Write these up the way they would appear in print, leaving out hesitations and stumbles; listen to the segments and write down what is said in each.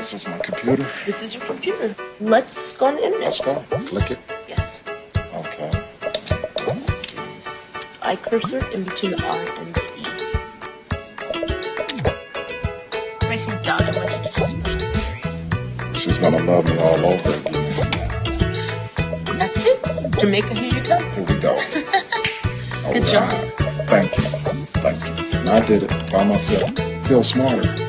This is my computer. This is your computer. Let's go on the internet. Let's go. Click it. Yes. Okay. I cursor in between the R and the E. Pressing down, I want you to just push the period. She's gonna love me all over again. That's it. Jamaica, here you go. Here we go. Good job. Thank you. Thank you. And I did it by myself. Feel smarter.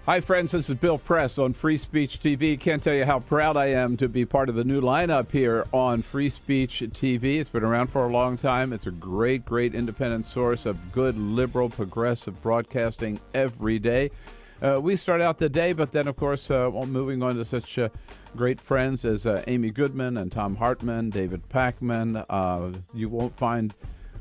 Hi, friends. This is Bill Press on Free Speech TV. Can't tell you how proud I am to be part of the new lineup here on Free Speech TV. It's been around for a long time. It's a great, great independent source of good, liberal, progressive broadcasting every day. We start out the day, but then, of course, moving on to such great friends as Amy Goodman and Tom Hartman, David Packman. You won't find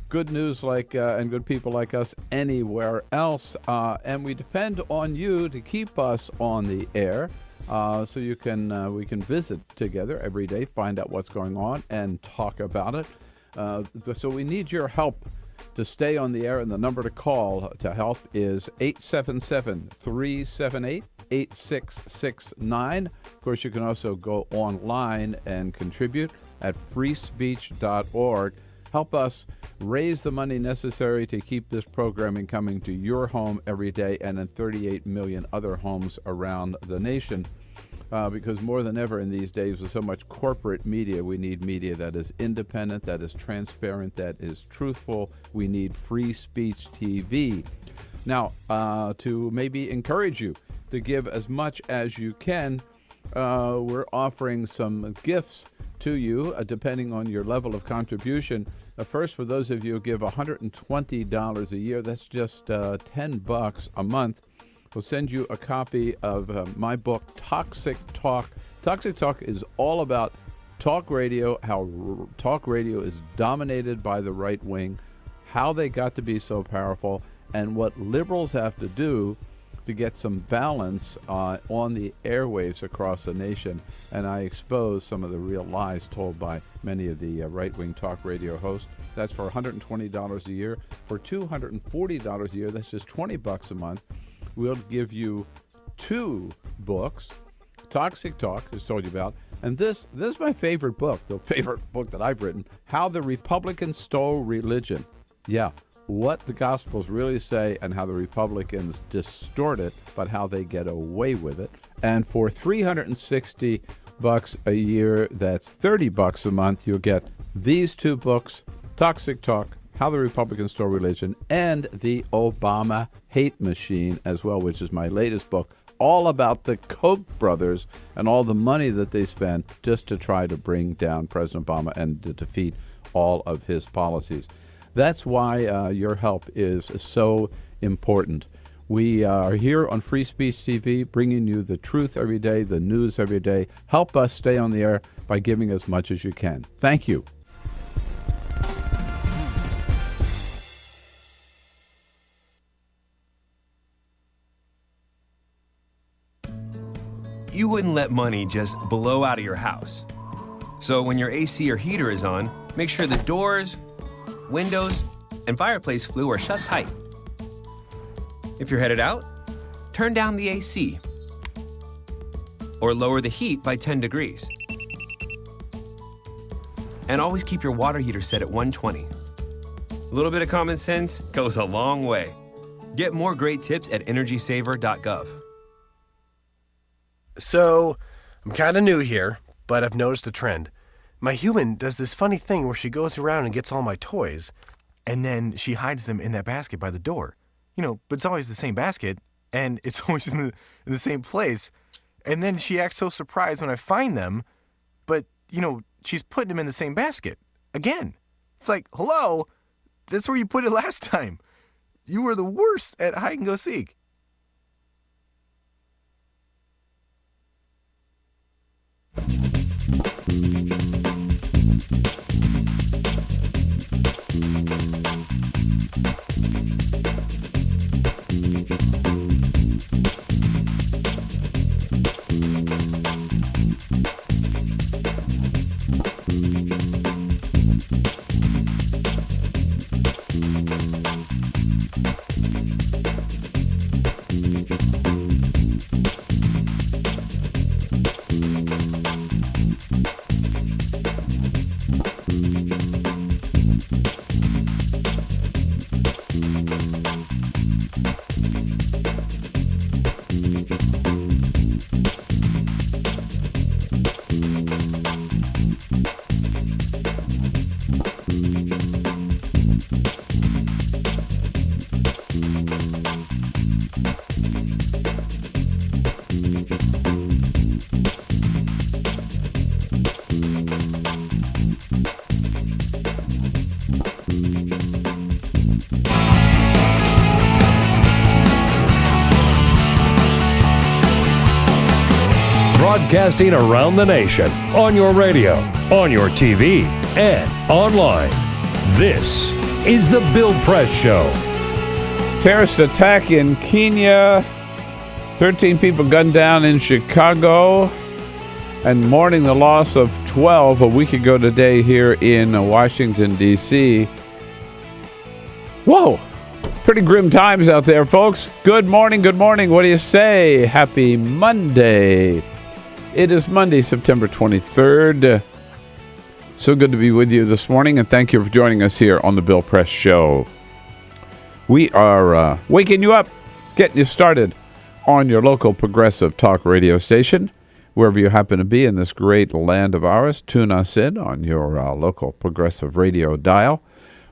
good news like and good people like us anywhere else, and we depend on you to keep us on the air, so you can we can visit together every day, find out what's going on, and talk about it. So we need your help to stay on the air, and the number to call to help is 877-378-8669. Of course, you can also go online and contribute at freespeech.org. Help us raise the money necessary to keep this programming coming to your home every day and in 38 million other homes around the nation. Because more than ever in these days with so much corporate media, we need media that is independent, that is transparent, that is truthful. We need Free Speech TV. Now, to maybe encourage you to give as much as you can, we're offering some gifts to you, depending on your level of contribution. First, for those of you who give $120 a year, that's just $10 a month. We'll send you a copy of my book, Toxic Talk. Toxic Talk is all about talk radio, how talk radio is dominated by the right wing, how they got to be so powerful, and what liberals have to do to get some balance on the airwaves across the nation. And I expose some of the real lies told by many of the right-wing talk radio hosts. That's for $120 a year. For $240 a year, that's just $20 a month. We'll give you 2 books. Toxic Talk, as told you about. And this is my favorite book, the favorite book that I've written, How the Republicans Stole Religion. Yeah. What the Gospels really say and how the Republicans distort it, but how they get away with it. And for $360 a year, that's $30 a month, you'll get these 2 books, Toxic Talk, How the Republicans Stole Religion, and The Obama Hate Machine as well, which is my latest book, all about the Koch brothers and all the money that they spend just to try to bring down President Obama and to defeat all of his policies. That's why your help is so important. We are here on Free Speech TV, bringing you the truth every day, the news every day. Help us stay on the air by giving as much as you can. Thank you. You wouldn't let money just blow out of your house. So when your AC or heater is on, make sure the doors, windows, and fireplace flue are shut tight. If you're headed out, turn down the AC or lower the heat by 10 degrees. And always keep your water heater set at 120. A little bit of common sense goes a long way. Get more great tips at energysaver.gov. So, I'm kind of new here, but I've noticed a trend. My human does this funny thing where she goes around and gets all my toys, and then she hides them in that basket by the door. But it's always the same basket, and it's always in the same place. And then she acts so surprised when I find them, but, she's putting them in the same basket. Again. It's like, hello, that's where you put it last time. You were the worst at hide and go seek. broadcasting around the nation, on your radio, on your TV, and online. This is The Bill Press Show. Terrorist attack in Kenya. 13 people gunned down in Chicago. And mourning the loss of 12 a week ago today here in Washington, D.C. Whoa. Pretty grim times out there, folks. Good morning, good morning. What do you say? Happy Monday. It is Monday, September 23rd. So good to be with you this morning, and thank you for joining us here on the Bill Press Show. We are waking you up, getting you started on your local progressive talk radio station. Wherever you happen to be in this great land of ours, tune us in on your local progressive radio dial.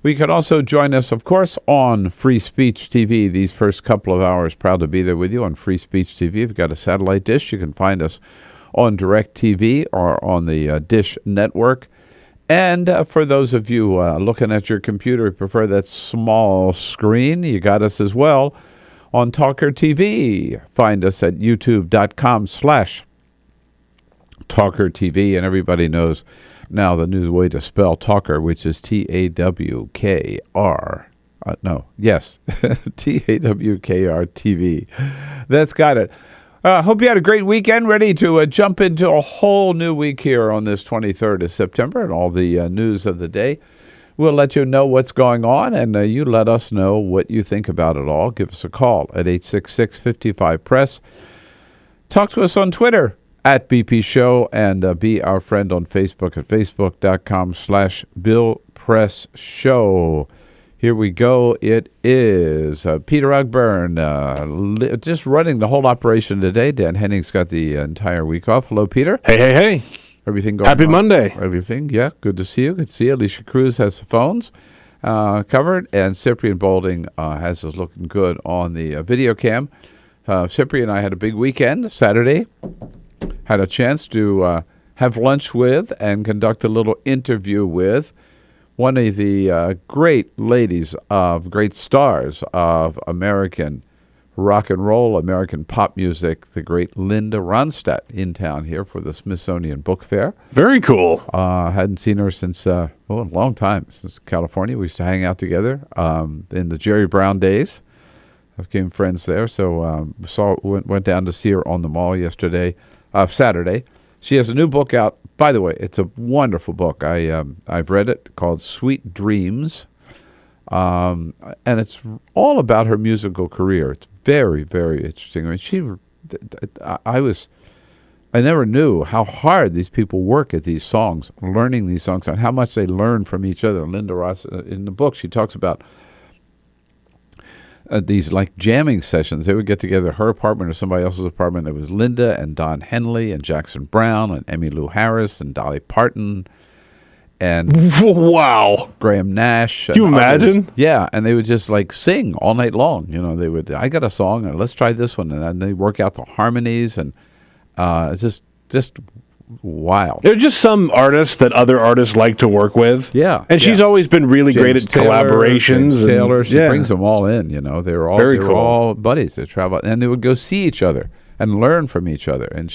We could also join us, of course, on Free Speech TV. These first couple of hours, proud to be there with you on Free Speech TV. If you've got a satellite dish, you can find us on DirecTV or on the Dish Network. And for those of you looking at your computer who prefer that small screen, you got us as well on TawkrTV. Find us at youtube.com/TawkrTV. And everybody knows now the new way to spell Talker, which is Tawkr. Tawkr TV. That's got it. Hope you had a great weekend. Ready to jump into a whole new week here on this 23rd of September and all the news of the day. We'll let you know what's going on, and you let us know what you think about it all. Give us a call at 866-55-PRESS. Talk to us on Twitter at BP Show, and be our friend on Facebook at facebook.com/BillPressShow. Here we go. It is Peter Ogburn just running the whole operation today. Dan Henning's got the entire week off. Hello, Peter. Hey. Everything going Happy on? Monday. Everything, yeah. Good to see you. Good to see you. Alicia Cruz has the phones covered, and Cyprian Bolding has us looking good on the video cam. Cyprian and I had a big weekend Saturday. Had a chance to have lunch with and conduct a little interview with one of the great ladies great stars of American rock and roll, American pop music, the great Linda Ronstadt, in town here for the Smithsonian Book Fair. Very cool. Hadn't seen her since, a long time, since California. We used to hang out together in the Jerry Brown days. I became friends there, so went down to see her on the mall Saturday. She has a new book out. By the way, it's a wonderful book. I've read it, called Sweet Dreams, and it's all about her musical career. It's very, very interesting. I mean, I never knew how hard these people work at these songs, learning these songs, and how much they learn from each other. Linda Ross, in the book, she talks about these like jamming sessions. They would get together at her apartment or somebody else's apartment. It was Linda and Don Henley and Jackson Brown and Emmylou Harris and Dolly Parton and wow, Graham Nash. Can you imagine? Others. Yeah, and they would just like sing all night long. You know, I got a song, and let's try this one, and then they work out the harmonies, and it's just wild. They're just some artists that other artists like to work with. Yeah. And she's always been really great at collaborations. James Taylor, she brings them all in, you know. They were all buddies. They travel, and they would go see each other and learn from each other. And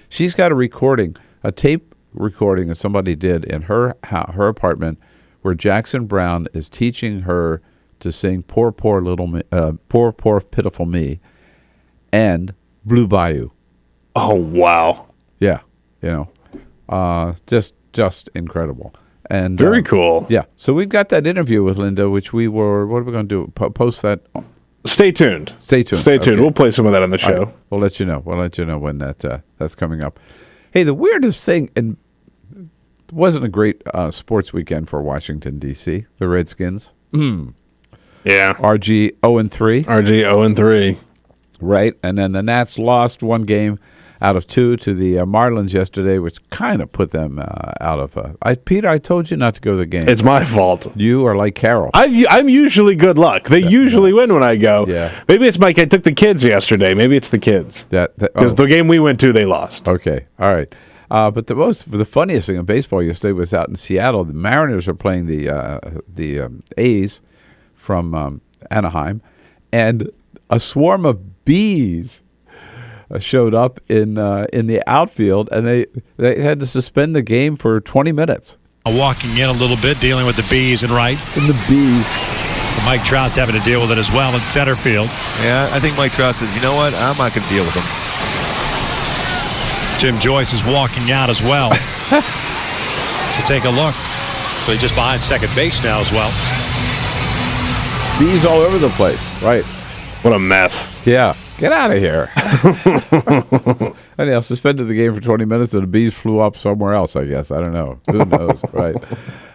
she's got a tape recording that somebody did in her apartment where Jackson Brown is teaching her to sing Poor Pitiful Me and Blue Bayou. Oh, wow. Yeah. You know, just incredible. And very cool. Yeah. So we've got that interview with Linda, which what are we going to do? Post that? Stay tuned. Okay. We'll play some of that on the show. Right. We'll let you know. When that's coming up. Hey, the weirdest thing, and it wasn't a great sports weekend for Washington, D.C., the Redskins. Yeah. RG 0-3. RG 0-3. Right. And then the Nats lost one game out of two to the Marlins yesterday, which kind of put them out of. Peter, I told you not to go to the game. It's my fault. You are like Carol. I'm usually good luck. They usually win when I go. Yeah. Maybe it's Mike. I took the kids yesterday. Maybe it's the kids. Because the game we went to, they lost. Okay. All right. But the funniest thing in baseball yesterday was out in Seattle. The Mariners are playing the A's from Anaheim, and a swarm of bees showed up in the outfield, and they had to suspend the game for 20 minutes. Walking in a little bit, dealing with the bees and right. And the bees. Mike Trout's having to deal with it as well in center field. Yeah, I think Mike Trout says, you know what, I'm not going to deal with him. Jim Joyce is walking out as well. To take a look. But he's just behind second base now as well. Bees all over the place. Right. What a mess. Yeah. Get out of here. Anyhow, suspended the game for 20 minutes and the bees flew up somewhere else, I guess. I don't know. Who knows? Right.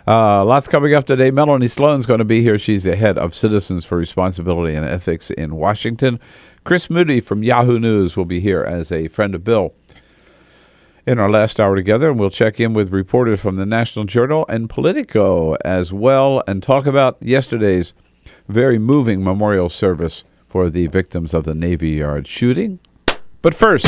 Lots coming up today. Melanie Sloan's going to be here. She's the head of Citizens for Responsibility and Ethics in Washington. Chris Moody from Yahoo News will be here as a friend of Bill in our last hour together, and we'll check in with reporters from the National Journal and Politico as well and talk about yesterday's very moving memorial service for the victims of the Navy Yard shooting. But first,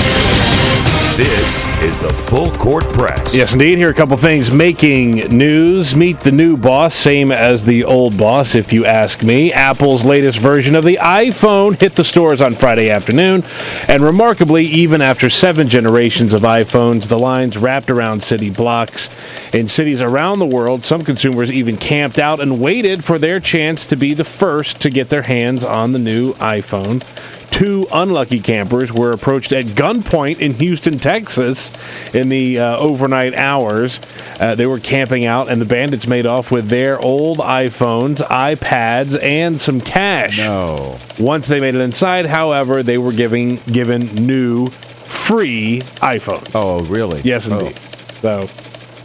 this is the Full Court Press. Yes, indeed. Here are a couple things making news. Meet the new boss, same as the old boss, if you ask me. Apple's latest version of the iPhone hit the stores on Friday afternoon. And remarkably, even after 7 generations of iPhones, the lines wrapped around city blocks. In cities around the world, some consumers even camped out and waited for their chance to be the first to get their hands on the new iPhone. 2 unlucky campers were approached at gunpoint in Houston, Texas in the overnight hours. They were camping out, and the bandits made off with their old iPhones, iPads, and some cash. No. Once they made it inside, however, they were given new, free iPhones. Oh, really? Yes, indeed. So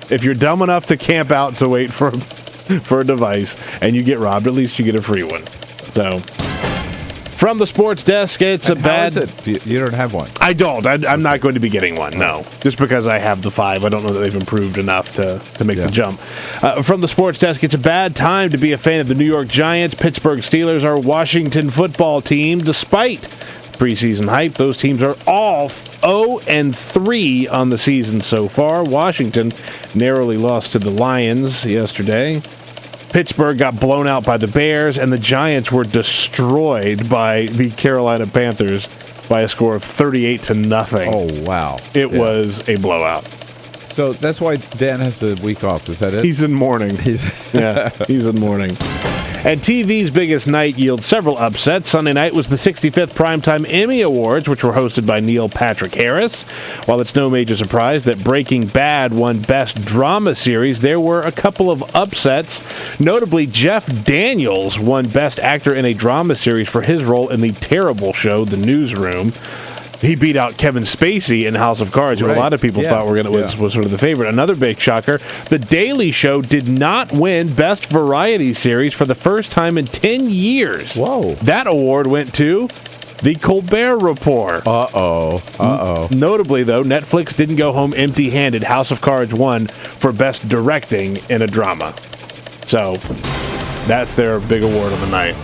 if you're dumb enough to camp out to wait for a device and you get robbed, at least you get a free one. So... From the sports desk, it's and a bad... How is it? You don't have one? I don't. I'm not going to be getting one, no. Just because I have the 5. I don't know that they've improved enough to make the jump. From the sports desk, it's a bad time to be a fan of the New York Giants, Pittsburgh Steelers, or Washington football team. Despite preseason hype, those teams are all 0-3 on the season so far. Washington narrowly lost to the Lions yesterday. Pittsburgh got blown out by the Bears, and the Giants were destroyed by the Carolina Panthers by a score of 38-0. Oh, wow. It was a blowout. So that's why Dan has a week off. Is that it? He's in mourning. Yeah, he's in mourning. And TV's biggest night yields several upsets. Sunday night was the 65th Primetime Emmy Awards, which were hosted by Neil Patrick Harris. While it's no major surprise that Breaking Bad won Best Drama Series, there were a couple of upsets. Notably, Jeff Daniels won Best Actor in a Drama Series for his role in the terrible show, The Newsroom. He beat out Kevin Spacey in House of Cards, who a lot of people thought was sort of the favorite. Another big shocker, The Daily Show did not win Best Variety Series for the first time in 10 years. Whoa. That award went to The Colbert Report. Notably, though, Netflix didn't go home empty-handed. House of Cards won for Best Directing in a Drama. So, that's their big award of the night.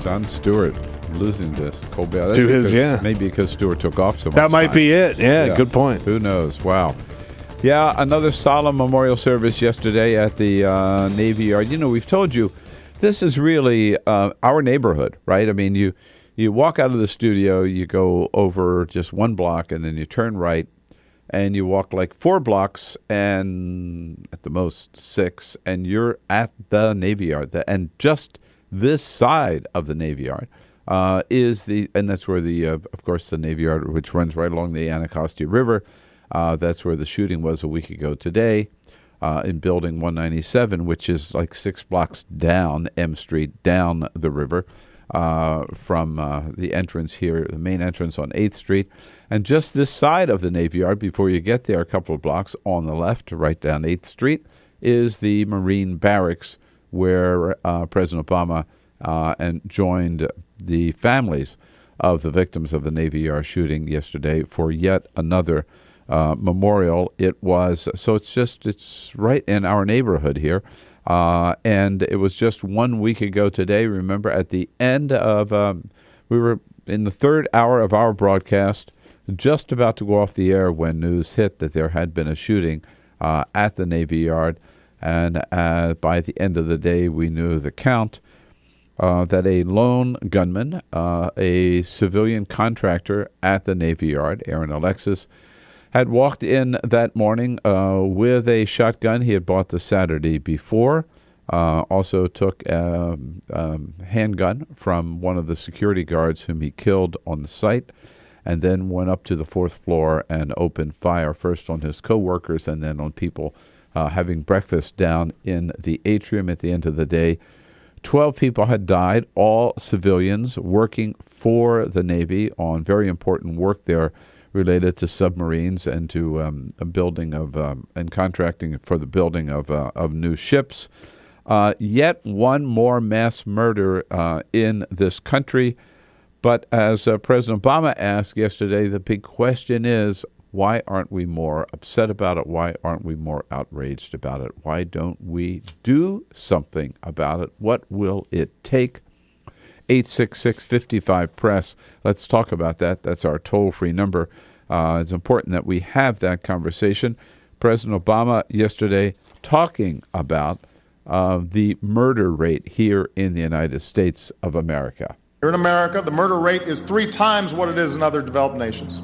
Jon Stewart losing this. Colbert. To his, Maybe because Stewart took off so much. That might be it. Yeah, good point. Who knows? Wow. Yeah, another solemn memorial service yesterday at the Navy Yard. You know, we've told you this is really our neighborhood, right? I mean, you walk out of the studio, you go over just 1 block, and then you turn right, and you walk like 4 blocks, and at the most 6, and you're at the Navy Yard. And just this side of the Navy Yard and that's where of course, the Navy Yard, which runs right along the Anacostia River. That's where the shooting was a week ago today in Building 197, which is like 6 blocks down M Street, down the river from the entrance here, the main entrance on 8th Street. And just this side of the Navy Yard, before you get there, a couple of blocks on the left, right down 8th Street, is the Marine Barracks, where President Obama and joined the families of the victims of the Navy Yard shooting yesterday for yet another memorial. It's right in our neighborhood here. And it was just 1 week ago today. Remember, at the end of, we were in the 3rd hour of our broadcast, just about to go off the air when news hit that there had been a shooting at the Navy Yard. And by the end of the day, we knew the count. that a lone gunman, a civilian contractor at the Navy Yard, Aaron Alexis, had walked in that morning with a shotgun he had bought the Saturday before. Also took a handgun from one of the security guards whom he killed on the site, and then went up to the 4th floor and opened fire first on his co-workers and then on people having breakfast down in the atrium. At the end of the day, 12 people had died, all civilians working for the Navy on very important work there related to submarines and to a building of and contracting for the building of new ships. Yet one more mass murder in this country. But as President Obama asked yesterday, the big question is, why aren't we more upset about it? Why aren't we more outraged about it? Why don't we do something about it? What will it take? 866-55-PRESS. Let's talk about that. That's our toll-free number. It's important that we have that conversation. President Obama yesterday talking about the murder rate here in the United States of America. Here in America, the murder rate is 3 times what it is in other developed nations.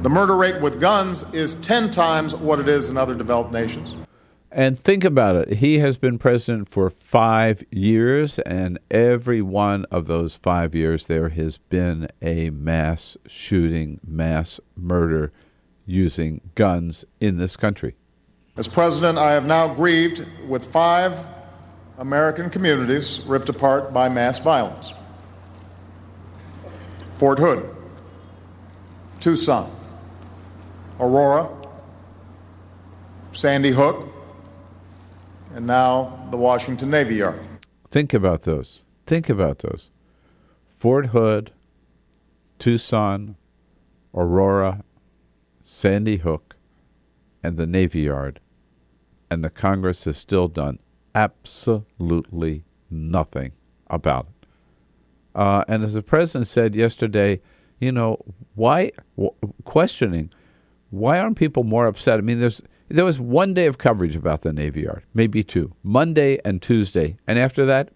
The murder rate with guns is 10 times what it is in other developed nations. And think about it. He has been president for 5 years, and every one of those 5 years there has been a mass shooting, mass murder using guns in this country. As president, I have now grieved with 5 American communities ripped apart by mass violence. Fort Hood, Tucson, Aurora, Sandy Hook, and now the Washington Navy Yard. Think about those. Think about those. Fort Hood, Tucson, Aurora, Sandy Hook, and the Navy Yard. And the Congress has still done absolutely nothing about it. And as the president said yesterday, questioning, why aren't people more upset? I mean, there was 1 day of coverage about the Navy Yard, maybe 2, Monday and Tuesday, and after that,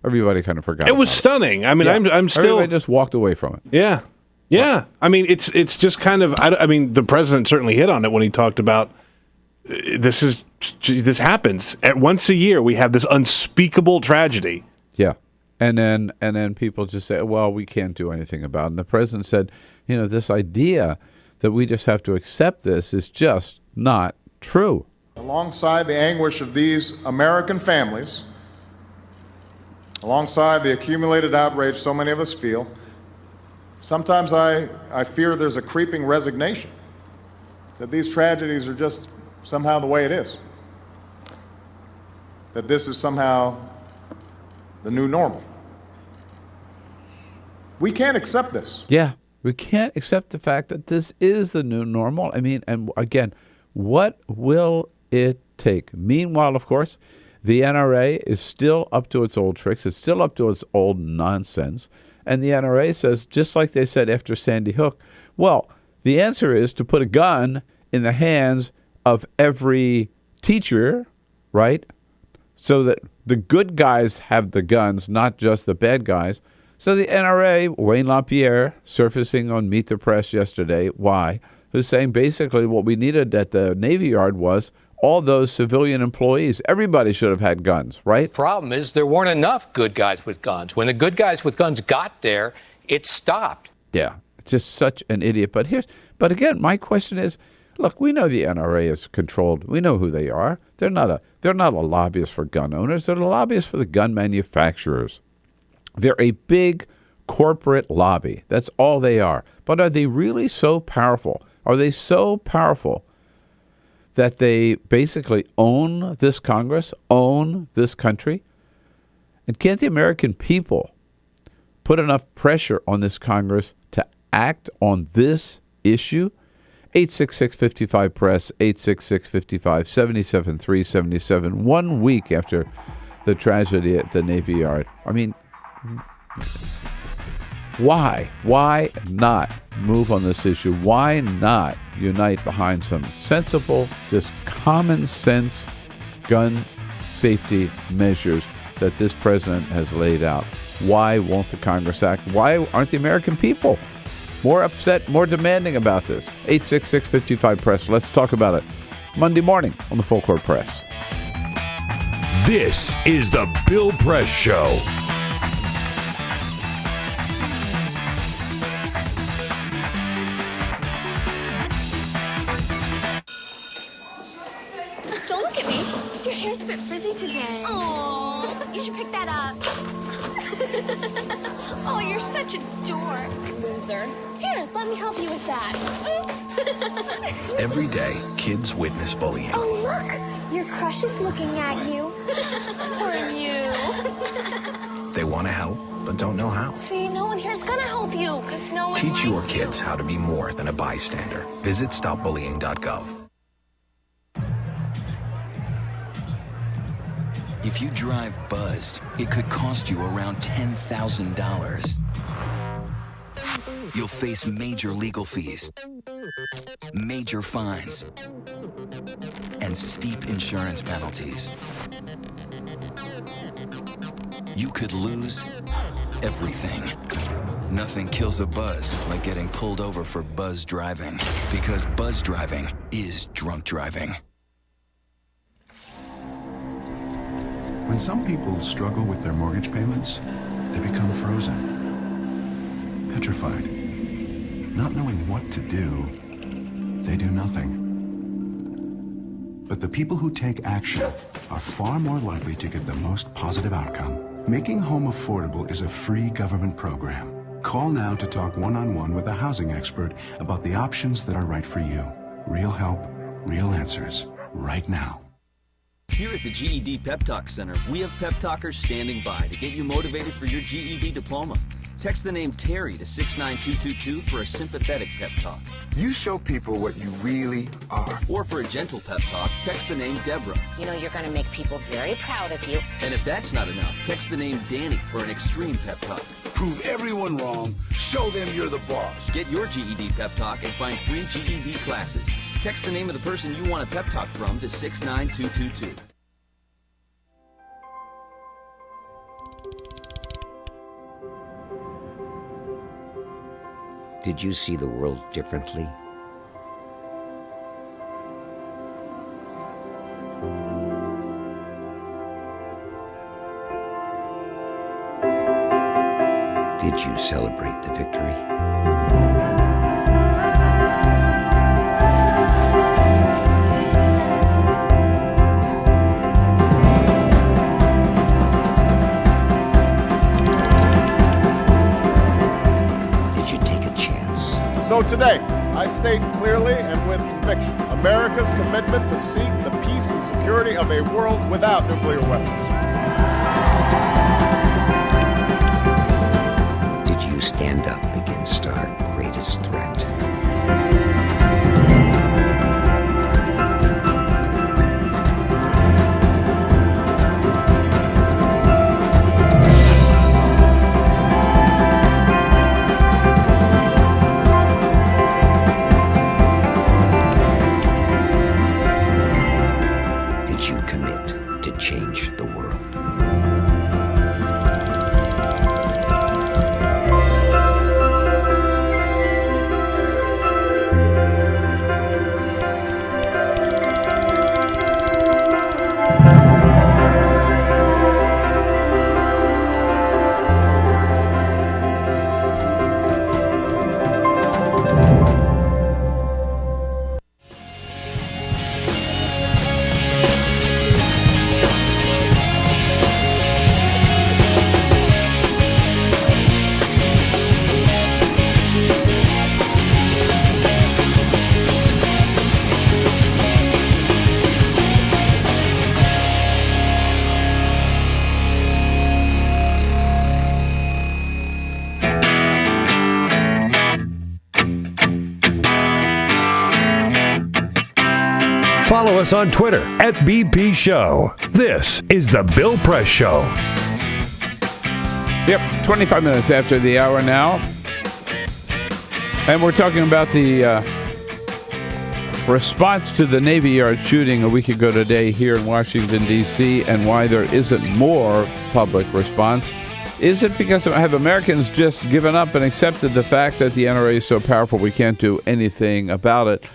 everybody kind of forgot. It was stunning. I mean, yeah. I'm still. Everybody just walked away from it. Yeah, yeah. I mean, it's just kind of. I mean, the president certainly hit on it when he talked about this happens once a year. We have this unspeakable tragedy. Yeah. And then people just say, well, we can't do anything about it. And the president said, this idea that we just have to accept this is just not true. Alongside the anguish of these American families, alongside the accumulated outrage so many of us feel, sometimes I fear there's a creeping resignation that these tragedies are just somehow the way it is. That this is somehow the new normal. We can't accept this. Yeah, we can't accept the fact that this is the new normal. I mean, and again, what will it take? Meanwhile, of course, the NRA is still up to its old tricks. It's still up to its old nonsense. And the NRA says, just like they said after Sandy Hook, well, the answer is to put a gun in the hands of every teacher, right? So that the good guys have the guns, not just the bad guys. So the NRA, Wayne LaPierre, surfacing on Meet the Press yesterday, who's saying basically what we needed at the Navy Yard was all those civilian employees. Everybody should have had guns, right? Problem is there weren't enough good guys with guns. When the good guys with guns got there, it stopped. Yeah, it's just such an idiot. But again, my question is, look, we know the NRA is controlled. We know who they are. They're not a lobbyist for gun owners. They're a lobbyist for the gun manufacturers. They're a big corporate lobby. That's all they are. But are they really so powerful? Are they so powerful that they basically own this Congress, own this country? And can't the American people put enough pressure on this Congress to act on this issue? 866-55-PRESS, 866-55-77-377, 1 week after the tragedy at the Navy Yard. I mean, why? Why not move on this issue? Why not unite behind some sensible, just common sense gun safety measures that this president has laid out. Why won't the Congress act? Why aren't the American people more upset, more demanding about this? 866-55-PRESS. Let's talk about it Monday morning on the Full Court Press. This is the Bill Press Show. Don't look at me. Your hair's a bit frizzy today. Oh, you should pick that up. Oh, you're such a dork. Loser. Here, let me help you with that. Oops. Every day, kids witness bullying. Oh, look. Your crush is looking at you. Poor you. They want to help, but don't know how. See, no one here's gonna help you, because no one Teach your likes kids you. how to be more than a bystander. Visit stopbullying.gov. If you drive buzzed, it could cost you around $10,000. You'll face major legal fees, major fines, and steep insurance penalties. You could lose everything. Nothing kills a buzz like getting pulled over for buzz driving, because buzz driving is drunk driving. When some people struggle with their mortgage payments, they become frozen, petrified. Not knowing what to do, they do nothing. But the people who take action are far more likely to get the most positive outcome. Making home affordable is a free government program. Call now to talk one-on-one with a housing expert about the options that are right for you. Real help, real answers, right now. Here at the GED Pep Talk Center, we have pep talkers standing by to get you motivated for your GED diploma. Text the name Terry to 69222 for a sympathetic pep talk. You show people what you really are. Or for a gentle pep talk, text the name Deborah. You know you're going to make people very proud of you. And if that's not enough, text the name Danny for an extreme pep talk. Prove everyone wrong. Show them you're the boss. Get your GED pep talk and find free GED classes. Text the name of the person you want a pep talk from to 69222. Did you see the world differently? Did you celebrate the victory? So today, I state clearly and with conviction America's commitment to seek the peace and security of a world without nuclear weapons. Did you stand up against our greatest threat? Change the world. Follow us on Twitter at BP Show. This is the Bill Press Show. Yep, 25 minutes after the hour now. And we're talking about the Response to the Navy Yard shooting a week ago today here in Washington, D.C., and why there isn't more public response. Is it because have Americans just given up and accepted the fact that the NRA is so powerful we can't do anything about it?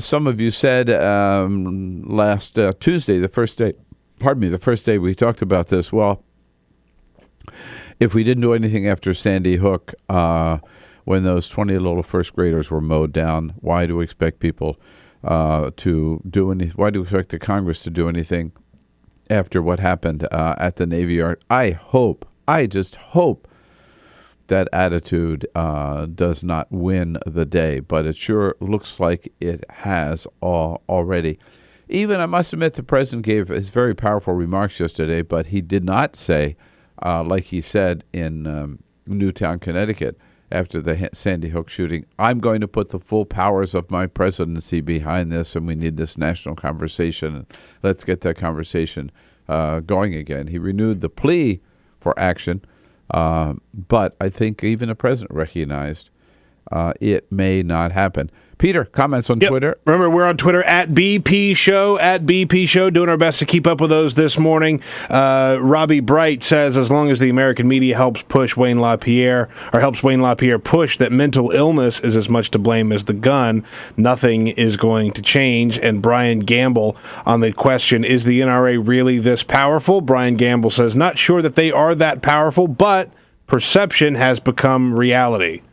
Some of you said last Tuesday, the first day we talked about this, well, if we didn't do anything after Sandy Hook, when those 20 little first graders were mowed down, why do we expect people to do anything? Why do we expect the Congress to do anything after what happened at the Navy Yard? I just hope that attitude does not win the day, but it sure looks like it has already. Even, I must admit, the president gave his very powerful remarks yesterday, but he did not say, like he said in Newtown, Connecticut, after the Sandy Hook shooting, I'm going to put the full powers of my presidency behind this, and we need this national conversation. And let's get that conversation going again. He renewed the plea for action, but I think even the president recognized it may not happen. Peter, comments on Twitter? Remember, we're on Twitter at BP Show, doing our best to keep up with those this morning. Robbie Bright says, as long as the American media helps Wayne LaPierre push that mental illness is as much to blame as the gun, nothing is going to change. And Brian Gamble on the question, is the NRA really this powerful? Brian Gamble says, not sure that they are that powerful, but perception has become reality.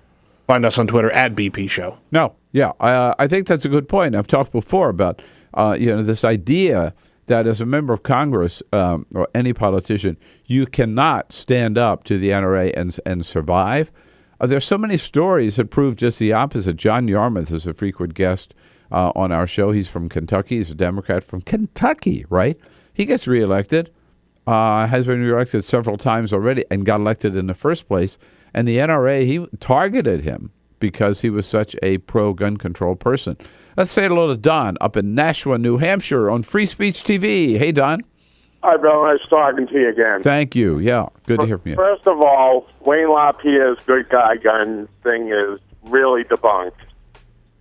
Find us on Twitter at BP Show. No. Yeah, I think that's a good point. I've talked before about this idea that as a member of Congress or any politician, you cannot stand up to the NRA and survive. There's so many stories that prove just the opposite. John Yarmouth is a frequent guest on our show. He's from Kentucky. He's a Democrat from Kentucky, right? He gets reelected, has been reelected several times already, and got elected in the first place. And the NRA, he targeted him because he was such a pro-gun control person. Let's say hello to Don up in Nashua, New Hampshire on Free Speech TV. Hey, Don. Hi, Bill. Nice talking to you again. Thank you. Yeah, good to hear from you. First of all, Wayne LaPierre's good guy gun thing is really debunked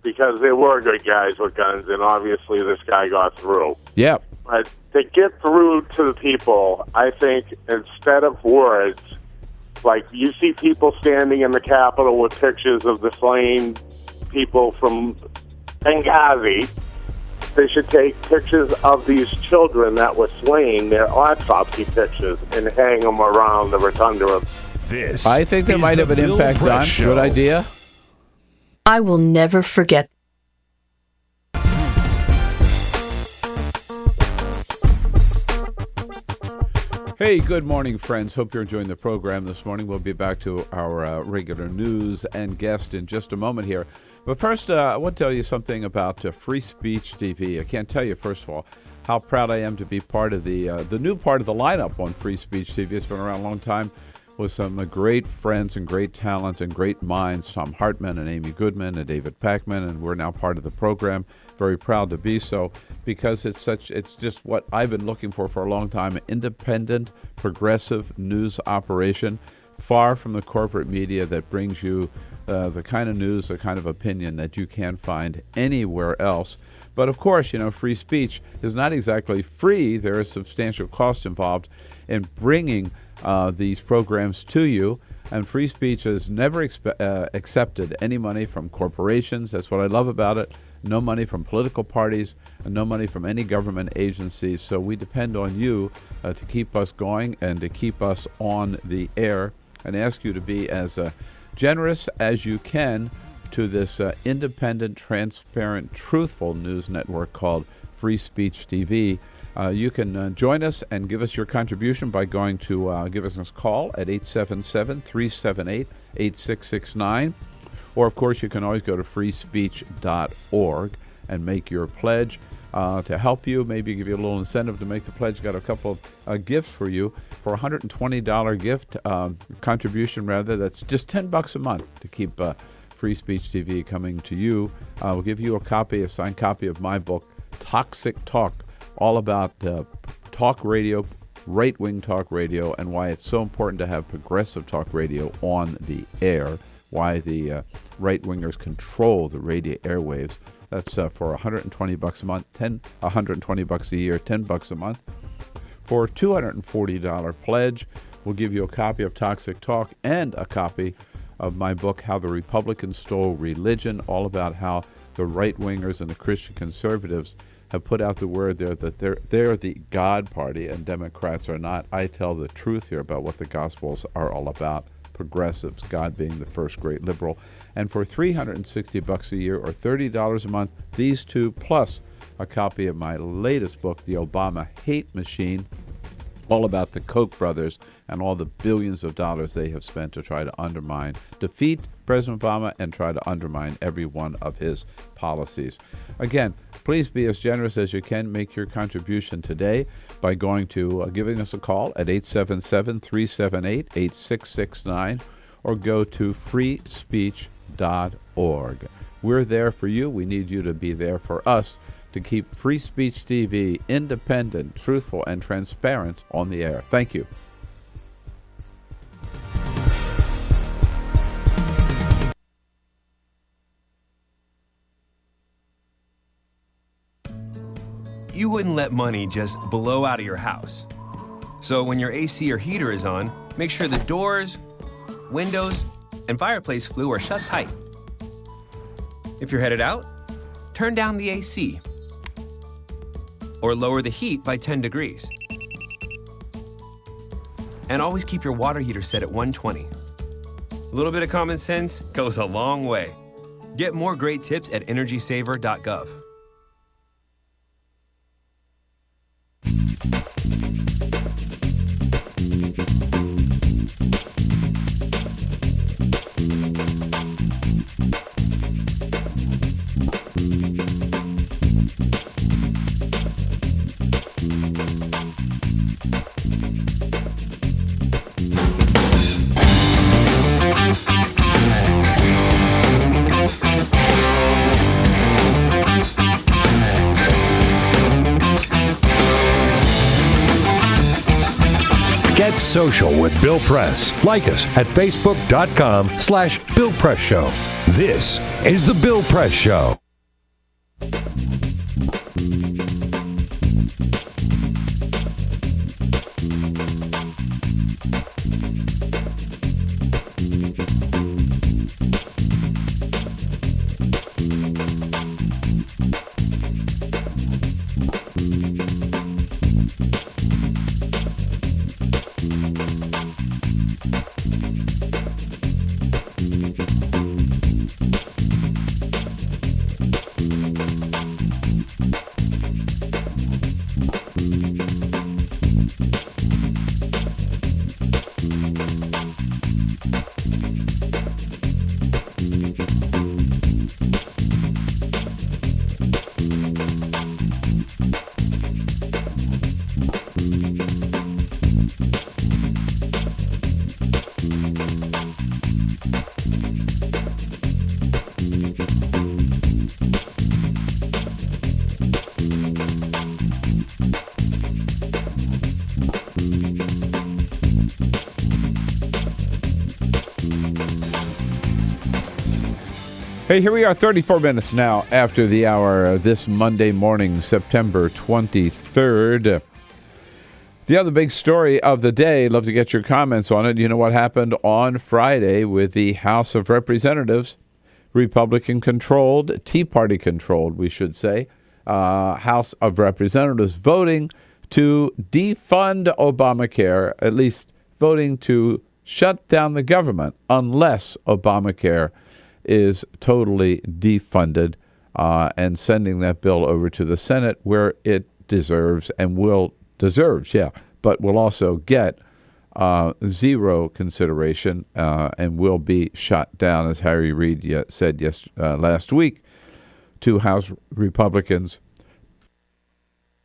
because there were good guys with guns, and obviously this guy got through. Yeah. But to get through to the people, I think instead of words, like you see people standing in the Capitol with pictures of the slain people from Benghazi, they should take pictures of these children that were slain, their autopsy pictures, and hang them around the rotunda of this. I think that might have an impact, Don. Good idea. I will never forget. Hey, good morning, friends. Hope you're enjoying the program this morning. We'll be back to our regular news and guest in just a moment here. But first, I want to tell you something about Free Speech TV. I can't tell you, first of all, how proud I am to be part of the new part of the lineup on Free Speech TV. It's been around a long time with some great friends and great talent and great minds, Tom Hartman and Amy Goodman and David Packman, and we're now part of the program. Very proud to be so because it's just what I've been looking for a long time, an independent, progressive news operation, far from the corporate media that brings you the kind of news, the kind of opinion that you can't find anywhere else. But of course, free speech is not exactly free. There is substantial cost involved in bringing these programs to you. And free speech has never accepted any money from corporations. That's what I love about it. No money from political parties, and no money from any government agencies. So we depend on you to keep us going and to keep us on the air, and ask you to be as generous as you can to this independent, transparent, truthful news network called Free Speech TV. You can join us and give us your contribution by going to give us a call at 877-378-8669. Or, of course, you can always go to freespeech.org and make your pledge to help you, maybe give you a little incentive to make the pledge. Got a couple of gifts for you. For a $120 gift contribution, that's just $10 a month to keep Free Speech TV coming to you. We'll give you a signed copy of my book, Toxic Talk, all about talk radio, right-wing talk radio, and why it's so important to have progressive talk radio on the air, why the right-wingers control the radio airwaves, That's for $120 a month, $120 a year, $10 a month. For a $240 pledge, we'll give you a copy of Toxic Talk and a copy of my book, How the Republicans Stole Religion, all about how the right-wingers and the Christian conservatives have put out the word there that they're the God party and Democrats are not. I tell the truth here about what the Gospels are all about. Progressives, God being the first great liberal. And for $360 a year or $30 a month, these two plus a copy of my latest book, The Obama Hate Machine, all about the Koch brothers and all the billions of dollars they have spent to try to defeat President Obama and try to undermine every one of his policies. Again, please be as generous as you can. Make your contribution today by giving us a call at 877-378-8669 or go to freespeech.org. We're there for you. We need you to be there for us to keep Free Speech TV independent, truthful, and transparent on the air. Thank you. You wouldn't let money just blow out of your house. So when your AC or heater is on, make sure the doors, windows, and fireplace flue are shut tight. If you're headed out, turn down the AC or lower the heat by 10 degrees. And always keep your water heater set at 120. A little bit of common sense goes a long way. Get more great tips at energysaver.gov. Get social with Bill Press. Like us at facebook.com/Bill Press Show. This is The Bill Press Show. Hey, here we are 34 minutes now after the hour this Monday morning, September 23rd. The other big story of the day, love to get your comments on it. You know what happened on Friday with the House of Representatives, Republican-controlled, Tea Party-controlled, we should say, House of Representatives voting to defund Obamacare, at least voting to shut down the government unless Obamacare is totally defunded, and sending that bill over to the Senate where it deserves and will but will also get zero consideration and will be shot down, as Harry Reid said last week to House Republicans.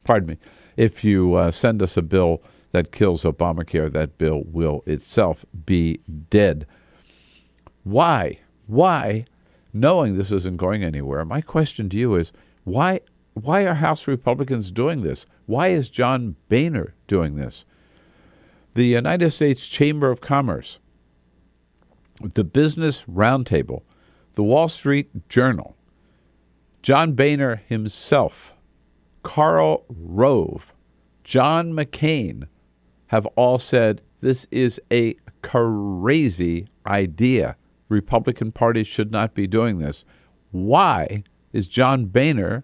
Pardon me. If you send us a bill that kills Obamacare, that bill will itself be dead. Why? Why, knowing this isn't going anywhere, my question to you is, why are House Republicans doing this? Why is John Boehner doing this? The United States Chamber of Commerce, the Business Roundtable, the Wall Street Journal, John Boehner himself, Karl Rove, John McCain have all said this is a crazy idea. Republican Party should not be doing this. Why is John Boehner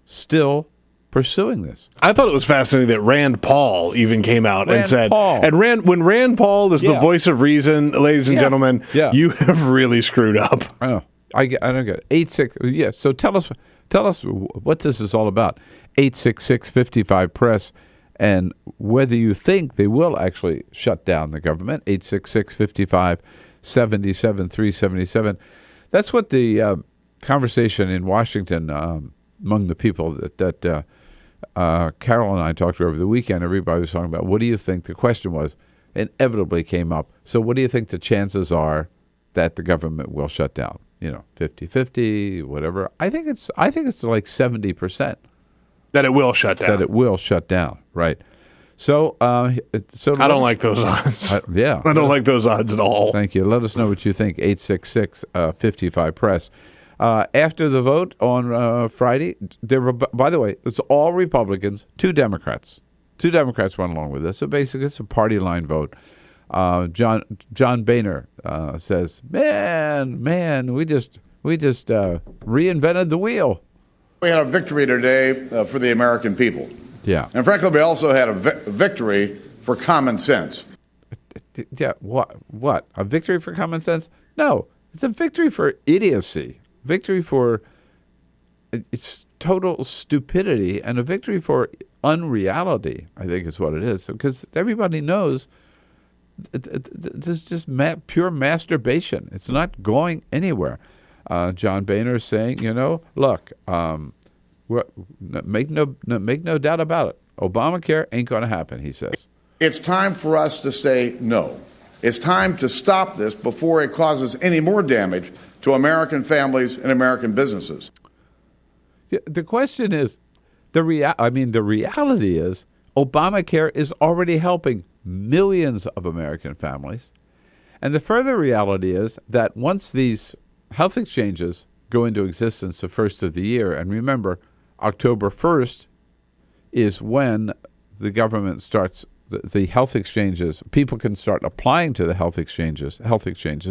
still pursuing this? I thought it was fascinating that Rand Paul even came out and said, when Rand Paul is the voice of reason, ladies and gentlemen, you have really screwed up. I know. I don't get it. 86. Yeah. So tell us what this is all about. 866-55-PRESS, and whether you think they will actually shut down the government. 866-55-77-377. That's what the conversation in Washington among the people that Carol and I talked to over the weekend. Everybody was talking about, what do you think? The question was, inevitably came up. So what do you think the chances are that the government will shut down? 50-50, whatever. I think it's like 70%. That it will shut down. That it will shut down, right. So I don't like those odds. I don't like those odds at all. Thank you. Let us know what you think, 866-55-PRESS. After the vote on Friday, there were, by the way, it's all Republicans, 2 Democrats. 2 Democrats went along with this. So basically, it's a party line vote. John Boehner says, "Man, we just reinvented the wheel." We had a victory today for the American people. Yeah. And frankly, we also had a victory for common sense. Yeah. What? A victory for common sense? No, it's a victory for idiocy. Victory for it's total stupidity, and a victory for unreality, I think is what it is. Because everybody knows this is just pure masturbation. It's not going anywhere. John Boehner is saying, look, make no doubt about it. Obamacare ain't going to happen, he says. It's time for us to say no. It's time to stop this before it causes any more damage to American families and American businesses. The question is, the reality is, Obamacare is already helping millions of American families. And the further reality is that once these health exchanges go into existence the first of the year, and remember, October 1st is when the government starts the health exchanges. People can start applying to the health exchanges.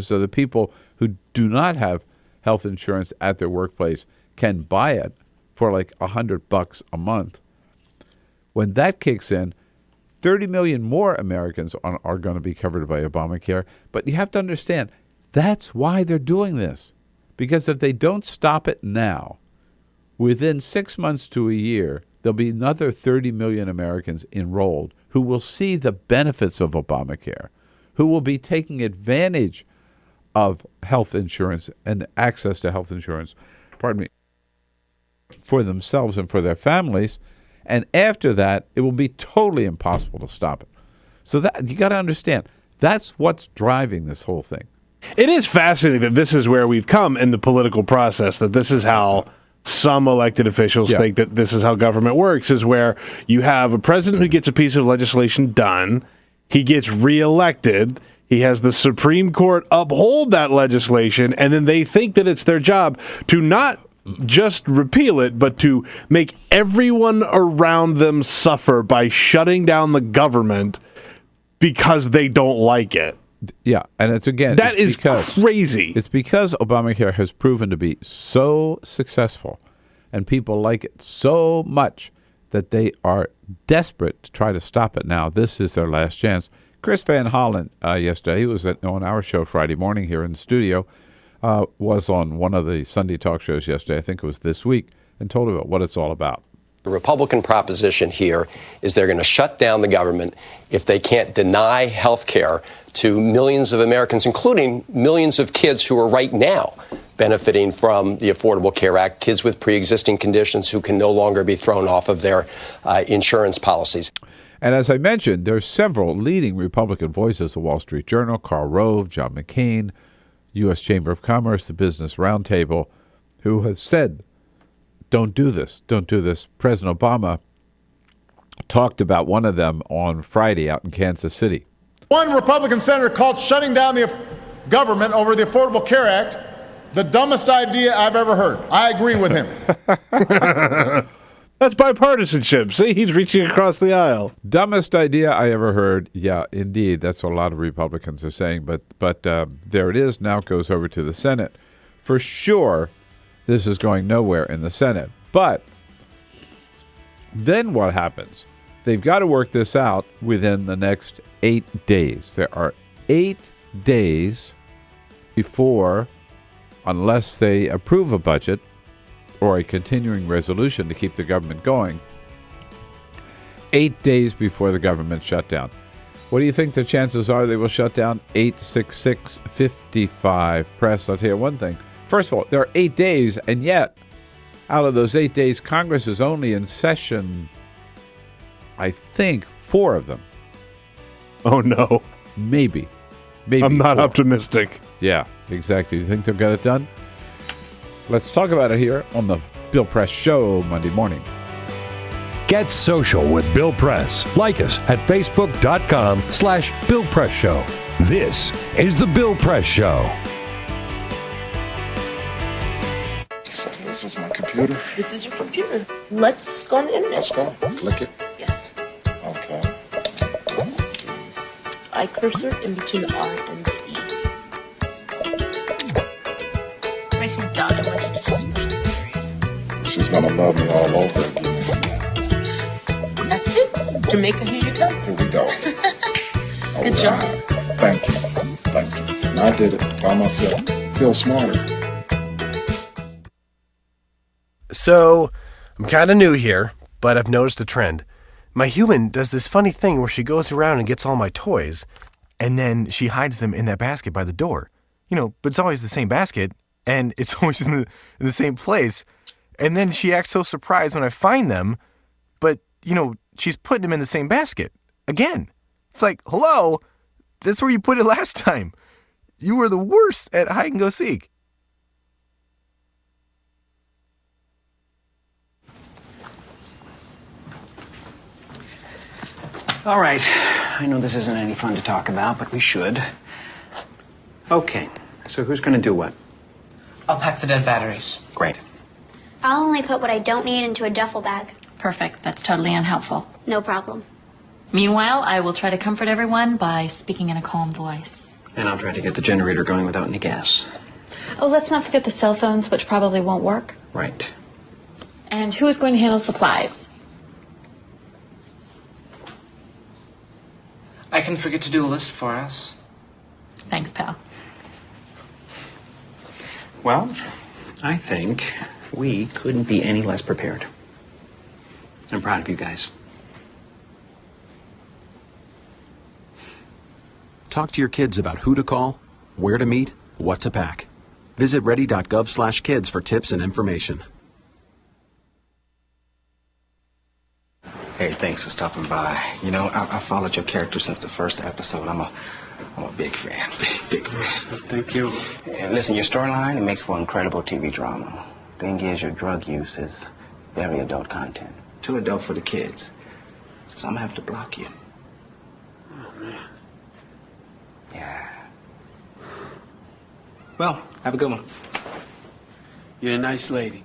So the people who do not have health insurance at their workplace can buy it for like $100 a month. When that kicks in, 30 million more Americans are going to be covered by Obamacare. But you have to understand, that's why they're doing this. Because if they don't stop it now, within 6 months to a year, there'll be another 30 million Americans enrolled who will see the benefits of Obamacare, who will be taking advantage of health insurance and access to health insurance, for themselves and for their families. And after that, it will be totally impossible to stop it. So that you got to understand, that's what's driving this whole thing. It is fascinating that this is where we've come in the political process, that this is how some elected officials think that this is how government works, is where you have a president who gets a piece of legislation done, he gets reelected, he has the Supreme Court uphold that legislation, and then they think that it's their job to not just repeal it, but to make everyone around them suffer by shutting down the government because they don't like it. Yeah, and it's crazy. It's because Obamacare has proven to be so successful and people like it so much that they are desperate to try to stop it now. This is their last chance. Chris Van Hollen yesterday, he was on our show Friday morning here in the studio, was on one of the Sunday talk shows yesterday, I think it was this week, and told about what it's all about. The Republican proposition here is they're going to shut down the government if they can't deny health care to millions of Americans, including millions of kids who are right now benefiting from the Affordable Care Act, kids with pre-existing conditions who can no longer be thrown off of their insurance policies. And as I mentioned, there's several leading Republican voices, the Wall Street Journal, Karl Rove, John McCain, U.S. Chamber of Commerce, the Business Roundtable, who have said, don't do this. Don't do this. President Obama talked about one of them on Friday out in Kansas City. One Republican senator called shutting down the government over the Affordable Care Act The dumbest idea I've ever heard. I agree with him. That's bipartisanship. See, he's reaching across the aisle. Dumbest idea I ever heard. Yeah, indeed. That's what a lot of Republicans are saying. But there it is. Now it goes over to the Senate. For sure, this is going nowhere in the Senate. But then what happens? They've got to work this out within the next 8 days. There are 8 days before, unless they approve a budget or a continuing resolution to keep the government going, 8 days before the government shutdown. What do you think the chances are they will shut down? 866-55 press. I'll tell you one thing. First of all, there are 8 days, and yet out of those 8 days, Congress is only in session, I think, 4 of them. Oh, no. Maybe I'm not 4. optimistic. Yeah, exactly. You think they'll get it done? Let's talk about it here on the Bill Press Show Monday morning. Get social with Bill Press. Like us at Facebook.com/Bill Press Show. This is the Bill Press Show. So this is my computer. This is your computer. Let's go on the internet. Let's go. Click it. Yes. Okay. I cursor in between the R and the E. Pressing dot, I want you to just push the period. She's gonna love me all over again. That's it. Jamaica, here you go. Here we go. Good job. Thank you. Thank you. And I did it by myself. Feel smarter. So, I'm kind of new here, but I've noticed a trend. My human does this funny thing where she goes around and gets all my toys, and then she hides them in that basket by the door. But it's always the same basket, and it's always in the same place. And then she acts so surprised when I find them, but, she's putting them in the same basket. Again. It's like, hello? That's where you put it last time. You were the worst at hide and go seek. All right. I know this isn't any fun to talk about, but we should. Okay. So who's going to do what? I'll pack the dead batteries. Great. I'll only put what I don't need into a duffel bag. Perfect. That's totally unhelpful. No problem. Meanwhile, I will try to comfort everyone by speaking in a calm voice. And I'll try to get the generator going without any gas. Oh, let's not forget the cell phones, which probably won't work. Right. And who is going to handle supplies? I can forget to do a list for us. Thanks, pal. Well, I think we couldn't be any less prepared. I'm proud of you guys. Talk to your kids about who to call, where to meet, what to pack. Visit ready.gov/kids for tips and information. Hey, thanks for stopping by. I followed your character since the first episode. I'm a big fan. Big fan. Thank you. And listen, your storyline, it makes for incredible TV drama. Thing is, your drug use is very adult content. Too adult for the kids. So I'm gonna have to block you. Oh, man. Yeah. Well, have a good one. You're a nice lady.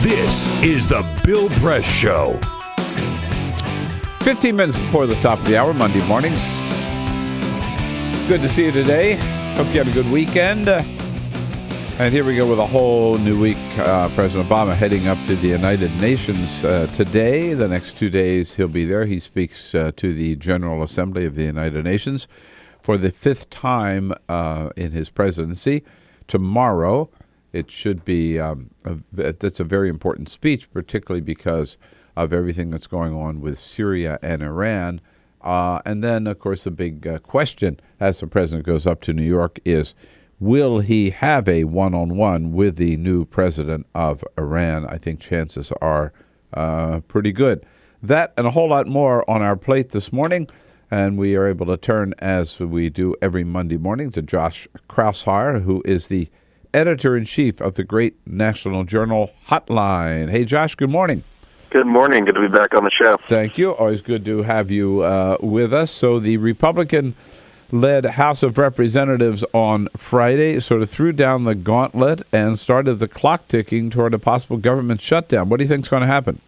This is the Bill Press Show. 15 minutes before the top of the hour, Monday morning. Good to see you today. Hope you had a good weekend. And here we go with a whole new week. President Obama heading up to the United Nations today. The next 2 days he'll be there. He speaks to the General Assembly of the United Nations for the 5th time in his presidency. Tomorrow, it should be, that's a very important speech, particularly because of everything that's going on with Syria and Iran. And then, of course, the big question as the president goes up to New York is, will he have a one-on-one with the new president of Iran? I think chances are pretty good. That and a whole lot more on our plate this morning. And we are able to turn, as we do every Monday morning, to Josh Kraushaar, who is the editor-in-chief of the great national journal Hotline. Hey, Josh, good morning. Good morning. Good to be back on the show. Thank you. Always good to have you with us. So the Republican-led House of Representatives on Friday sort of threw down the gauntlet and started the clock ticking toward a possible government shutdown. What do you think is going to happen?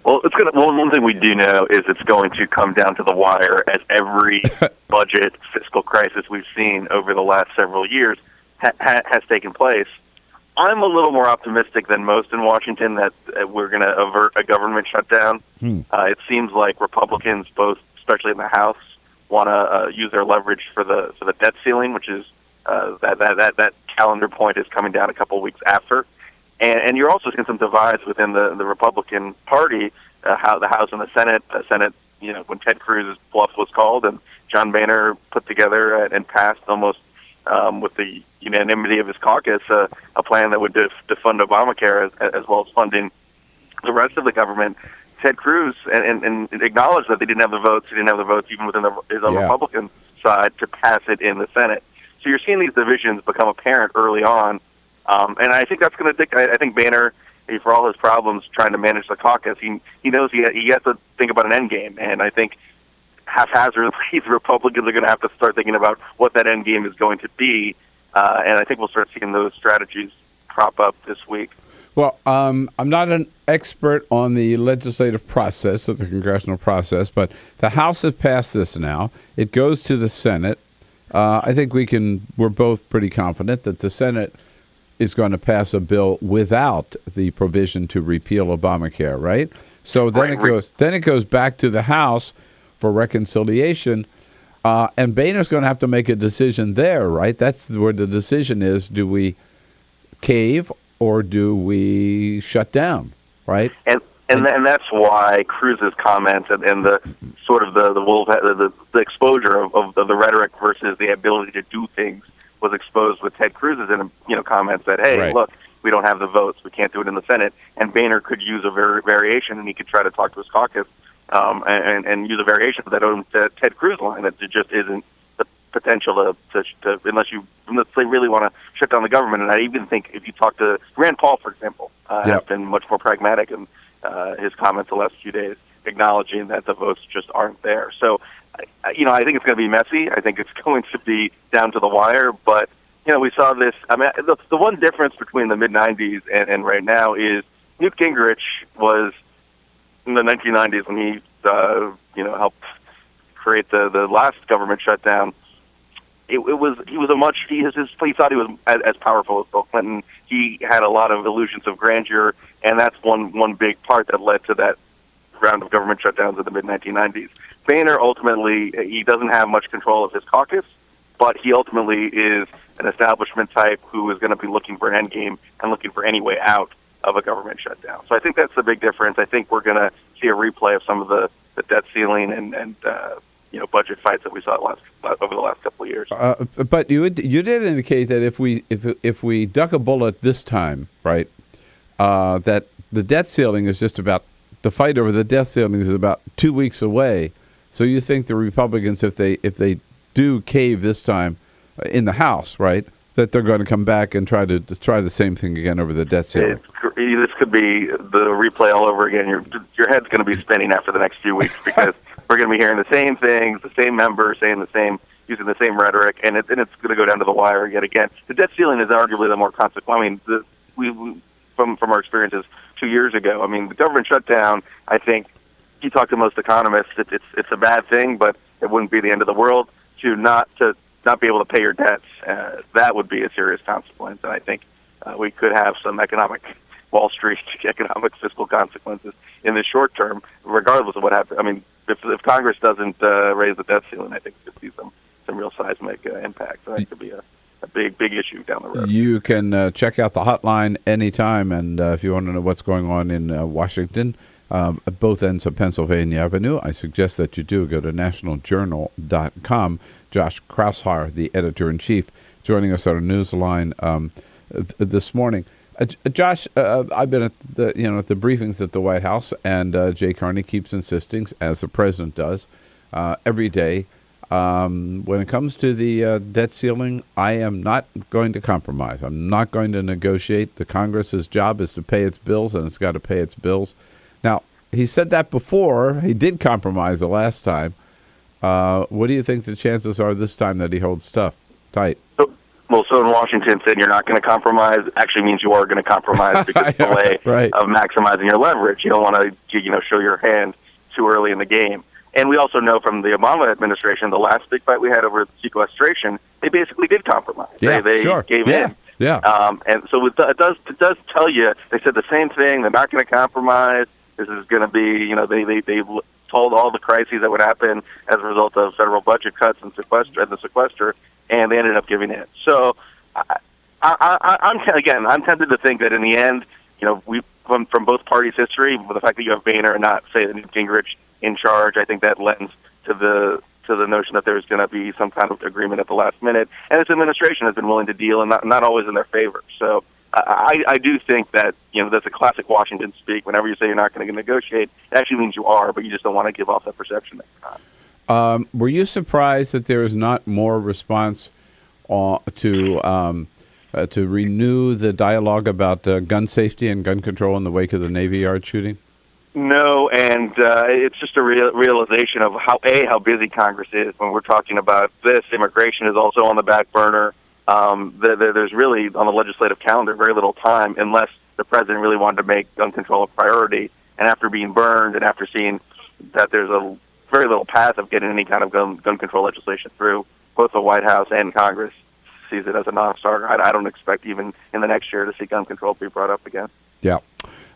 Well, one thing we do know is it's going to come down to the wire, as every budget fiscal crisis we've seen over the last several years has taken place. I'm a little more optimistic than most in Washington that we're going to avert a government shutdown. It seems like Republicans, both especially in the House, want to use their leverage for the debt ceiling, which is that calendar point is coming down a couple of weeks after. And you're also seeing some divides within the Republican Party, how the House and the Senate. When Ted Cruz's bluff was called and John Boehner put together and passed almost with the unanimity of his caucus a plan that would defund Obamacare as well as funding the rest of the government. Ted Cruz and acknowledged that they didn't have the votes. He didn't have the votes even within his own Republican side to pass it in the Senate. So you're seeing these divisions become apparent early on. And I think that's going to I think Boehner, for all his problems trying to manage the caucus, he knows he has to think about an end game. And I think haphazardly the Republicans are going to have to start thinking about what that end game is going to be. And I think we'll start seeing those strategies crop up this week. Well, I'm not an expert on the legislative process, of the congressional process, but the House has passed this now. It goes to the Senate. I think we're both pretty confident that the Senate is going to pass a bill without the provision to repeal Obamacare, right? So then it goes back to the House for reconciliation, and Boehner's going to have to make a decision there, right? That's where the decision is: do we cave or do we shut down, right? And that's why Cruz's comments and the sort of the exposure of the rhetoric versus the ability to do things was exposed with Ted Cruz's comments that, hey, look, we don't have the votes, we can't do it in the Senate, and Boehner could use a variation, and he could try to talk to his caucus and use a variation of that own Ted Cruz line that just isn't the potential to unless they really want to shut down the government. And I even think if you talk to Rand Paul, for example, has been much more pragmatic in his comments the last few days, acknowledging that the votes just aren't there. So, I think it's going to be messy. I think it's going to be down to the wire. But, we saw this. I mean, the one difference between the mid-'90s and right now is Newt Gingrich was in the 1990s when he, helped create the last government shutdown. He thought he was as powerful as Bill Clinton. He had a lot of illusions of grandeur, and that's one big part that led to that round of government shutdowns in the mid-1990s. Boehner ultimately, he doesn't have much control of his caucus, but he ultimately is an establishment type who is going to be looking for an end game and looking for any way out of a government shutdown. So I think that's the big difference. I think we're going to see a replay of some of the debt ceiling and budget fights that we saw over the last couple of years. But you did indicate that if we duck a bullet this time, right, that the debt ceiling is just about, the fight over the debt ceiling is about 2 weeks away. So you think the Republicans, if they do cave this time in the House, right, that they're going to come back and try the same thing again over the debt ceiling? This could be the replay all over again. Your head's going to be spinning after the next few weeks because we're going to be hearing the same things, the same members saying the same, using the same rhetoric, and it's going to go down to the wire yet again. The debt ceiling is arguably the more consequential. I mean, we from our experiences 2 years ago. I mean, the government shutdown, I think, you talk to most economists, it's a bad thing, but it wouldn't be the end of the world. To not be able to pay your debts, that would be a serious consequence. And I think we could have some Wall Street economic fiscal consequences in the short term, regardless of what happens. I mean, if Congress doesn't raise the debt ceiling, I think we'll see some real seismic impact. So that could be a big issue down the road. You can check out the hotline anytime, and if you want to know what's going on in Washington, at both ends of Pennsylvania Avenue, I suggest that you do go to nationaljournal.com. Josh Kraushaar, the editor-in-chief, joining us on our newsline this morning. Josh, I've been at the briefings at the White House, and Jay Carney keeps insisting, as the president does, every day. When it comes to the debt ceiling, I am not going to compromise. I'm not going to negotiate. The Congress's job is to pay its bills, and it's got to pay its bills. Now, he said that before. He did compromise the last time. What do you think the chances are this time that he holds tight? So in Washington, saying you're not going to compromise actually means you are going to compromise because it's a way of maximizing your leverage. You don't want to, show your hand too early in the game. And we also know from the Obama administration, the last big fight we had over sequestration, they basically did compromise. Yeah, they gave in. Yeah. And so it does tell you, they said the same thing. They're not going to compromise. This is going to be, they told all the crises that would happen as a result of federal budget cuts and the sequester, and they ended up giving in. So I'm tempted to think that in the end, we from both parties' history, with the fact that you have Boehner and not, say, Gingrich in charge, I think that lends to the notion that there's going to be some kind of agreement at the last minute. And this administration has been willing to deal, and not always in their favor. So I do think that, that's a classic Washington speak. Whenever you say you're not going to negotiate, it actually means you are, but you just don't want to give off that perception next time. Were you surprised that there is not more response to renew the dialogue about gun safety and gun control in the wake of the Navy Yard shooting? No, and it's just a realization of how busy Congress is when we're talking about this. Immigration is also on the back burner. There's really, on the legislative calendar, very little time unless the president really wanted to make gun control a priority. And after being burned and after seeing that there's a very little path of getting any kind of gun control legislation through, both the White House and Congress sees it as a non-starter. I don't expect even in the next year to see gun control be brought up again. Yeah.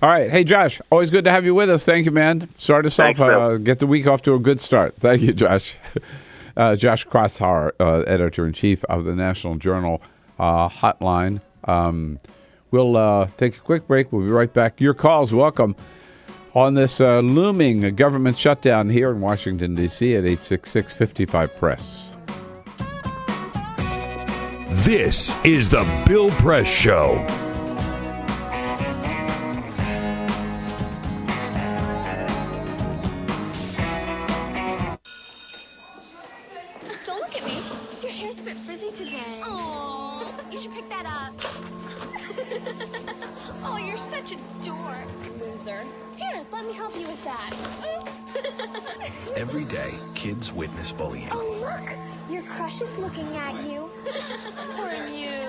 All right. Hey, Josh, always good to have you with us. Thank you, man. Start us off. Get the week off to a good start. Thank you, Josh. Josh Kraushaar, editor-in-chief of the National Journal Hotline. We'll take a quick break. We'll be right back. Your calls, welcome, on this looming government shutdown here in Washington, D.C. at 866-55-PRESS. This is the Bill Press Show. Don't look at me. Your hair's a bit frizzy today. Aww, you should pick that up. Oh, you're such a dork, loser. Here, let me help you with that. Oops. Every day, kids witness bullying. Oh, look. Your crush is looking at you. Poor you.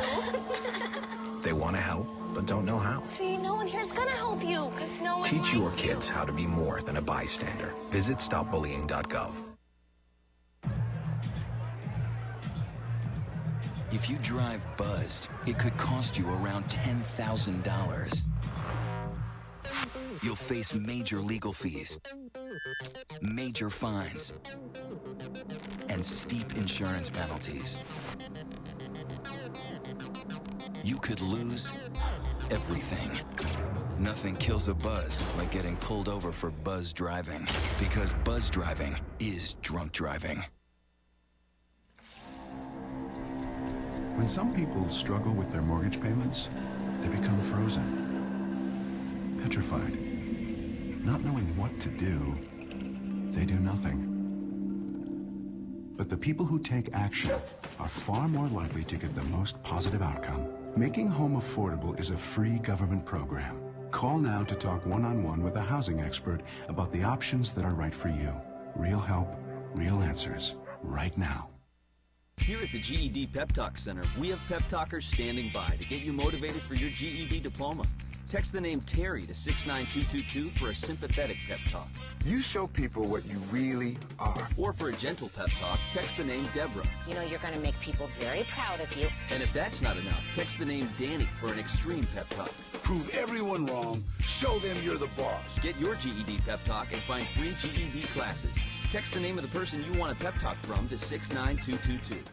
They want to help, but don't know how. See, no one here's gonna help you, because no one Teach likes your you. kids how to be more than a bystander. Visit stopbullying.gov. If you drive buzzed, it could cost you around $10,000. You'll face major legal fees, major fines, and steep insurance penalties. You could lose everything. Nothing kills a buzz like getting pulled over for buzz driving, because buzz driving is drunk driving. When some people struggle with their mortgage payments, they become frozen, petrified. Not knowing what to do, they do nothing. But the people who take action are far more likely to get the most positive outcome. Making home affordable is a free government program. Call now to talk one-on-one with a housing expert about the options that are right for you. Real help, real answers, right now. Here at the GED Pep Talk Center, we have pep talkers standing by to get you motivated for your GED diploma. Text the name Terry to 69222 for a sympathetic pep talk. You show people what you really are. Or for a gentle pep talk, text the name Deborah. You know you're going to make people very proud of you. And if that's not enough, text the name Danny for an extreme pep talk. Prove everyone wrong. Show them you're the boss. Get your GED pep talk and find free GED classes. Text the name of the person you want a pep talk from to 69222.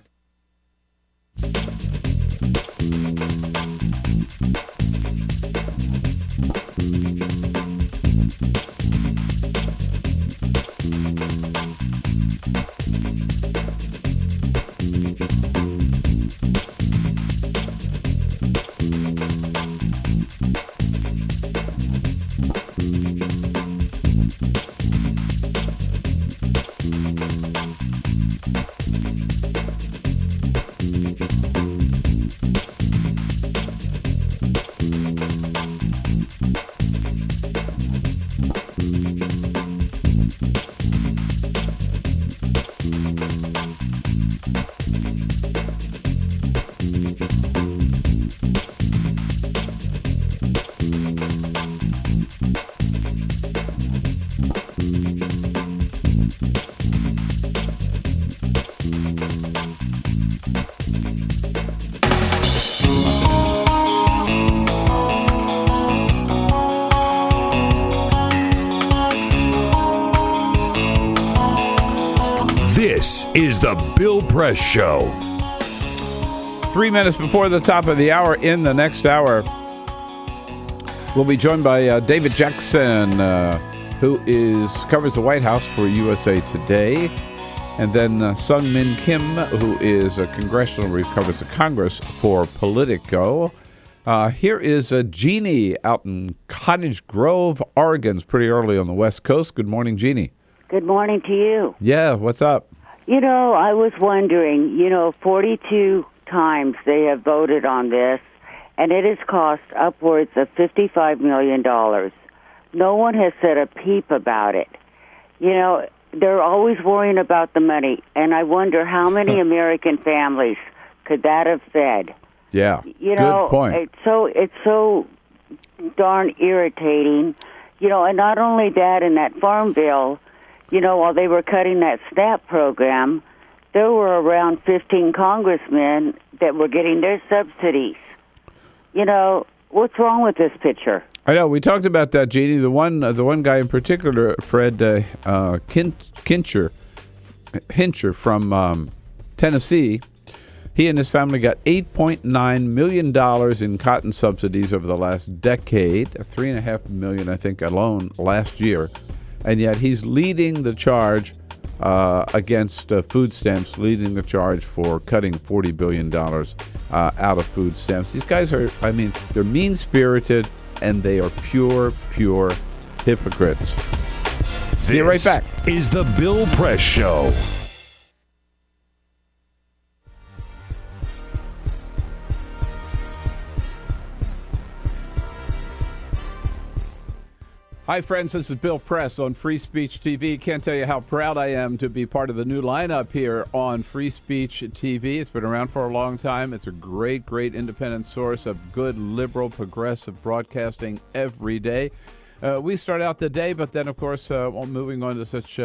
This is the Bill Press Show. 3 minutes before the top of the hour. In the next hour, we'll be joined by David Jackson, who covers the White House for USA Today, and then Suman Kim, who is a Congressional, covers the Congress for Politico. Here is Jeannie out in Cottage Grove, Oregon. It's pretty early on the West Coast. Good morning, Jeannie. Good morning to you. Yeah, what's up? You know, I was wondering, 42 times they have voted on this, and it has cost upwards of $55 million. No one has said a peep about it. They're always worrying about the money, and I wonder how many American families could that have fed? Yeah, good point. It's so darn irritating. And not only that, in that farm bill, while they were cutting that SNAP program, there were around 15 congressmen that were getting their subsidies. What's wrong with this picture? I know. We talked about that, Jeannie. The one guy in particular, Fred Hincher from Tennessee, he and his family got $8.9 million in cotton subsidies over the last decade, $3.5 million, I think, alone last year. And yet he's leading the charge against food stamps, leading the charge for cutting $40 billion out of food stamps. These guys are, they're mean-spirited, and they are pure hypocrites. See you right back. This is the Bill Press Show. Hi, friends. This is Bill Press on Free Speech TV. Can't tell you how proud I am to be part of the new lineup here on Free Speech TV. It's been around for a long time. It's a great independent source of good, liberal, progressive broadcasting every day. We start out the day, but then, of course, moving on to such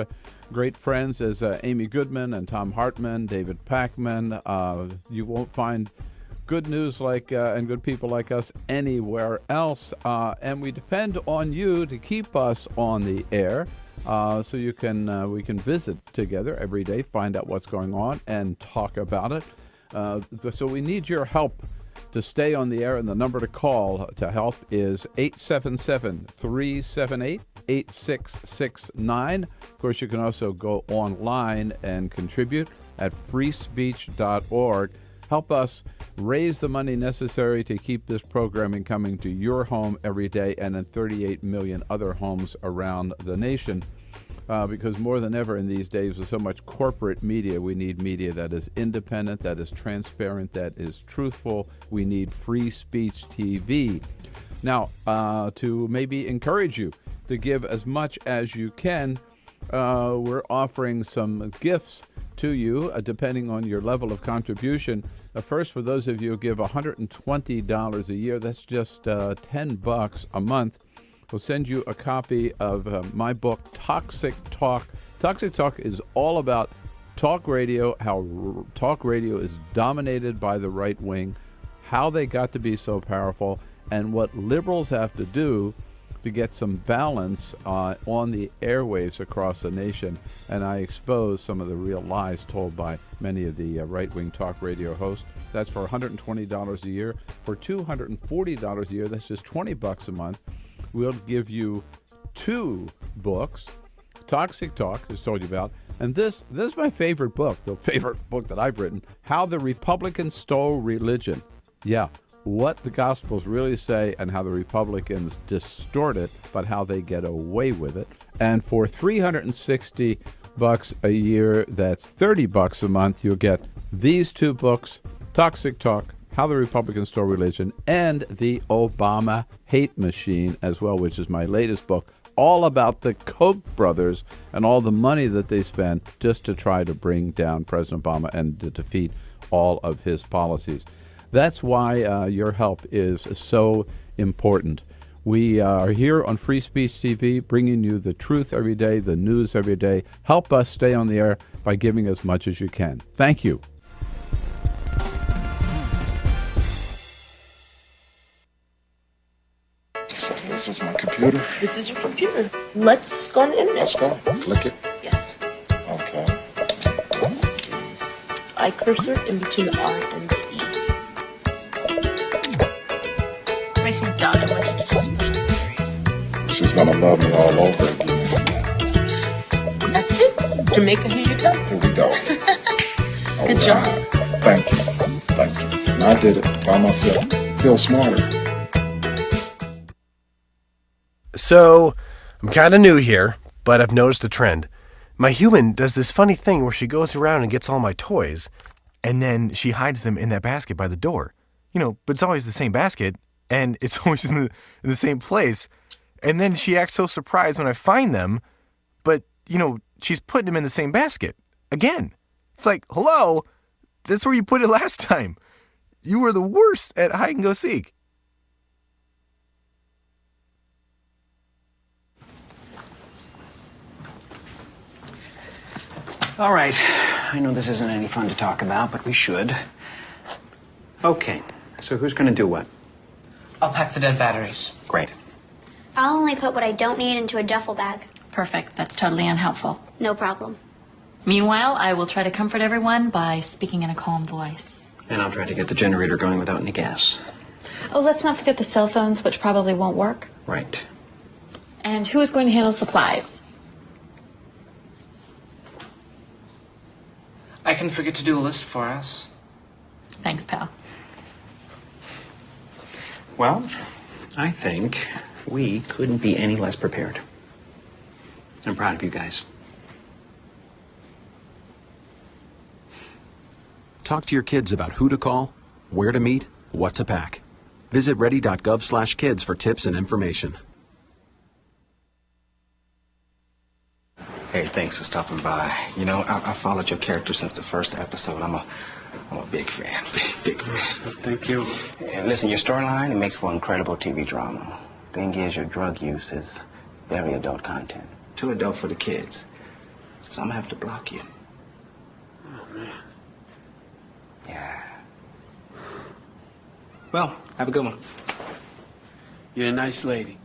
great friends as Amy Goodman and Tom Hartman, David Pakman. You won't find good news and good people like us anywhere else, and we depend on you to keep us on the air, so we can visit together every day, find out what's going on, and talk about it. So we need your help to stay on the air, and the number to call to help is 877-378-8669. Of course, you can also go online and contribute at freespeech.org. Help us raise the money necessary to keep this programming coming to your home every day and in 38 million other homes around the nation. Because more than ever in these days with so much corporate media, we need media that is independent, that is transparent, that is truthful. We need Free Speech TV. Now, to maybe encourage you to give as much as you can, we're offering some gifts to you, depending on your level of contribution. First, for those of you who give $120 a year, that's just $10 a month. We'll send you a copy of my book, Toxic Talk. Toxic Talk is all about talk radio, how talk radio is dominated by the right wing, how they got to be so powerful, and what liberals have to do to get some balance on the airwaves across the nation. And I expose some of the real lies told by many of the right-wing talk radio hosts. That's for $120 a year. For $240 a year, that's just $20 a month. We'll give you 2 books. Toxic Talk, as told you about. And this is my favorite book, the favorite book that I've written, How the Republicans Stole Religion. Yeah, what the Gospels really say and how the Republicans distort it, but how they get away with it. And for $360 a year, that's $30 a month, you'll get these 2 books, Toxic Talk, How the Republicans Stole Religion, and The Obama Hate Machine as well, which is my latest book, all about the Koch brothers and all the money that they spend just to try to bring down President Obama and to defeat all of his policies. That's why your help is so important. We are here on Free Speech TV, bringing you the truth every day, the news every day. Help us stay on the air by giving as much as you can. Thank you. So this is my computer. This is your computer. Let's go on the internet. Let's go. Click it. Yes. Okay. I cursor in between the R and the E. Pressing down, I want you to just push the period. She's gonna love me all over again. That's it. Jamaica, here you go. Here we go. Good job. Thank you. Thank you. And I did it by myself. Feel smarter. So, I'm kind of new here, but I've noticed a trend. My human does this funny thing where she goes around and gets all my toys, and then she hides them in that basket by the door. But it's always the same basket, and it's always in the same place. And then she acts so surprised when I find them, but, she's putting them in the same basket. Again. It's like, hello, that's where you put it last time. You were the worst at hide and go seek. All right. I know this isn't any fun to talk about, but we should. Okay. So who's going to do what? I'll pack the dead batteries. Great. I'll only put what I don't need into a duffel bag. Perfect. That's totally unhelpful. No problem. Meanwhile, I will try to comfort everyone by speaking in a calm voice. And I'll try to get the generator going without any gas. Oh, let's not forget the cell phones, which probably won't work. Right. And who is going to handle supplies? I can forget to do a list for us. Thanks, pal. Well, I think we couldn't be any less prepared. I'm proud of you guys. Talk to your kids about who to call, where to meet, what to pack. Visit ready.gov/kids for tips and information. Hey, thanks for stopping by. I followed your character since the first episode. I'm a big fan. Big fan. Thank you. And listen, your storyline, it makes for incredible TV drama. Thing is, your drug use is very adult content. Too adult for the kids. So I'm gonna have to block you. Oh, man. Yeah. Well, have a good one. You're a nice lady.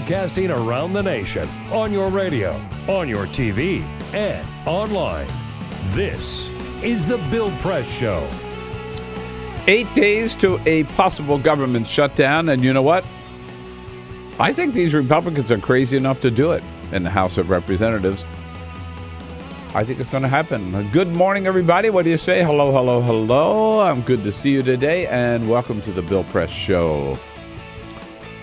broadcasting around the nation on your radio, on your TV, and online. This is The Bill Press Show. 8 days to a possible government shutdown, and you know what? I think these Republicans are crazy enough to do it in the House of Representatives. I think it's going to happen. Good morning, everybody. What do you say? Hello, hello, hello. I'm good to see you today, and welcome to the Bill Press Show.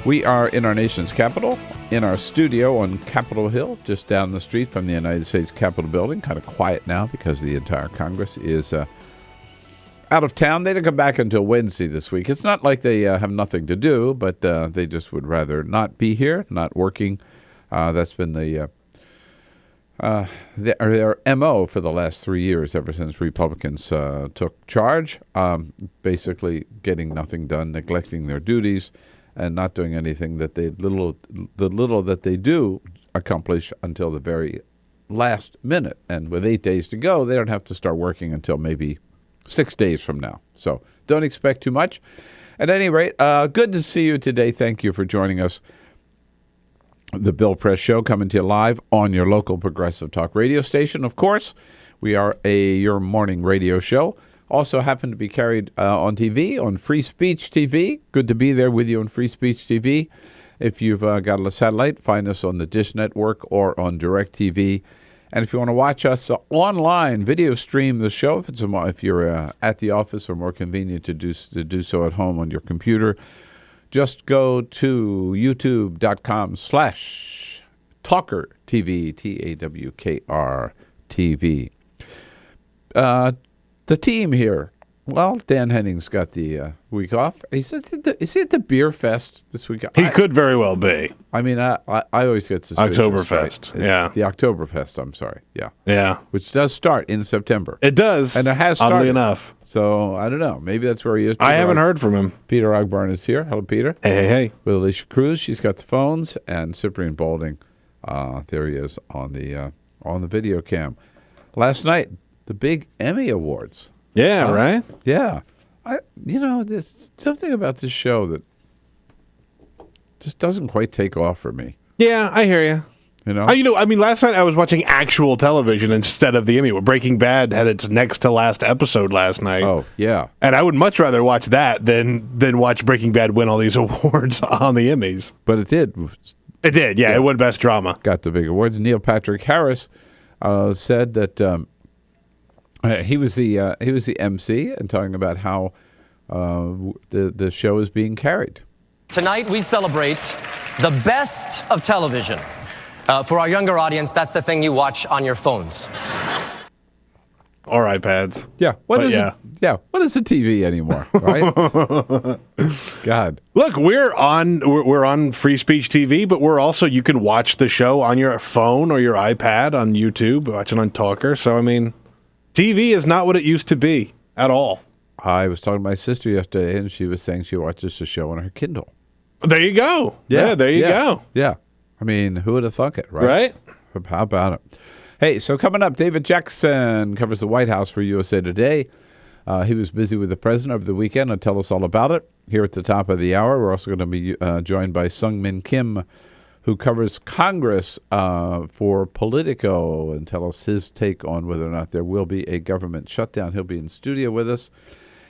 We are in our nation's capital, in our studio on Capitol Hill, just down the street from the United States Capitol building. Kind of quiet now because the entire Congress is out of town. They don't come back until Wednesday this week. It's not like they have nothing to do, but they just would rather not be here, not working. That's been their MO for the last 3 years, ever since Republicans took charge, basically getting nothing done, neglecting their duties, and not doing anything that the little that they do accomplish until the very last minute. And with 8 days to go, they don't have to start working until maybe 6 days from now. So don't expect too much. At any rate, good to see you today. Thank you for joining us. The Bill Press Show coming to you live on your local progressive talk radio station. Of course, we are your morning radio show. Also happen to be carried on TV, on Free Speech TV. Good to be there with you on Free Speech TV. If you've got a satellite, find us on the Dish Network or on DirecTV. And if you want to watch us online, video stream the show, if you're at the office or more convenient to do so at home on your computer, just go to youtube.com/TawkrTV, TAWKR-TV. The team here, well, Dan Henning's got the week off. Is he at the Beer Fest this week? He could very well be. I mean, I always get suspicious. Oktoberfest, right? yeah. The Oktoberfest, I'm sorry, yeah. Yeah. Which does start in September. It does. And it has started. Oddly enough. So, I don't know. Maybe that's where he is. I haven't heard from him. Peter Ogburn is here. Hello, Peter. Hey. With Alicia Cruz. She's got the phones. And Cyprian Balding, there he is on the video cam. Last night, the big Emmy Awards. Yeah, right? Yeah. There's something about this show that just doesn't quite take off for me. Yeah, I hear you. Last night I was watching actual television instead of the Emmy. Breaking Bad had its next to last episode last night. Oh, yeah. And I would much rather watch that than watch Breaking Bad win all these awards on the Emmys. But it did. It did, yeah. It won Best Drama. Got the big awards. Neil Patrick Harris said that he was the MC and talking about how the show is being carried. Tonight we celebrate the best of television. For our younger audience, that's the thing you watch on your phones. Or iPads. Yeah. What is the TV anymore, right? God. Look, we're on Free Speech TV, but you can watch the show on your phone or your iPad on YouTube, watch it on Talker. So, I mean, TV is not what it used to be at all. I was talking to my sister yesterday, and she was saying she watches the show on her Kindle. There you go. Yeah, there you go. Yeah. I mean, who would have thunk it, right? How about it? Hey, so coming up, David Jackson covers the White House for USA Today. He was busy with the president over the weekend. He'll tell us all about it here at the top of the hour. We're also going to be joined by Suman Kim, who covers Congress for Politico, and tell us his take on whether or not there will be a government shutdown. He'll be in studio with us.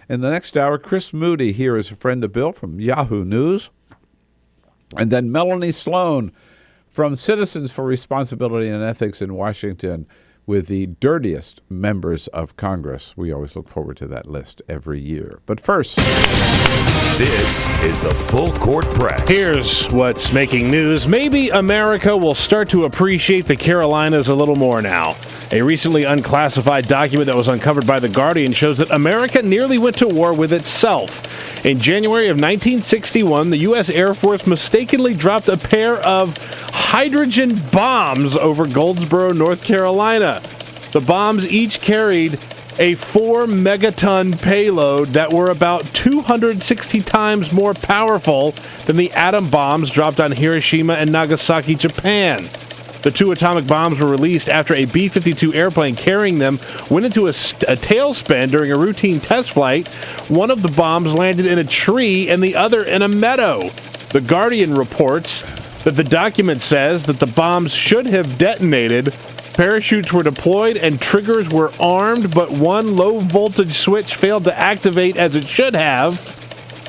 In the next hour, Chris Moody here is a friend of Bill from Yahoo News. And then Melanie Sloan from Citizens for Responsibility and Ethics in Washington with the dirtiest members of Congress. We always look forward to that list every year. But first, this is the Full Court Press. Here's what's making news. Maybe America will start to appreciate the Carolinas a little more now. A recently unclassified document that was uncovered by The Guardian shows that America nearly went to war with itself. In January of 1961, the U.S. Air Force mistakenly dropped a pair of hydrogen bombs over Goldsboro, North Carolina. The bombs each carried a 4-megaton payload that were about 260 times more powerful than the atom bombs dropped on Hiroshima and Nagasaki, Japan. The two atomic bombs were released after a B-52 airplane carrying them went into a tailspin during a routine test flight. One of the bombs landed in a tree and the other in a meadow. The Guardian reports that the document says that the bombs should have detonated, parachutes were deployed, and triggers were armed, but one low-voltage switch failed to activate as it should have,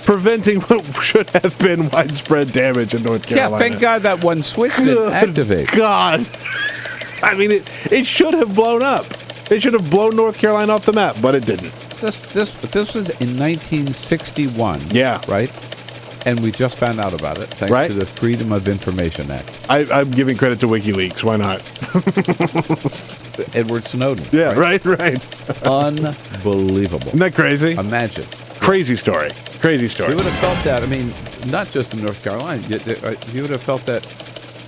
preventing what should have been widespread damage in North Carolina. Yeah, thank God that one switch didn't activate. God. I mean, it should have blown up. It should have blown North Carolina off the map, but it didn't. This was in 1961. Yeah. Right? And we just found out about it thanks to the Freedom of Information Act. I'm giving credit to WikiLeaks. Why not? Edward Snowden. Yeah, right. Unbelievable. Isn't that crazy? Imagine. Crazy story. Crazy story. You would have felt that, I mean, not just in North Carolina, you would have felt that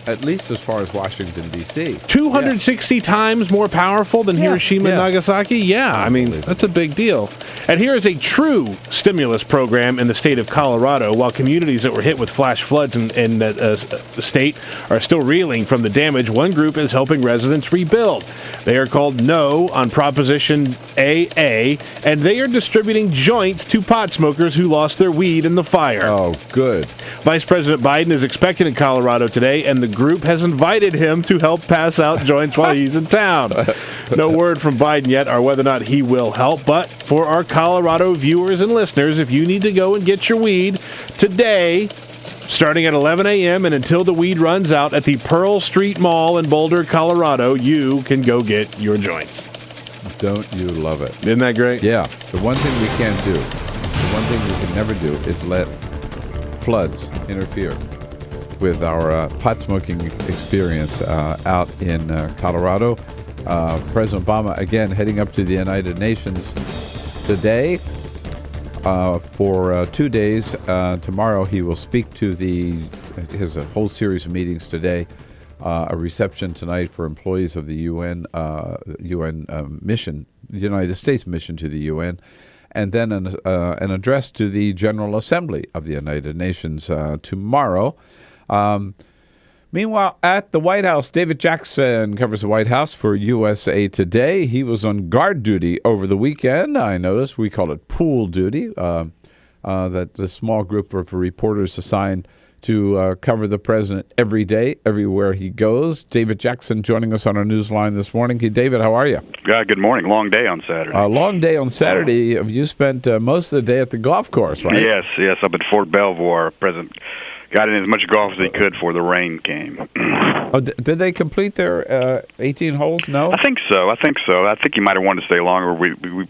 at least as far as Washington, D.C. 260 times more powerful than Hiroshima and Nagasaki? Yeah, I mean, that's a big deal. And here is a true stimulus program in the state of Colorado. While communities that were hit with flash floods in the state are still reeling from the damage, one group is helping residents rebuild. They are called No on Proposition AA, and they are distributing joints to pot smokers who lost their weed in the fire. Oh, good. Vice President Biden is expected in Colorado today, and the group has invited him to help pass out joints while he's in town. No word from Biden yet on whether or not he will help, but for our Colorado viewers and listeners, if you need to go and get your weed today, starting at 11 a.m. and until the weed runs out at the Pearl Street Mall in Boulder, Colorado, you can go get your joints. Don't you love it? Isn't that great? Yeah. The one thing we can't do, the one thing we can never do is let floods interfere with our pot smoking experience out in Colorado. President Obama, again, heading up to the United Nations today for 2 days. Tomorrow he will speak to he has a whole series of meetings today, a reception tonight for employees of the UN mission, the United States mission to the UN, and then an address to the General Assembly of the United Nations tomorrow. Meanwhile, at the White House, David Jackson covers the White House for USA Today. He was on guard duty over the weekend. I noticed we call it pool duty. That's a small group of reporters assigned to cover the president every day, everywhere he goes. David Jackson joining us on our newsline this morning. Hey, David, how are you? Good morning. Long day on Saturday. Long day on Saturday. You spent most of the day at the golf course, right? Yes. Up at Fort Belvoir. President got in as much golf as he could before the rain came. Did they complete their 18 holes? No? I think so. I think he might have wanted to stay longer.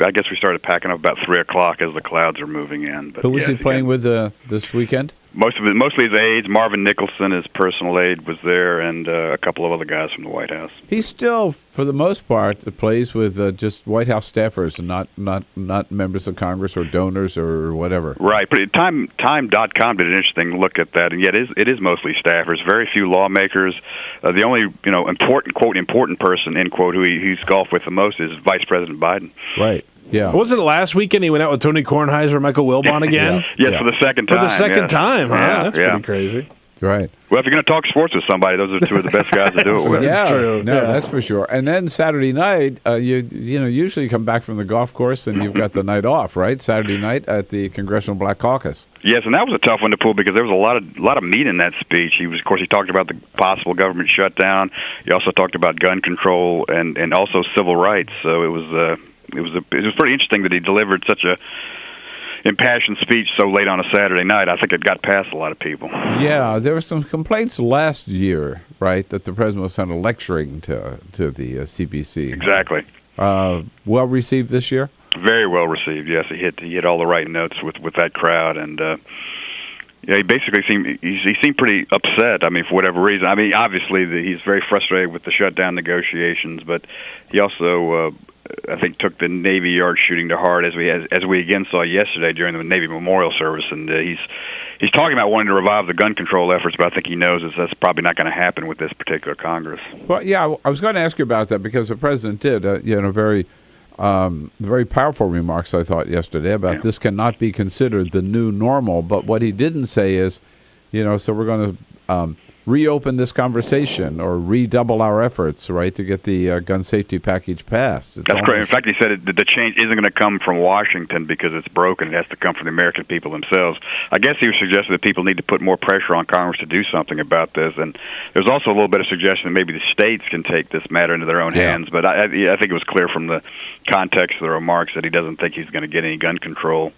I guess we started packing up about 3 o'clock as the clouds are moving in. But who was he playing with this weekend? Mostly his aides. Marvin Nicholson, his personal aide, was there, and a couple of other guys from the White House. He still, for the most part, plays with just White House staffers and not members of Congress or donors or whatever. Right. But Time.com did an interesting look at that, and yet it is mostly staffers. Very few lawmakers. The only important person, end quote, who he's golfed with the most is Vice President Biden. Right. Yeah. Wasn't it last weekend he went out with Tony Kornheiser and Michael Wilbon again? Yes, for the second time. For the second time, huh? Yeah, That's pretty crazy. Right. Well, if you're going to talk sports with somebody, those are two of the best guys to do it with. That's true. No, that's for sure. And then Saturday night, you usually come back from the golf course and you've got the night off, right? Saturday night at the Congressional Black Caucus. Yes, and that was a tough one to pull because there was a lot of meat in that speech. He talked about the possible government shutdown. He also talked about gun control and also civil rights. So it was pretty interesting that he delivered such a impassioned speech so late on a Saturday night. I think it got past a lot of people. Yeah, there were some complaints last year, right, that the president was kind of lecturing to the CBC. Exactly. Well received this year? Very well received. Yes, he hit all the right notes with that crowd, and he basically seemed pretty upset. I mean, for whatever reason. I mean, obviously he's very frustrated with the shutdown negotiations, but he also I think took the Navy Yard shooting to heart, as we again saw yesterday during the Navy Memorial Service, and he's talking about wanting to revive the gun control efforts, but I think he knows that's probably not going to happen with this particular Congress. Well, yeah, I was going to ask you about that because the president did, very powerful remarks, I thought, yesterday about this cannot be considered the new normal. But what he didn't say is, so we're going to reopen this conversation or redouble our efforts, right, to get the gun safety package passed. That's correct. In fact, he said that the change isn't going to come from Washington because it's broken. It has to come from the American people themselves. I guess he was suggesting that people need to put more pressure on Congress to do something about this. And there's also a little bit of suggestion that maybe the states can take this matter into their own hands. But I think it was clear from the context of the remarks that he doesn't think he's going to get any gun control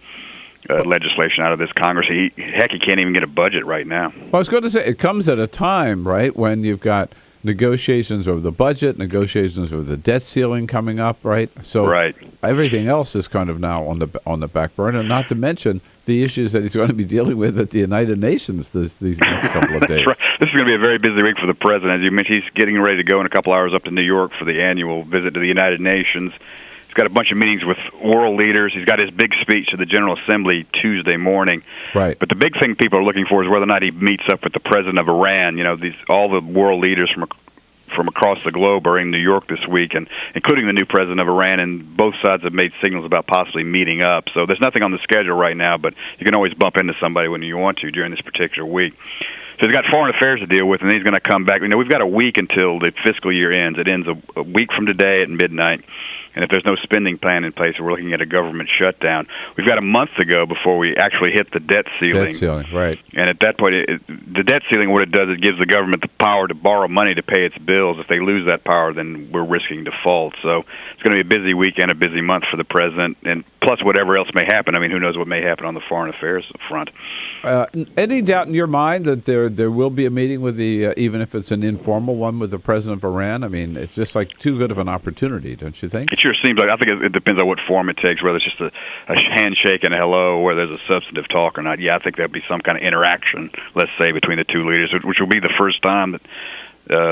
legislation out of this Congress. He can't even get a budget right now. Well, I was going to say, it comes at a time, right, when you've got negotiations over the budget, negotiations over the debt ceiling coming up, right? So everything else is kind of now on the back burner, not to mention the issues that he's going to be dealing with at the United Nations these next couple of days. Right. This is going to be a very busy week for the president. As you mentioned, he's getting ready to go in a couple hours up to New York for the annual visit to the United Nations. He's got a bunch of meetings with world leaders. He's got his big speech to the General Assembly Tuesday morning. Right. But the big thing people are looking for is whether or not he meets up with the president of Iran. You know, all the world leaders from across the globe are in New York this week, and including the new president of Iran, and both sides have made signals about possibly meeting up. So there's nothing on the schedule right now, but you can always bump into somebody when you want to during this particular week. So he's got foreign affairs to deal with, and he's going to come back. You know, we've got a week until the fiscal year ends. It ends a week from today at midnight. And if there's no spending plan in place, we're looking at a government shutdown. We've got a month to go before we actually hit the debt ceiling. Debt ceiling, right. And at that point, the debt ceiling, what it does, it gives the government the power to borrow money to pay its bills. If they lose that power, then we're risking default. So it's going to be a busy week and a busy month for the president, and plus whatever else may happen. I mean, who knows what may happen on the foreign affairs front. Any doubt in your mind that there will be a meeting with the, even if it's an informal one, with the president of Iran? I mean, it's just like too good of an opportunity, don't you think? It sure seems like. I think it depends on what form it takes, whether it's just a handshake and a hello, or whether there's a substantive talk or not. Yeah, I think there'll be some kind of interaction, let's say, between the two leaders, which will be the first time that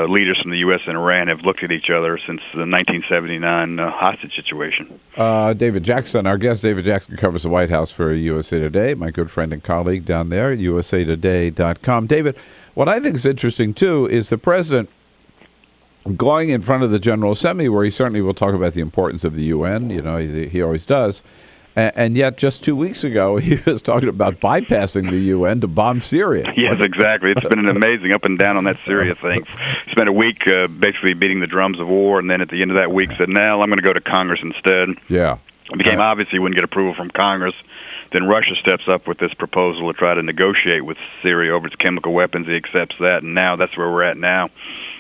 leaders from the U.S. and Iran have looked at each other since the 1979 hostage situation. David Jackson, our guest. David Jackson covers the White House for USA Today, my good friend and colleague down there, usatoday.com. David, what I think is interesting, too, is the president going in front of the General Assembly, where he certainly will talk about the importance of the UN, you know, he always does, and yet just 2 weeks ago he was talking about bypassing the UN to bomb Syria. Yes, exactly. It's been an amazing up and down on that Syria thing. Spent a week basically beating the drums of war, and then at the end of that week said, "No, I'm going to go to Congress instead." Yeah. It became obvious he wouldn't get approval from Congress. Then Russia steps up with this proposal to try to negotiate with Syria over its chemical weapons. He accepts that, and now that's where we're at now.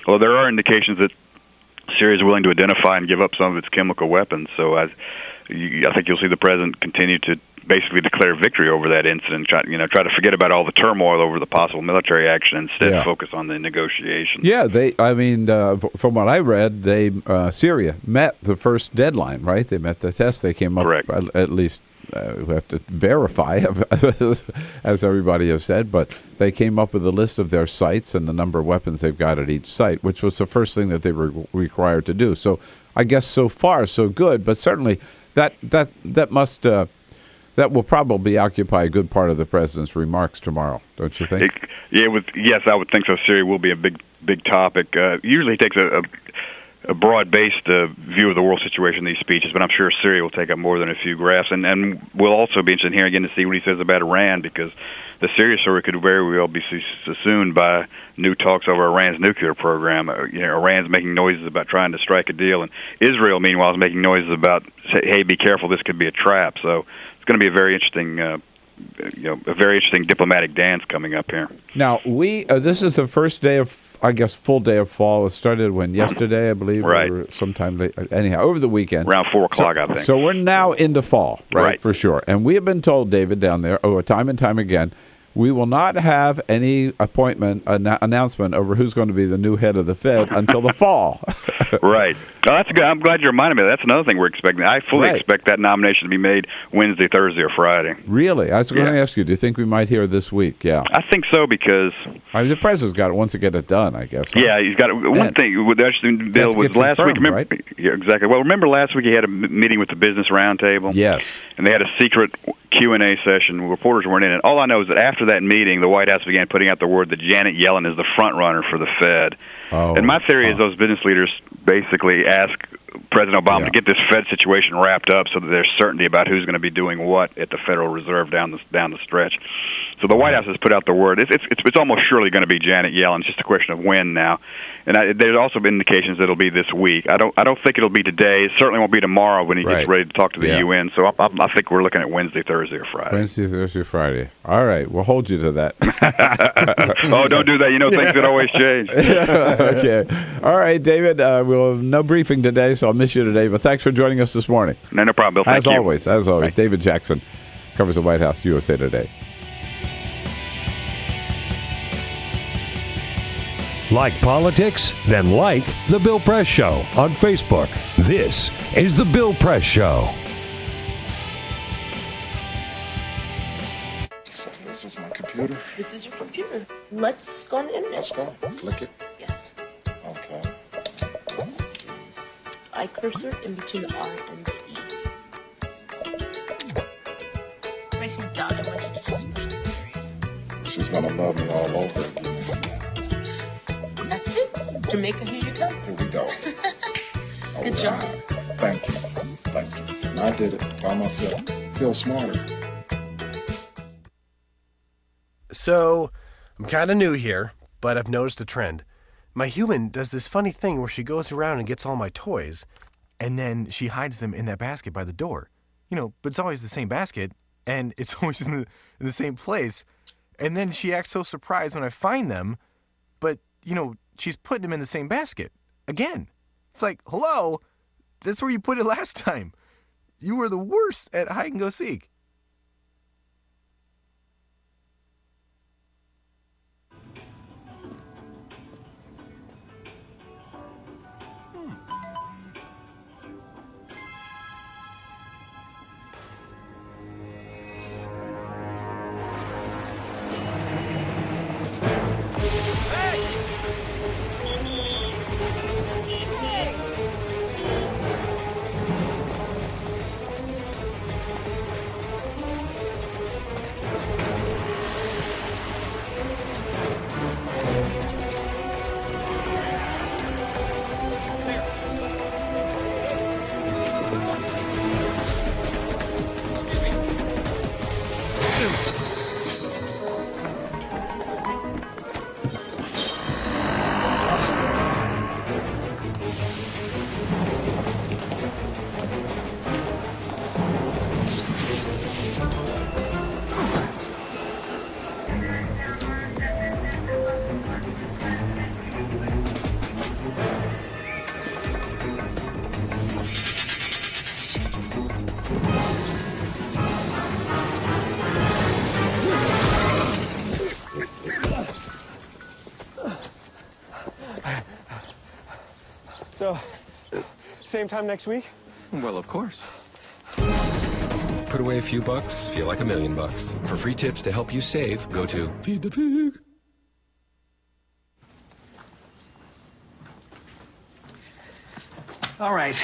Well, there are indications that Syria is willing to identify and give up some of its chemical weapons. So I think you'll see the president continue to basically declare victory over that incident. Try to forget about all the turmoil over the possible military action, and instead focus on the negotiations. Yeah, from what I read, Syria met the first deadline. Right, they met the test. They came up at least. We have to verify, as everybody has said, but they came up with a list of their sites and the number of weapons they've got at each site, which was the first thing that they were required to do. So I guess so far so good, but certainly that will probably occupy a good part of the president's remarks tomorrow, don't you think? Yes, I would think so. Syria will be a big topic. Usually he takes a broad-based view of the world situation in these speeches, but I'm sure Syria will take up more than a few graphs. And we'll also be interested in hearing again to see what he says about Iran, because the Syria story could very well be subsumed by new talks over Iran's nuclear program. Iran's making noises about trying to strike a deal, and Israel, meanwhile, is making noises about, hey, be careful, this could be a trap. So it's going to be a very interesting diplomatic dance coming up here. Now, this is the first day of, I guess, full day of fall. It started yesterday, I believe, or sometime anyhow, over the weekend. Around 4 o'clock, I think. So we're now into fall, right, for sure. And we have been told, David, down there, time and time again, we will not have any announcement over who's going to be the new head of the Fed until the fall. Right. Oh, that's good. I'm glad you reminded me. That's another thing we're expecting. I fully expect that nomination to be made Wednesday, Thursday, or Friday. Really? I was going to ask you, do you think we might hear this week? Yeah. I think so, because the president's got it, wants to get it done, I guess. Yeah, he's got it. One thing with the interesting bill was last week. Remember, right? Yeah, exactly. Well, remember last week he had a meeting with the Business Roundtable? Yes. And they had a secret Q&A session. Reporters weren't in it. All I know is that after that meeting, the White House began putting out the word that Janet Yellen is the front runner for the Fed. And my theory is those business leaders basically ask President Obama to get this Fed situation wrapped up so that there's certainty about who's going to be doing what at the Federal Reserve down the stretch. So the White House has put out the word. It's almost surely going to be Janet Yellen. It's just a question of when now. And there's also been indications that it'll be this week. I don't think it'll be today. It certainly won't be tomorrow when he gets ready to talk to the UN. So I think we're looking at Wednesday, Thursday, or Friday. Wednesday, Thursday, Friday. All right, we'll hold you to that. Oh, don't do that. You know things can always change. Okay. All right, David. We'll have no briefing today, so I'll miss you today. But thanks for joining us this morning. No problem, Bill. Thank you. As always, David Jackson covers the White House, USA Today. Like politics? Then like The Bill Press Show on Facebook. This is The Bill Press Show. So this is my computer. This is your computer. Let's go on the internet. Let's go. Click it. Yes. Okay. I cursor in between the R and the E. Pressing down, I want you to just push the period. She's gonna love me all over again. That's it. Jamaica, here you come. Here we go. Good job. Thank you. Thank you. And I did it by myself. Feel smarter. So, I'm kind of new here, but I've noticed a trend. My human does this funny thing where she goes around and gets all my toys, and then she hides them in that basket by the door. But it's always the same basket, and it's always in the same place. And then she acts so surprised when I find them, but, she's putting them in the same basket. Again. It's like, hello? That's where you put it last time. You were the worst at hide and go seek. So, same time next week? Well, of course. Put away a few bucks, feel like $1 million. For free tips to help you save, go to Feed the Pig. All right.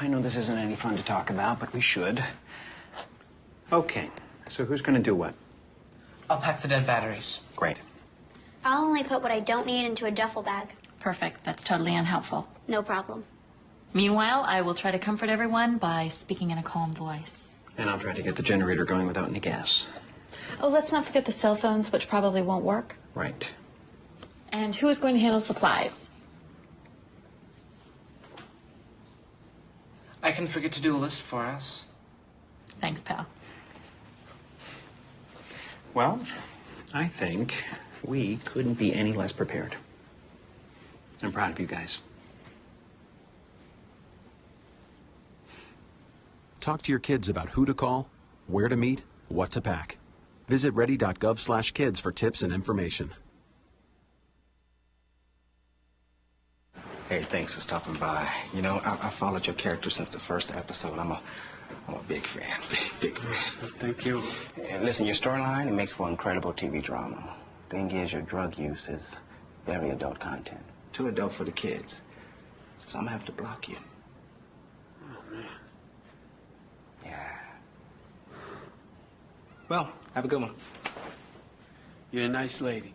I know this isn't any fun to talk about, but we should. Okay. So who's going to do what? I'll pack the dead batteries. Great. I'll only put what I don't need into a duffel bag. Perfect. That's totally unhelpful. No problem. Meanwhile, I will try to comfort everyone by speaking in a calm voice. And I'll try to get the generator going without any gas. Oh, let's not forget the cell phones, which probably won't work. Right. And who is going to handle supplies? I can forget to do a list for us. Thanks, pal. Well, I think we couldn't be any less prepared. I'm proud of you guys. Talk to your kids about who to call, where to meet, what to pack. Visit ready.gov/kids for tips and information. Hey, thanks for stopping by. I followed your character since the first episode. I'm a big fan. Big fan. Thank you. And listen, your storyline, it makes for incredible TV drama. Thing is, your drug use is very adult content. Too adult for the kids. So I'm gonna have to block you. Oh, man. Yeah. Well, have a good one. You're a nice lady.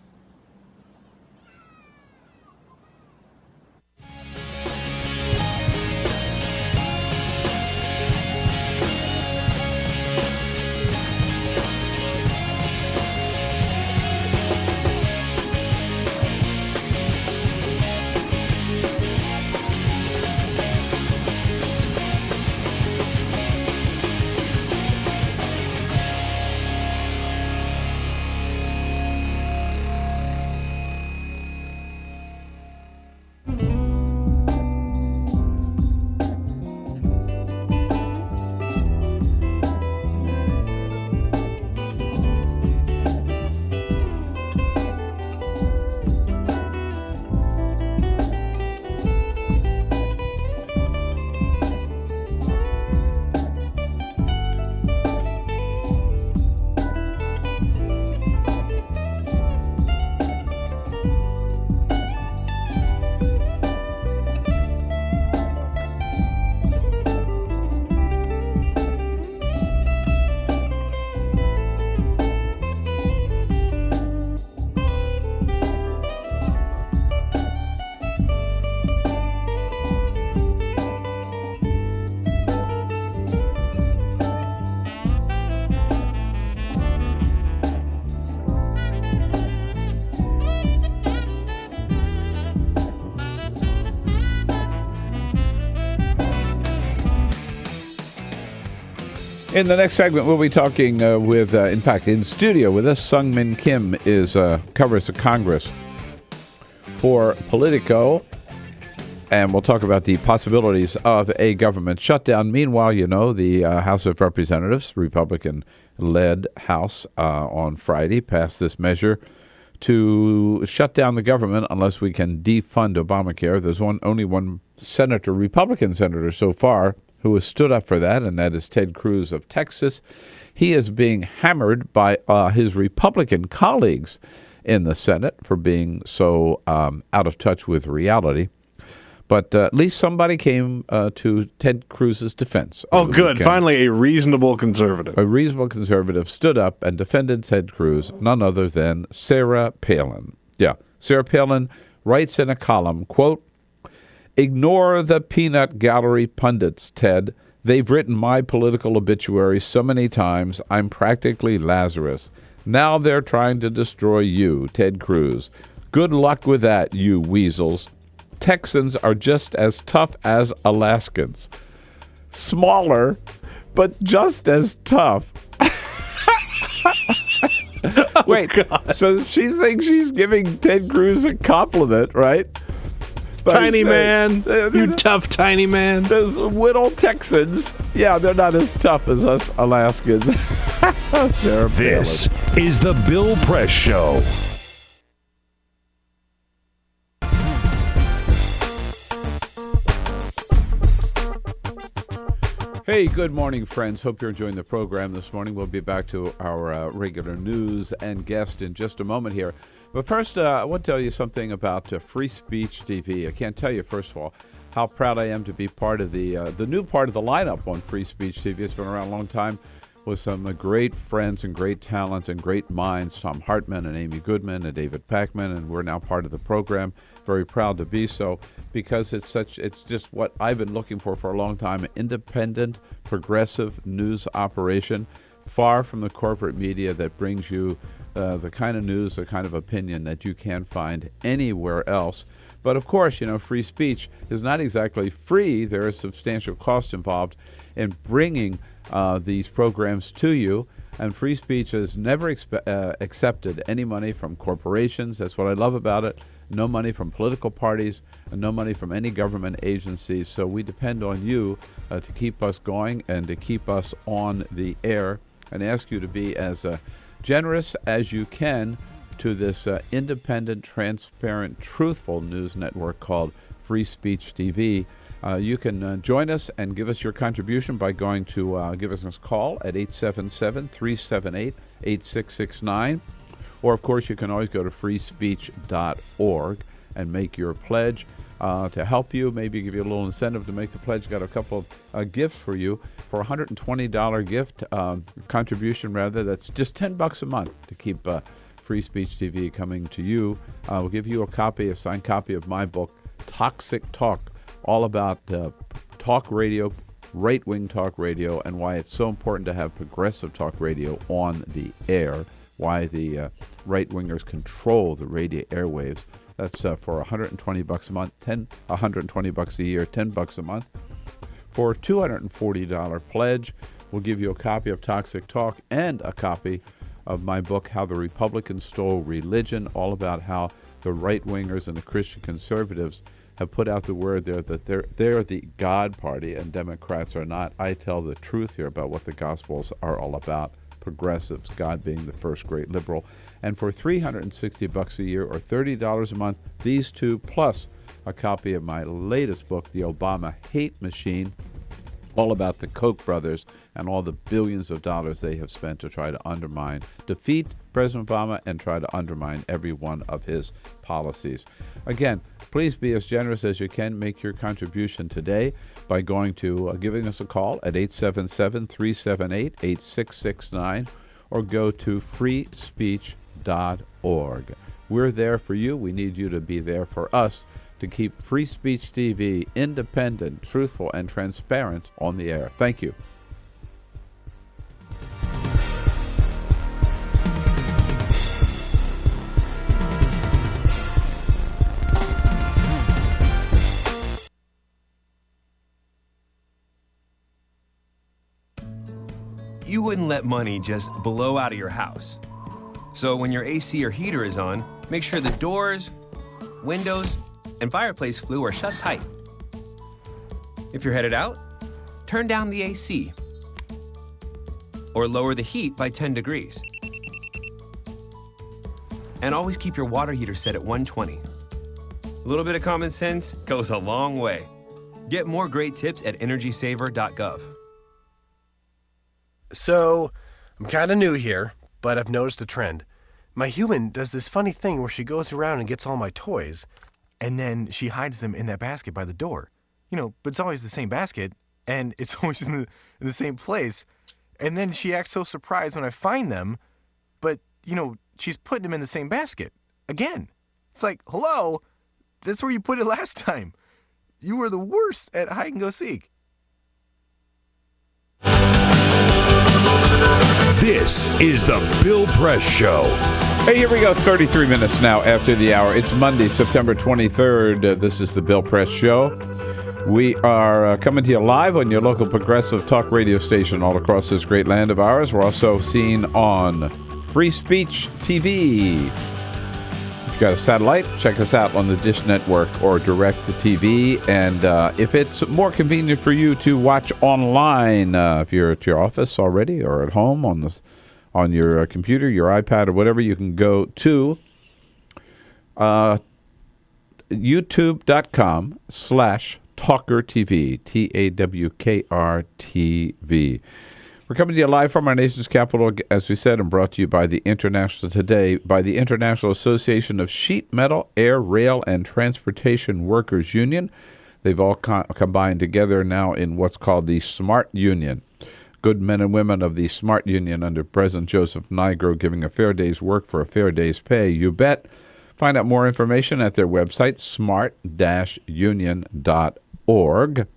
In the next segment, we'll be talking with, in fact, in studio with us, Suman Kim covers the Congress for Politico, and we'll talk about the possibilities of a government shutdown. Meanwhile, the House of Representatives, Republican-led House, on Friday passed this measure to shut down the government unless we can defund Obamacare. There's only one senator, Republican senator so far, who has stood up for that, and that is Ted Cruz of Texas. He is being hammered by his Republican colleagues in the Senate for being so out of touch with reality. But at least somebody came to Ted Cruz's defense. Oh, good. Finally, a reasonable conservative. A reasonable conservative stood up and defended Ted Cruz, none other than Sarah Palin. Yeah, Sarah Palin writes in a column, quote, "Ignore the peanut gallery pundits, Ted. They've written my political obituary so many times, I'm practically Lazarus. Now they're trying to destroy you, Ted Cruz. Good luck with that, you weasels. Texans are just as tough as Alaskans. Smaller, but just as tough." Wait, so she thinks she's giving Ted Cruz a compliment, right? Tiny man, you tough tiny man. Those little Texans, yeah, they're not as tough as us Alaskans. This is the Bill Press Show. Hey, good morning, friends. Hope you're enjoying the program this morning. We'll be back to our regular news and guest in just a moment here. But first, I want to tell you something about Free Speech TV. I can't tell you, first of all, how proud I am to be part of the new part of the lineup on Free Speech TV. It's been around a long time with some great friends and great talent and great minds, Tom Hartman and Amy Goodman and David Packman, and we're now part of the program. Very proud to be so, because it's just what I've been looking for a long time, an independent, progressive news operation, far from the corporate media that brings you the kind of news, the kind of opinion that you can't find anywhere else. But of course, free speech is not exactly free. There is substantial cost involved in bringing these programs to you. And free speech has never accepted any money from corporations. That's what I love about it. No money from political parties, and no money from any government agencies. So we depend on you to keep us going and to keep us on the air, and ask you to be as generous as you can to this independent, transparent, truthful news network called Free Speech TV. You can join us and give us your contribution by going to give us a call at 877-378-8669. Or, of course, you can always go to freespeech.org and make your pledge to help you, maybe give you a little incentive to make the pledge. Got a couple of gifts for you. For a $120 gift contribution, that's just $10 a month to keep Free Speech TV coming to you. We'll give you a signed copy of my book, Toxic Talk, all about talk radio, right-wing talk radio, and why it's so important to have progressive talk radio on the air, why the right-wingers control the radio airwaves. That's for $120 a month, $120 a year, $10 a month. For a $240 pledge, we'll give you a copy of Toxic Talk and a copy of my book, How the Republicans Stole Religion, all about how the right-wingers and the Christian conservatives have put out the word there that they're the God party and Democrats are not. I tell the truth here about what the Gospels are all about. Progressives, God being the first great liberal. And for $360 a year or $30 a month, these two plus a copy of my latest book, The Obama Hate Machine, all about the Koch brothers and all the billions of dollars they have spent to try to defeat President Obama and try to undermine every one of his policies. Again, please be as generous as you can. Make your contribution today by going to giving us a call at 877-378-8669 or go to freespeech.org. We're there for you. We need you to be there for us to keep Free Speech TV independent, truthful, and transparent on the air. Thank you. you wouldn't let money just blow out of your house. So when your AC or heater is on, make sure the doors, windows, and fireplace flue are shut tight. If you're headed out, turn down the AC or lower the heat by 10 degrees. And always keep your water heater set at 120. A little bit of common sense goes a long way. Get more great tips at energysaver.gov. So, I'm kind of new here, but I've noticed a trend. My human does this funny thing where she goes around and gets all my toys, and then she hides them in that basket by the door. But it's always the same basket, and it's always in the same place. And then she acts so surprised when I find them, but, she's putting them in the same basket again. It's like, hello, that's where you put it last time. You were the worst at hide and go seek. This is the Bill Press Show. Hey, here we go, 33 minutes now after the hour. It's Monday, September 23rd. This is the Bill Press Show. We are coming to you live on your local progressive talk radio station all across this great land of ours. We're also seen on Free Speech TV. If you've got a satellite, check us out on the Dish Network or Direct to TV. And if it's more convenient for you to watch online, if you're at your office already or at home on your computer, your iPad, or whatever, you can go to youtube.com/TawkrTV, TawkrTV. We're coming to you live from our nation's capital, as we said, and brought to you by the International Association of Sheet Metal, Air, Rail, and Transportation Workers Union. They've all combined together now in what's called the SMART Union. Good men and women of the SMART Union under President Joseph Nigro, giving a fair day's work for a fair day's pay. You bet. Find out more information at their website, smart-union.org.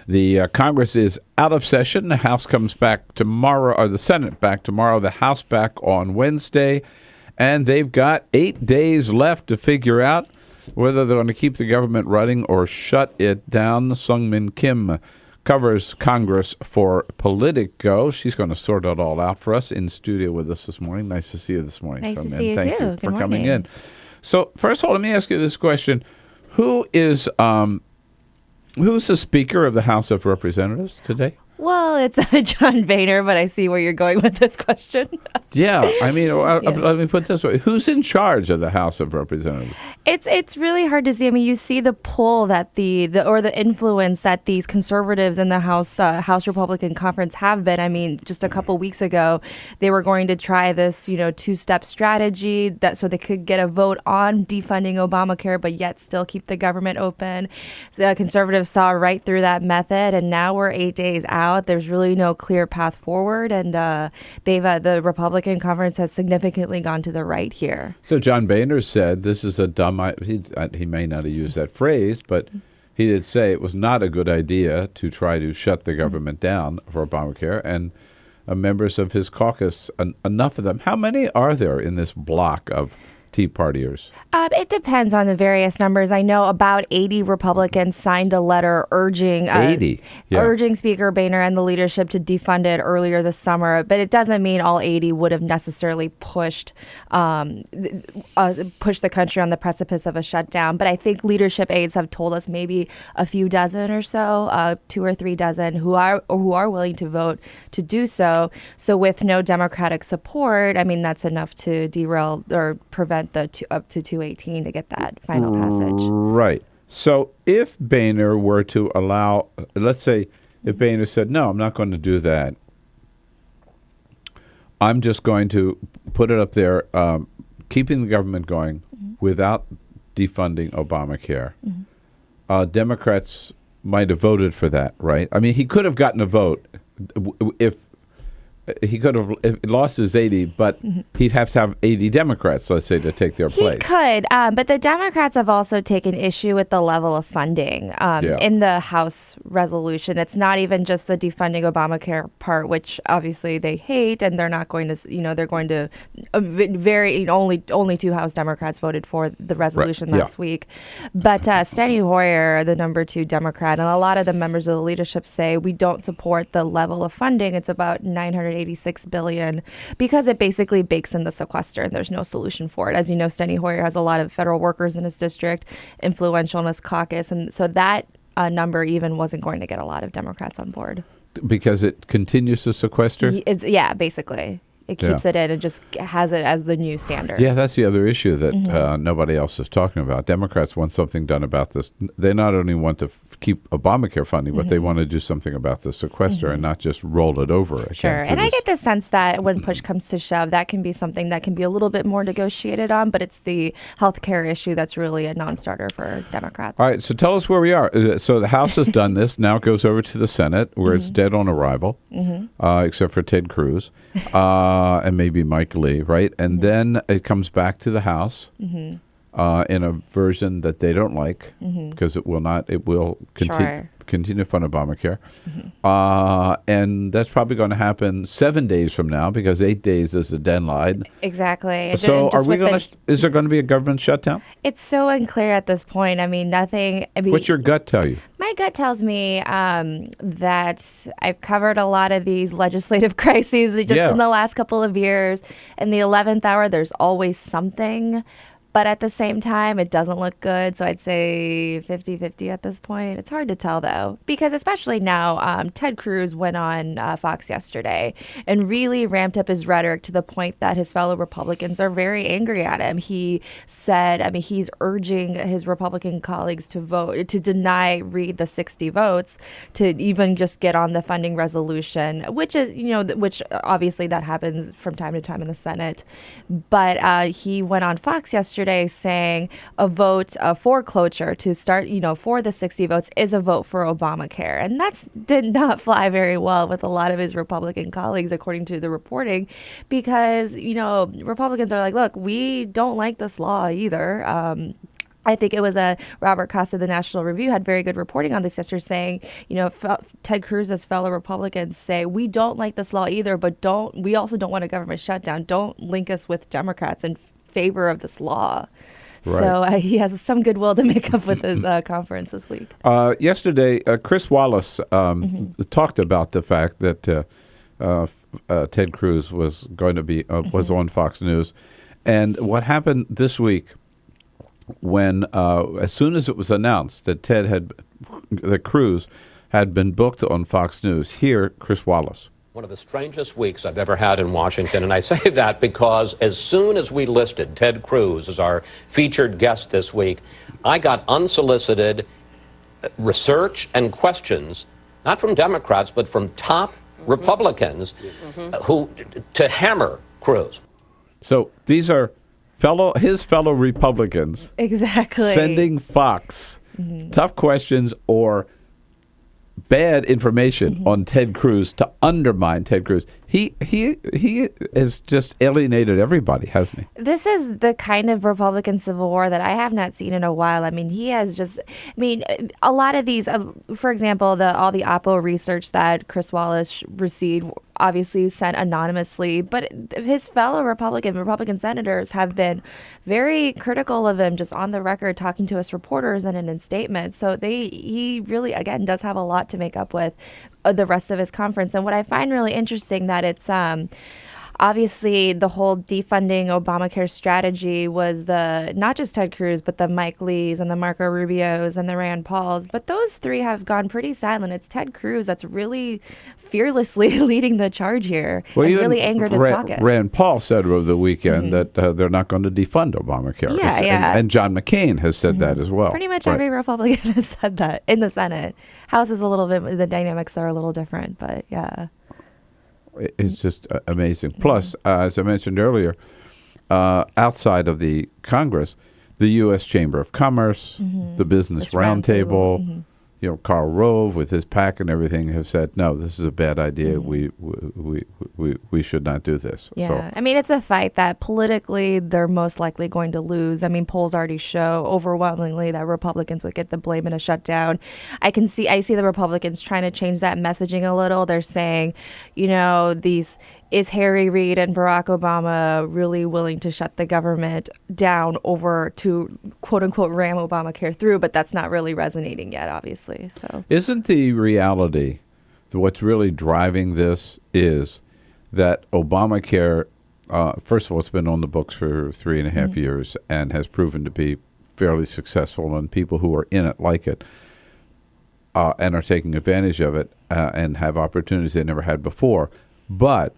The Congress is out of session. The House comes back tomorrow, or the Senate back tomorrow, the House back on Wednesday. And they've got 8 days left to figure out whether they're going to keep the government running or shut it down. Suman Kim covers Congress for Politico. She's going to sort it all out for us in studio with us this morning. Nice to see you this morning. Nice to see you, thank too. you for Good coming morning. in. So, first of all, let me ask you this question. Who's the Speaker of the House of Representatives today? Well, it's John Boehner, but I see where you're going with this question. Yeah, I mean, let me put it this way. Who's in charge of the House of Representatives? It's really hard to see. I mean, you see the pull that the influence that these conservatives in the House Republican Conference have been. I mean, just a couple weeks ago, they were going to try this, two-step strategy that so they could get a vote on defunding Obamacare, but yet still keep the government open. The conservatives saw right through that method, and now we're 8 days out. There's really no clear path forward, and the Republican Conference has significantly gone to the right here. So John Boehner said this is a dumb. He may not have used that phrase, but he did say it was not a good idea to try to shut the government down for Obamacare. And members of his caucus, enough of them. How many are there in this block of Tea Partiers? It depends on the various numbers. I know about 80 Republicans signed a letter urging Speaker Boehner and the leadership to defund it earlier this summer. But it doesn't mean all 80 would have necessarily pushed the country on the precipice of a shutdown. But I think leadership aides have told us maybe a few dozen or so, 2 or 3 dozen, who are willing to vote to do so. So with no Democratic support, I mean, that's enough to derail or prevent the up to 218 to get that final passage. Right. So if Boehner were to allow, let's say if Boehner said, no, I'm not going to do that. I'm just going to put it up there, keeping the government going without defunding Obamacare. Democrats might have voted for that, right? I mean, he could have gotten a vote if he could have lost his 80, but he'd have to have 80 Democrats, let's say, to take their place. He could, but the Democrats have also taken issue with the level of funding in the House resolution. It's not even just the defunding Obamacare part, which obviously they hate, and they're not going to, they're going to only 2 House Democrats voted for the resolution last week. But Steny Hoyer, the number 2 Democrat, and a lot of the members of the leadership say we don't support the level of funding. It's about $986 billion because it basically bakes in the sequester and there's no solution for it. As you know, Steny Hoyer has a lot of federal workers in his district, influential in his caucus, and so that number even wasn't going to get a lot of Democrats on board. Because it continues to sequester? Basically. It keeps it in and just has it as the new standard. Yeah, that's the other issue that nobody else is talking about. Democrats want something done about this. They not only want to keep Obamacare funding, but they want to do something about the sequester and not just roll it over again. Sure. And I get the sense that when push comes to shove, that can be something that can be a little bit more negotiated on, but it's the healthcare issue that's really a non-starter for Democrats. All right, so tell us where we are. So the House has done this. Now it goes over to the Senate, where it's dead on arrival, except for Ted Cruz. And maybe Mike Lee, right? And then it comes back to the House in a version that they don't like because it will continue to fund Obamacare. And that's probably going to happen 7 days from now because 8 days is the deadline. Exactly. So is there going to be a government shutdown? It's so unclear at this point. I mean, nothing. What's your gut tell you? My gut tells me that I've covered a lot of these legislative crises just in the last couple of years. In the 11th hour, there's always something. But at the same time, it doesn't look good. So I'd say 50-50 at this point. It's hard to tell, though, because especially now, Ted Cruz went on Fox yesterday and really ramped up his rhetoric to the point that his fellow Republicans are very angry at him. He said, he's urging his Republican colleagues to vote, to deny Reid the 60 votes, to even just get on the funding resolution, which is, which obviously that happens from time to time in the Senate. But he went on Fox yesterday saying a vote for cloture to start, for the 60 votes is a vote for Obamacare. And that did not fly very well with a lot of his Republican colleagues, according to the reporting, because, Republicans are like, look, we don't like this law either. I think it was Robert Costa, the National Review, had very good reporting on this yesterday saying, Ted Cruz's fellow Republicans say, we don't like this law either, but we also don't want a government shutdown. Don't link us with Democrats in favor of this law. Right. So he has some goodwill to make up with his conference this week. Yesterday, Chris Wallace talked about the fact that Ted Cruz was going to be was on Fox News, and what happened this week when as soon as it was announced that Cruz had been booked on Fox News. Here, Chris Wallace. One of the strangest weeks I've ever had in Washington, and I say that because as soon as we listed Ted Cruz as our featured guest this week, I got unsolicited research and questions, not from Democrats, but from top Republicans who to hammer Cruz. So these are his fellow Republicans. Exactly. Sending Fox tough questions or bad information on Ted Cruz to undermine Ted Cruz. He has just alienated everybody, hasn't he? This is the kind of Republican civil war that I have not seen in a while. I mean, he has just, a lot of these, for example, all the Oppo research that Chris Wallace received, obviously sent anonymously, but his fellow Republican senators have been very critical of him just on the record, talking to us reporters and in statements. So he really, again, does have a lot to make up with the rest of his conference. And what I find really interesting that it's obviously the whole defunding Obamacare strategy was not just Ted Cruz, but the Mike Lees and the Marco Rubios and the Rand Pauls. But those three have gone pretty silent. It's Ted Cruz that's really fearlessly leading the charge here and really angered his caucus. Rand Paul said over the weekend that they're not going to defund Obamacare. And John McCain has said that as well. Pretty much every Republican has said that in the Senate. House is a little bit, the dynamics are a little different, but yeah. It's just amazing. Plus, as I mentioned earlier, outside of the Congress, the U.S. Chamber of Commerce, the Business Roundtable, Karl Rove with his PAC and everything have said, no, this is a bad idea. We should not do this. Yeah, So, I mean, it's a fight that politically they're most likely going to lose. I mean, polls already show overwhelmingly that Republicans would get the blame in a shutdown. I see the Republicans trying to change that messaging a little. They're saying, is Harry Reid and Barack Obama really willing to shut the government down over to quote unquote ram Obamacare through? But that's not really resonating yet, obviously. So isn't the reality that what's really driving this is that Obamacare, first of all, it's been on the books for 3.5 years and has proven to be fairly successful, and people who are in it like it and are taking advantage of it and have opportunities they never had before. But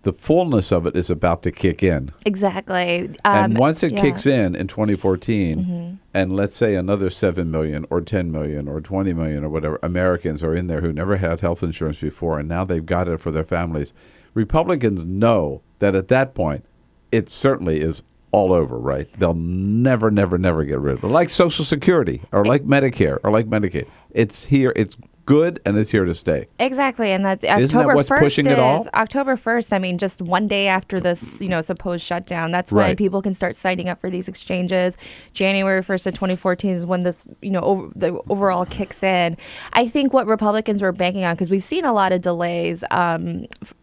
the fullness of it is about to kick in. Exactly. And once it kicks in 2014, and let's say another 7 million or 10 million or 20 million or whatever Americans are in there who never had health insurance before, and now they've got it for their families, Republicans know that at that point, it certainly is all over, right? They'll never, never, never get rid of it. Like Social Security or like Medicare or like Medicaid. It's here. It's good, and it's here to stay. Exactly, and that's Isn't October that what's 1st pushing it all? October 1st. I mean, just one day after this, supposed shutdown. That's when people can start signing up for these exchanges. January 1st of 2014 is when this, the overall kicks in. I think what Republicans were banking on, because we've seen a lot of delays,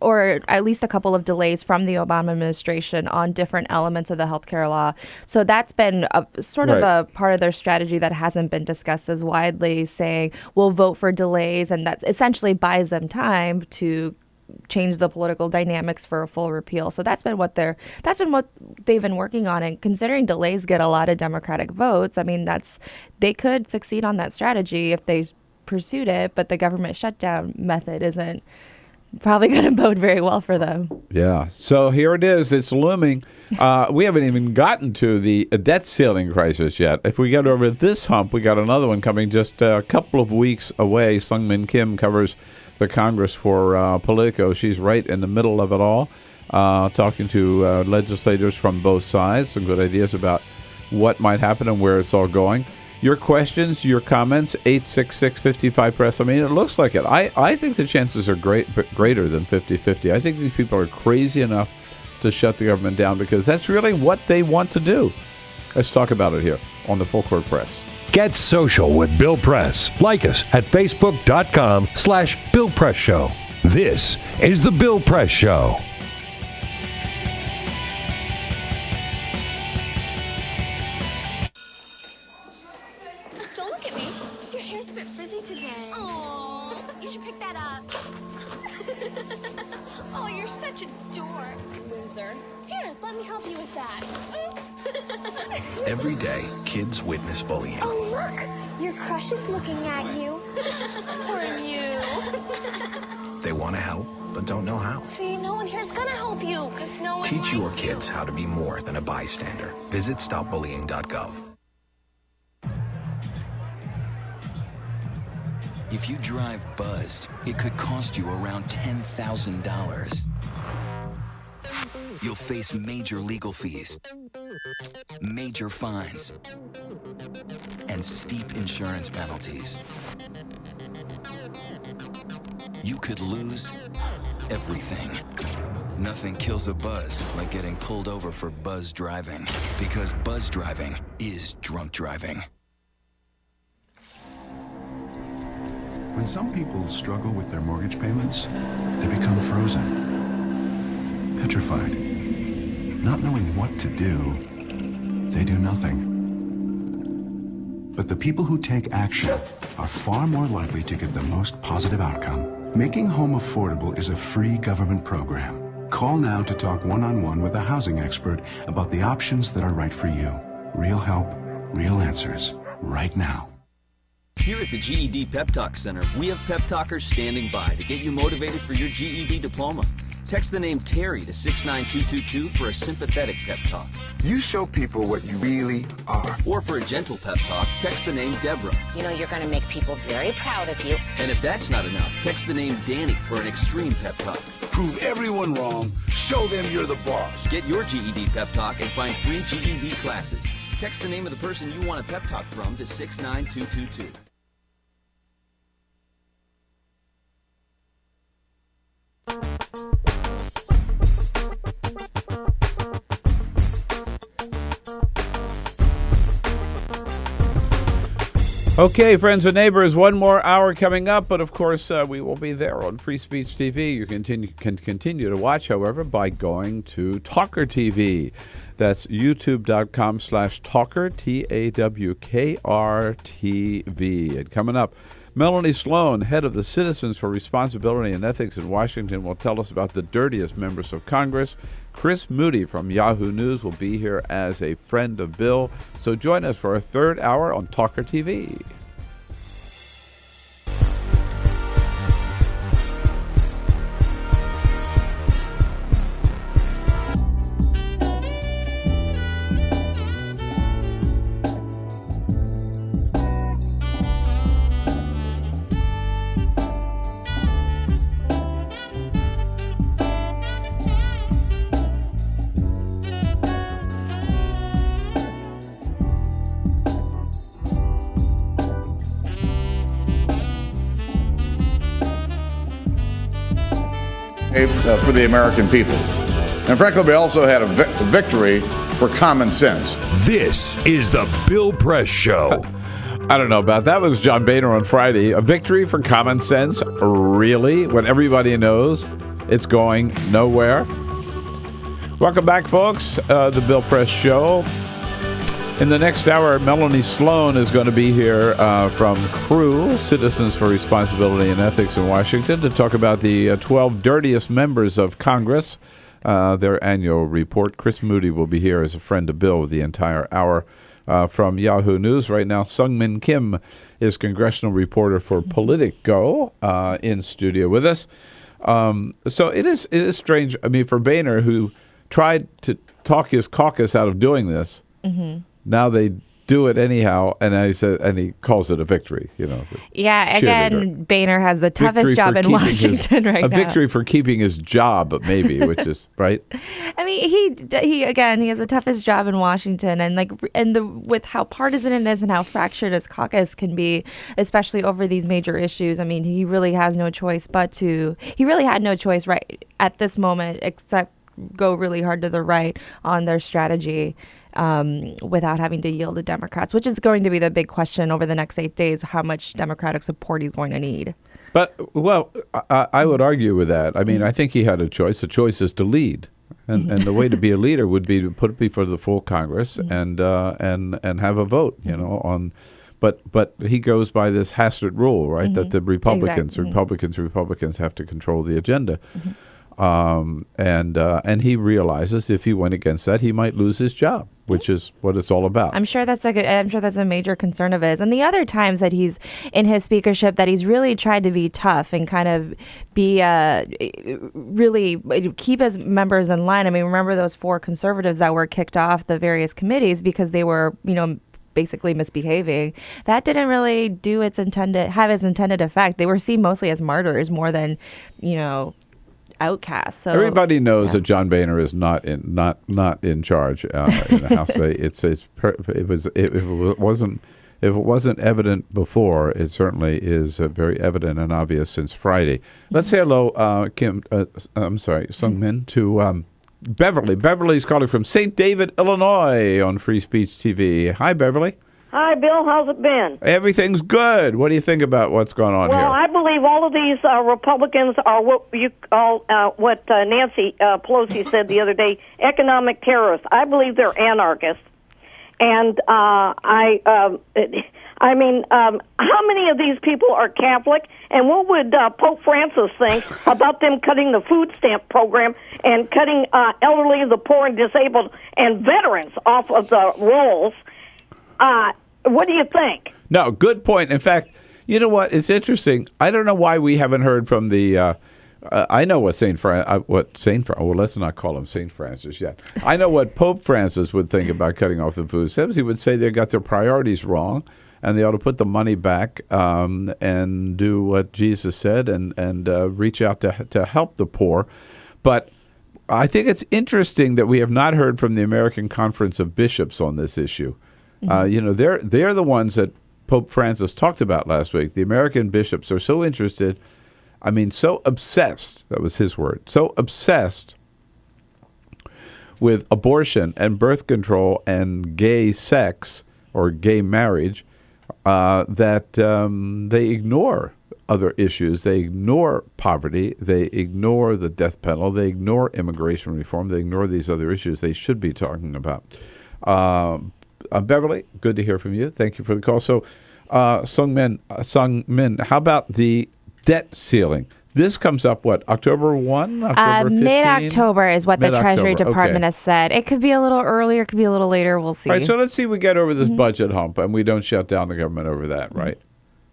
or at least a couple of delays from the Obama administration on different elements of the healthcare law. So that's been a sort of a part of their strategy that hasn't been discussed as widely, saying we'll vote for delays, and that essentially buys them time to change the political dynamics for a full repeal. So that's been what they've been working on. And considering delays get a lot of Democratic votes, I mean, they could succeed on that strategy if they pursued it, but the government shutdown method isn't probably going to bode very well for them. Yeah. So here it is. It's looming. We haven't even gotten to the debt ceiling crisis yet. If we get over this hump, we got another one coming just a couple of weeks away. Suman Kim covers the Congress for Politico. She's right in the middle of it all, talking to legislators from both sides, some good ideas about what might happen and where it's all going. Your questions, your comments, 866-55-PRESS. I mean, it looks like it. I think the chances are greater than 50-50. I think these people are crazy enough to shut the government down because that's really what they want to do. Let's talk about it here on the Full Court Press. Get social with Bill Press. Like us at facebook.com/Bill Press Show. This is the Bill Press Show. Don't look at me. Your hair's a bit frizzy today. Aww, you should pick that up. Oh, you're such a dork, loser. Here, let me help you with that. Oops. Every day, kids witness bullying. Oh, look, your crush is looking at you. Poor you. They want to help, but don't know how. See, no one here's gonna help you, because no one Teach likes your you. kids how to be more than a bystander. Visit stopbullying.gov. If you drive buzzed, it could cost you around $10,000. You'll face major legal fees, major fines, and steep insurance penalties. You could lose everything. Nothing kills a buzz like getting pulled over for buzz driving, because buzz driving is drunk driving. When some people struggle with their mortgage payments, they become frozen, petrified. Not knowing what to do, they do nothing. But the people who take action are far more likely to get the most positive outcome. Making home affordable is a free government program. Call now to talk one-on-one with a housing expert about the options that are right for you. Real help, real answers, right now. Here at the GED Pep Talk Center, we have pep talkers standing by to get you motivated for your GED diploma. Text the name Terry to 69222 for a sympathetic pep talk. You show people what you really are. Or for a gentle pep talk, text the name Deborah. You know you're going to make people very proud of you. And if that's not enough, text the name Danny for an extreme pep talk. Prove everyone wrong. Show them you're the boss. Get your GED pep talk and find free GED classes. Text the name of the person you want a pep talk from to 69222. Okay, friends and neighbors, one more hour coming up, but of course we will be there on Free Speech TV. You can continue to watch, however, by going to TawkrTV. That's youtube.com/Tawkr, TAWKRTV. And coming up, Melanie Sloan, head of the Citizens for Responsibility and Ethics in Washington, will tell us about the dirtiest members of Congress. Chris Moody from Yahoo News will be here as a friend of Bill. So join us for a third hour on TawkrTV. For the American people. And frankly, we also had a victory for common sense. This is the Bill Press Show. I don't know about that. Was John Boehner on Friday. A victory for common sense? Really? When everybody knows it's going nowhere? Welcome back, folks. The Bill Press Show. In the next hour, Melanie Sloan is going to be here from Cruz, Citizens for Responsibility and Ethics in Washington, to talk about the 12 dirtiest members of Congress, their annual report. Chris Moody will be here as a friend of Bill the entire hour from Yahoo News. Right now, Suman Kim is congressional reporter for Politico in studio with us. So it is strange. I mean, for Boehner, who tried to talk his caucus out of doing this, now they do it anyhow, and he calls it a victory. Yeah, again, Boehner has the toughest job in Washington right now. A victory for keeping his job, maybe, which is right. I mean, he has the toughest job in Washington, and with how partisan it is and how fractured his caucus can be, especially over these major issues. I mean, he really has no choice he really had no choice right at this moment except go really hard to the right on their strategy. Without having to yield to Democrats, which is going to be the big question over the next 8 days, how much Democratic support he's going to need. But, I would argue with that. I mean, I think he had a choice. The choice is to lead. And the way to be a leader would be to put it before the full Congress and have a vote, on. But he goes by this Hastert rule, right, that the Republicans have to control the agenda. And he realizes if he went against that, he might lose his job, which is what it's all about. I'm sure that's a major concern of his. And the other times that he's in his speakership that he's really tried to be tough and kind of be really keep his members in line. I mean, remember those 4 conservatives that were kicked off the various committees because they were, basically misbehaving. That didn't really have its intended effect. They were seen mostly as martyrs more than, outcasts. So everybody knows that John Boehner is not in charge in the House. If it wasn't evident before, it certainly is very evident and obvious since Friday. Let's say hello, Sungmin, to Beverly. Beverly's calling from St. David, Illinois, on Free Speech TV. Hi, Beverly. Hi, Bill. How's it been? Everything's good. What do you think about what's going on here? Well, I believe all of these Republicans are what you call, what Nancy Pelosi said the other day, economic terrorists. I believe they're anarchists. And how many of these people are Catholic? And what would Pope Francis think about them cutting the food stamp program and cutting elderly, the poor, and disabled, and veterans off of the rolls? What do you think? No, good point. In fact, you know what? It's interesting. I don't know why we haven't heard from the. I know what Well, let's not call him Saint Francis yet. I know what Pope Francis would think about cutting off the food stamps. He would say they got their priorities wrong, and they ought to put the money back and do what Jesus said and reach out to help the poor. But I think it's interesting that we have not heard from the American Conference of Bishops on this issue. They're the ones that Pope Francis talked about last week. The American bishops are so interested I mean, so obsessed, that was his word, so obsessed with abortion and birth control and gay sex or gay marriage that they ignore other issues. They ignore poverty. They ignore the death penalty. They ignore immigration reform. They ignore these other issues they should be talking about. Beverly, good to hear from you. Thank you for the call. So, Seung Min, how about the debt ceiling? This comes up, what, October 1? October 15? Mid-October is what the Treasury Department has said. It could be a little earlier, it could be a little later. We'll see. All right, so let's see if we get over this budget hump and we don't shut down the government over that, right?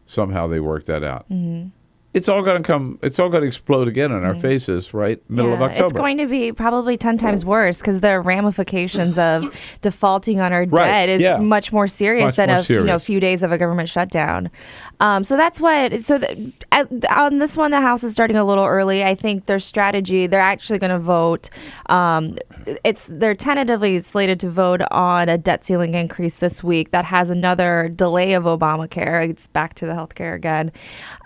Somehow they work that out. It's all going to explode again in our faces, right? Middle of October. It's going to be probably 10 times worse because the ramifications of defaulting on our debt is much more serious than a few days of a government shutdown. So that's what. So on this one, the House is starting a little early. I think their strategy. They're actually going to vote. They're tentatively slated to vote on a debt ceiling increase this week. That has another delay of Obamacare. It's back to the healthcare again.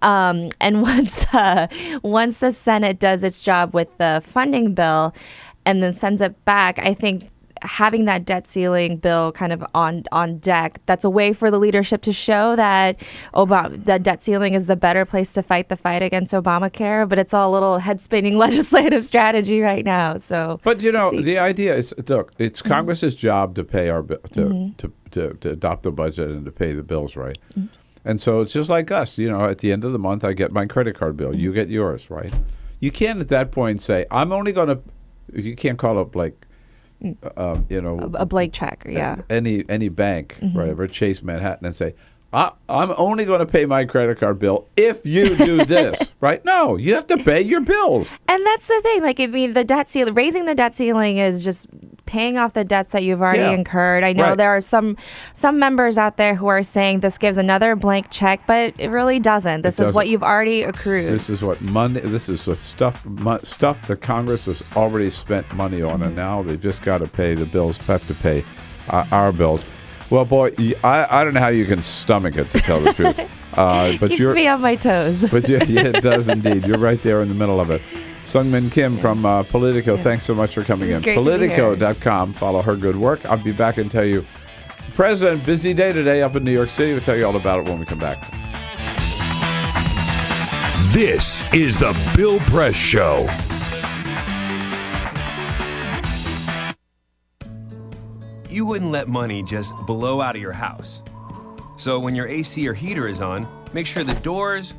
And once the Senate does its job with the funding bill and then sends it back, I think having that debt ceiling bill kind of on deck, that's a way for the leadership to show that that debt ceiling is the better place to fight the fight against Obamacare. But it's all a little head-spinning legislative strategy right now. So, but the idea is, look, it's Congress's job to pay our to adopt the budget and to pay the bills, right? And so it's just like us, at the end of the month, I get my credit card bill. You get yours, right? You can't at that point say, I'm only going to, you can't call up like, a blank check, any bank, whatever, Chase Manhattan, and say, I'm only going to pay my credit card bill if you do this, right? No, you have to pay your bills. And that's the thing. Like, I mean, the debt ceiling, raising the debt ceiling is just paying off the debts that you've already incurred. I know there are some members out there who are saying this gives another blank check, but it really doesn't. This is what you've already accrued. This is what stuff that Congress has already spent money on, and now they just got to pay the bills, have to pay our bills. Well, boy, I don't know how you can stomach it, to tell the truth. But keeps me on my toes. But it does indeed. You're right there in the middle of it. Suman Kim from Politico, thanks so much for coming in. Politico.com. Follow her good work. I'll be back and tell you. President, busy day today up in New York City. We'll tell you all about it when we come back. This is the Bill Press Show. You wouldn't let money just blow out of your house. So when your AC or heater is on, make sure the doors,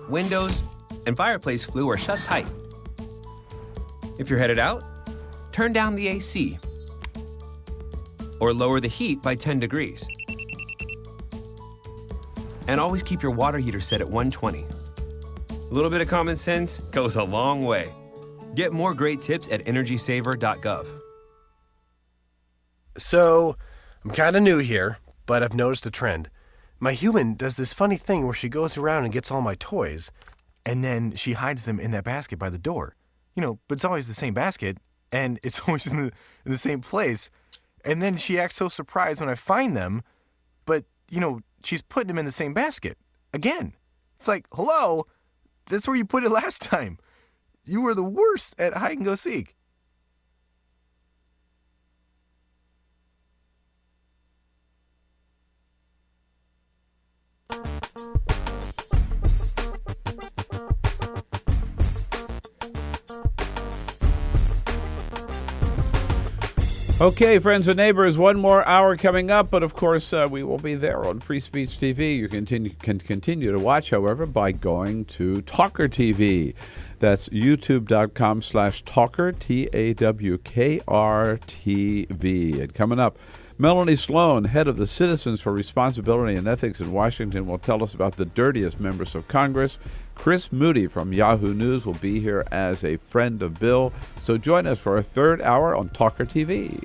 windows, and fireplace flue are shut tight. If you're headed out, turn down the AC or lower the heat by 10 degrees. And always keep your water heater set at 120. A little bit of common sense goes a long way. Get more great tips at energysaver.gov. So, I'm kind of new here, but I've noticed a trend. My human does this funny thing where she goes around and gets all my toys, and then she hides them in that basket by the door. But it's always the same basket, and it's always in the same place. And then she acts so surprised when I find them, but, she's putting them in the same basket. Again. It's like, hello, that's where you put it last time. You were the worst at hide and go seek. Okay, friends and neighbors, one more hour coming up, but of course we will be there on Free Speech TV. You can continue to watch, however, by going to TawkrTV. That's youtube.com/Tawker, TAWKRTV. And coming up, Melanie Sloan, head of the Citizens for Responsibility and Ethics in Washington, will tell us about the dirtiest members of Congress. Chris Moody from Yahoo News will be here as a friend of Bill. So join us for a third hour on TawkrTV.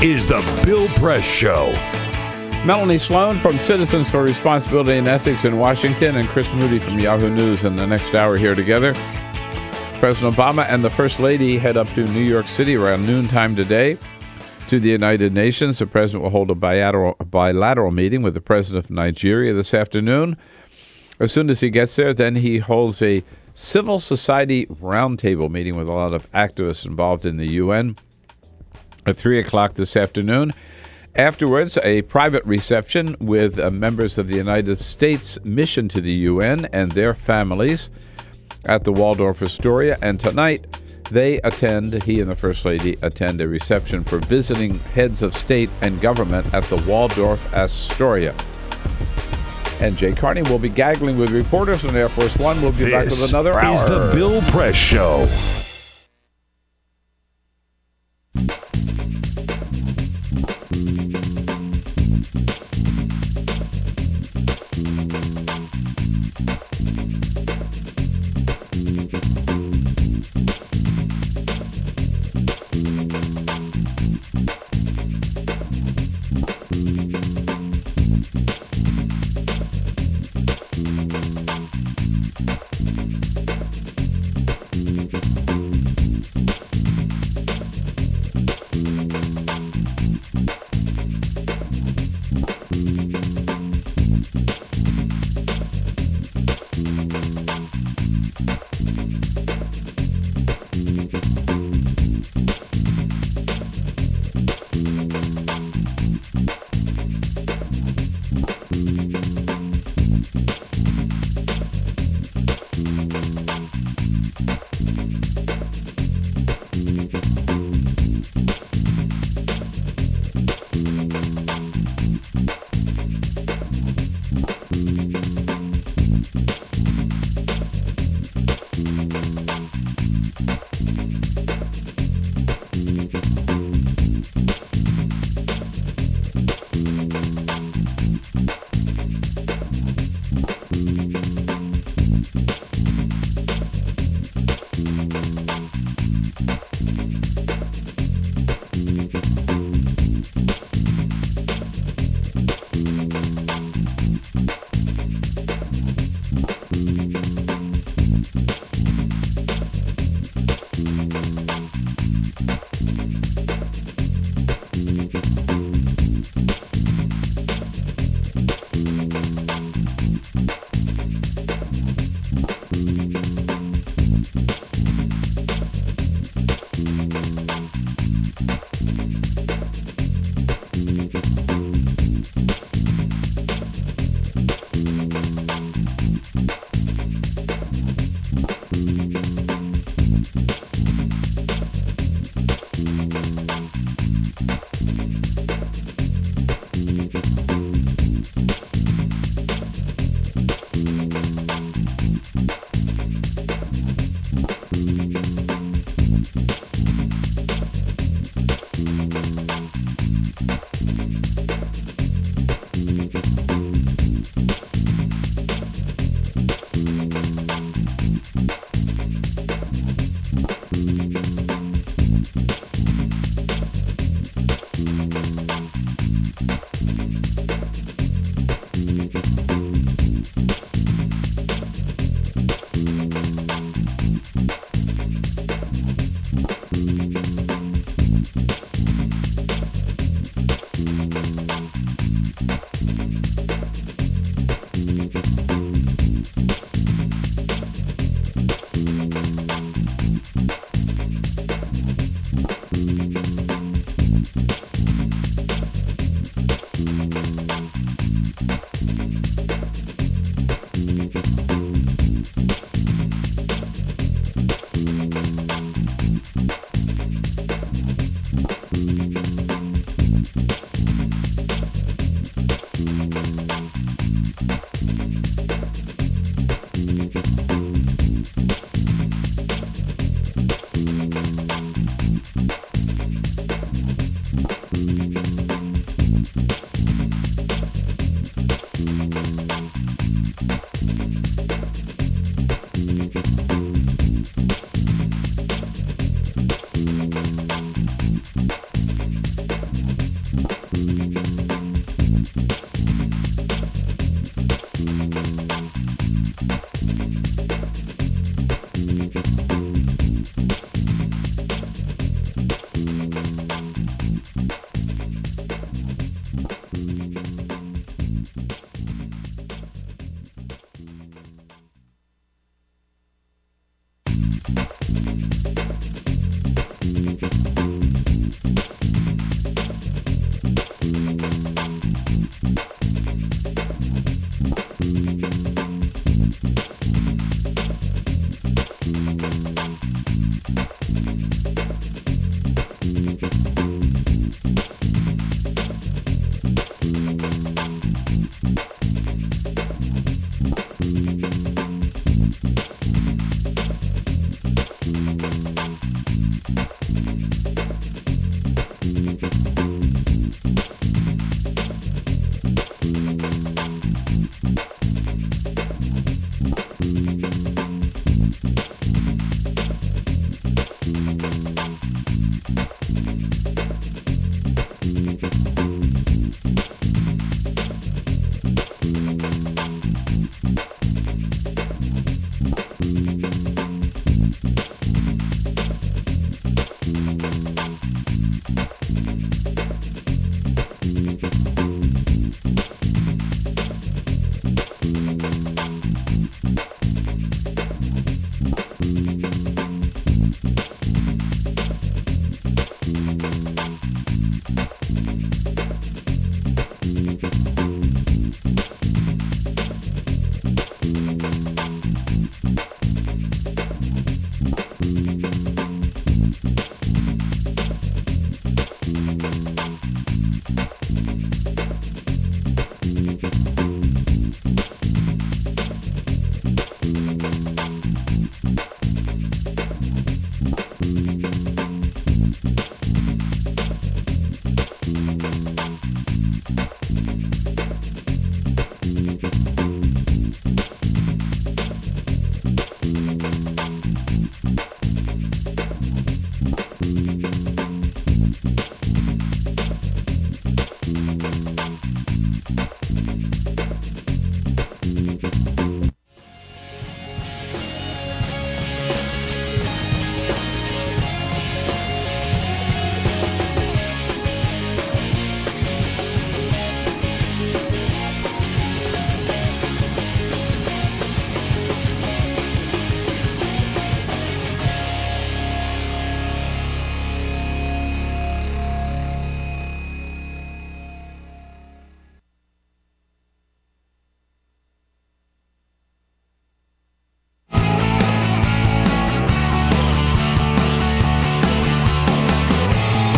is the Bill Press Show. Melanie Sloan from Citizens for Responsibility and Ethics in Washington and Chris Moody from Yahoo News in the next hour here together. President Obama and the First Lady head up to New York City around noontime today to the United Nations. The president will hold a bilateral meeting with the president of Nigeria this afternoon. As soon as he gets there, then he holds a civil society roundtable meeting with a lot of activists involved in the UN at 3 o'clock this afternoon. Afterwards, a private reception with members of the United States mission to the UN and their families at the Waldorf Astoria. And tonight, he and the First Lady attend a reception for visiting heads of state and government at the Waldorf Astoria. And Jay Carney will be gaggling with reporters on Air Force One. We'll be back with another hour. This is the Bill Press Show.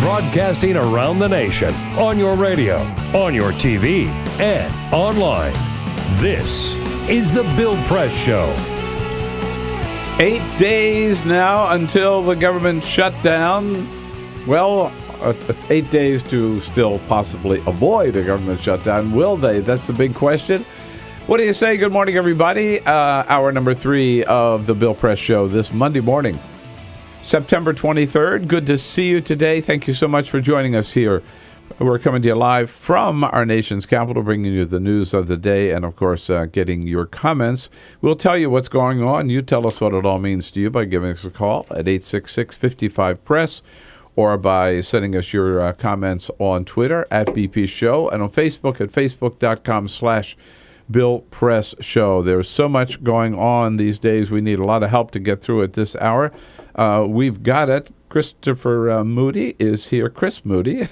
Broadcasting around the nation, on your radio, on your TV, and online. This is the Bill Press Show. 8 days now until the government shutdown. Well, 8 days to still possibly avoid a government shutdown. Will they? That's the big question. What do you say? Good morning, everybody. Hour number 3 of the Bill Press Show this Monday morning, September 23rd. Good to see you today. Thank you so much for joining us here. We're coming to you live from our nation's capital, bringing you the news of the day and, of course, getting your comments. We'll tell you what's going on. You tell us what it all means to you by giving us a call at 866-55-PRESS or by sending us your comments on Twitter at BP Show and on Facebook at facebook.com/Bill Press Show. There's so much going on these days. We need a lot of help to get through it this hour. We've got it. Christopher Moody is here. Chris Moody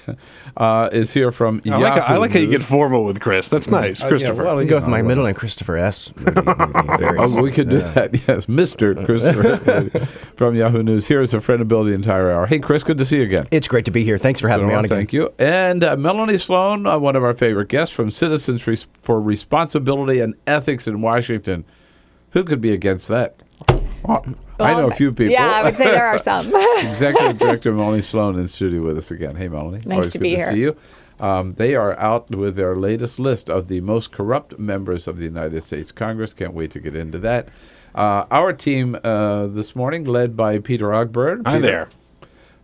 is here from Yahoo. I like how you get formal with Chris. That's nice, Christopher. You go with my middle name, Christopher S. We could do that. Yes, Mr. Christopher from Yahoo News. Here is a friend of Bill the entire hour. Hey, Chris, good to see you again. It's great to be here. Thanks for having me on again. Thank you. And Melanie Sloan, one of our favorite guests from Citizens for Responsibility and Ethics in Washington. Who could be against that? I know a few people. Yeah, I would say there are some. Executive Director Melanie Sloan in studio with us again. Hey, Melanie. Nice Always to good be to here. See you. They are out with their latest list of the most corrupt members of the United States Congress. Can't wait to get into that. Our team this morning, led by Peter Ogburn. Hi there.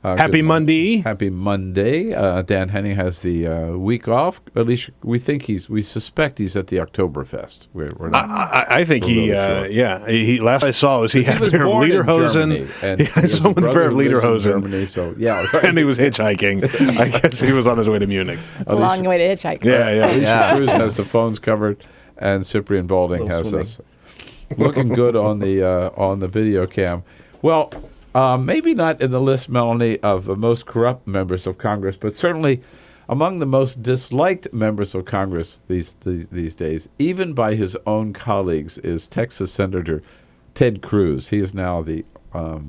Happy Monday. Happy Monday. Dan Henning has the week off. At least we suspect he's at the Oktoberfest. We're not. I think he last I saw was he had a pair of lederhosen. He had someone with a pair of lederhosen. So yeah, and he was hitchhiking. I guess he was on his way to Munich. It's a long way to hitchhike. Alicia Cruz has the phones covered, and Cyprian Balding has us looking good on the video cam. Well, maybe not in the list, Melanie, of the most corrupt members of Congress, but certainly among the most disliked members of Congress these days, even by his own colleagues, is Texas Senator Ted Cruz. He is now I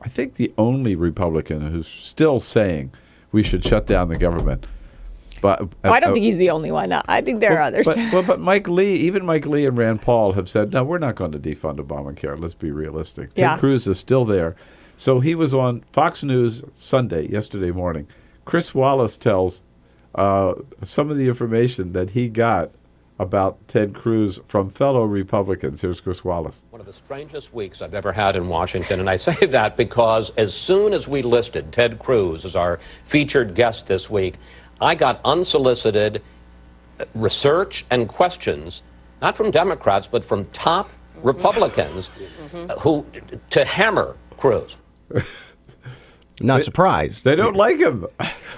think the only Republican who's still saying we should shut down the government. But I don't think he's the only one. I think there are others. But Mike Lee and Rand Paul have said, no, we're not going to defund Obamacare. Let's be realistic. Ted Cruz is still there. So he was on Fox News yesterday morning. Chris Wallace tells some of the information that he got about Ted Cruz from fellow Republicans. Here's Chris Wallace. One of the strangest weeks I've ever had in Washington, and I say that because as soon as we listed Ted Cruz as our featured guest this week, I got unsolicited research and questions, not from Democrats, but from top Republicans who to hammer Cruz. Not surprised. They don't like him.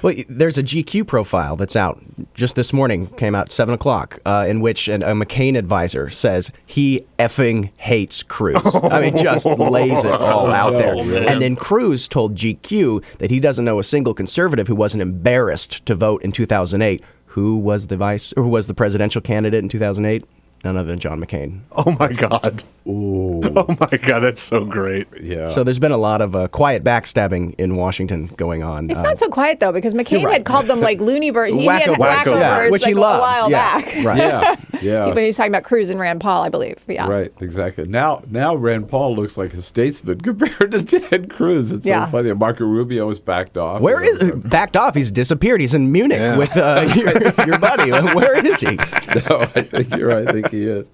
Well, there's a GQ profile that's out just this morning, came out 7 o'clock, in which a McCain advisor says he effing hates Cruz. I mean, just lays it all out there. And then Cruz told GQ that he doesn't know a single conservative who wasn't embarrassed to vote in 2008. Who was the presidential candidate in 2008? None other than John McCain. Oh, my God. Ooh. Oh, my God. That's so great. Yeah. So there's been a lot of quiet backstabbing in Washington going on. It's not so quiet, though, because McCain had called them like loony birds. He had wacko birds which he loves. A while back. Right. Yeah. When he was talking about Cruz and Rand Paul, I believe. Yeah. Right, exactly. Now Rand Paul looks like a statesman compared to Ted Cruz. It's so funny. Marco Rubio has backed off. Where is backed off? He's disappeared. He's in Munich with your buddy. Where is he? No, I think you're right. I think he is.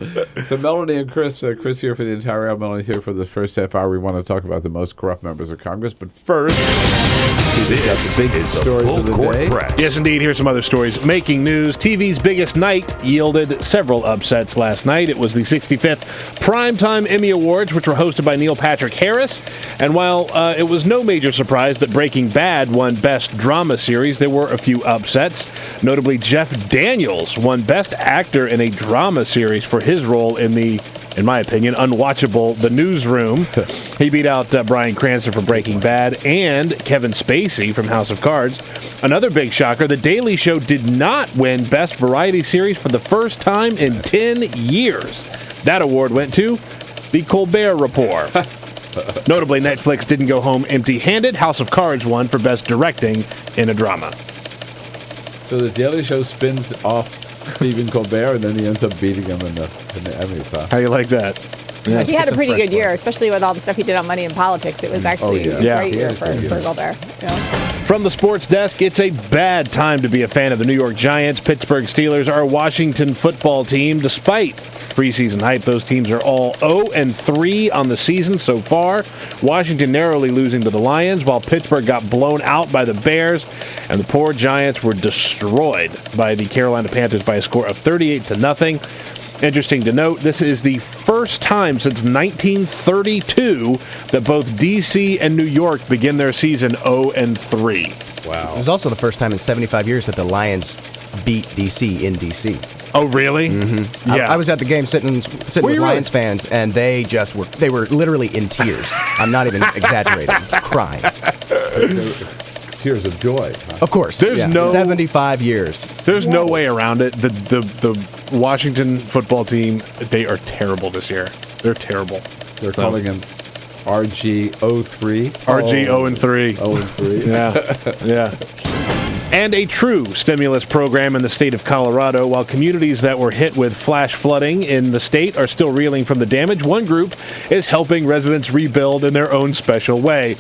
So Melanie and Chris here for the entire hour. Melanie's here for the first half hour. We want to talk about the most corrupt members of Congress. But first, This the big is the stories full of the court day. press. Yes, indeed. Here's some other stories. Making news. TV's biggest night yielded several upsets last night. It was the 65th Primetime Emmy Awards, which were hosted by Neil Patrick Harris. And while it was no major surprise that Breaking Bad won Best Drama Series, there were a few upsets. Notably, Jeff Daniels won Best Actor in a Drama Series for his role in the, in my opinion, unwatchable The Newsroom. He beat out Bryan Cranston for Breaking Bad and Kevin Spacey from House of Cards. Another big shocker, The Daily Show did not win Best Variety Series for the first time in 10 years. That award went to The Colbert Report. Notably, Netflix didn't go home empty-handed. House of Cards won for Best Directing in a Drama. So The Daily Show spins off Stephen Colbert, and then he ends up beating him in the Emmys. Huh? How you like that? Yeah, he had a pretty good year, especially with all the stuff he did on Money in Politics. It was actually a great year for Colbert. Yeah. From the sports desk, it's a bad time to be a fan of the New York Giants. Pittsburgh Steelers are a Washington football team. Despite preseason hype, those teams are all 0-3 on the season so far. Washington narrowly losing to the Lions, while Pittsburgh got blown out by the Bears, and the poor Giants were destroyed by the Carolina Panthers by a score of 38-0. Interesting to note, this is the first time since 1932 that both D.C. and New York begin their season 0-3. Wow. It was also the first time in 75 years that the Lions beat D.C. in D.C. Oh, really? Mm-hmm. Yeah. I was at the game sitting with Lions fans, and they were literally in tears. I'm not even exaggerating, crying. Tears of joy. Huh? Of course. There's no 75 years. There's no way around it. The Washington football team, they are terrible this year. They're terrible. They're calling him RG03. RG 0-3. 0-3. Yeah. And a true stimulus program in the state of Colorado. While communities that were hit with flash flooding in the state are still reeling from the damage, one group is helping residents rebuild in their own special way.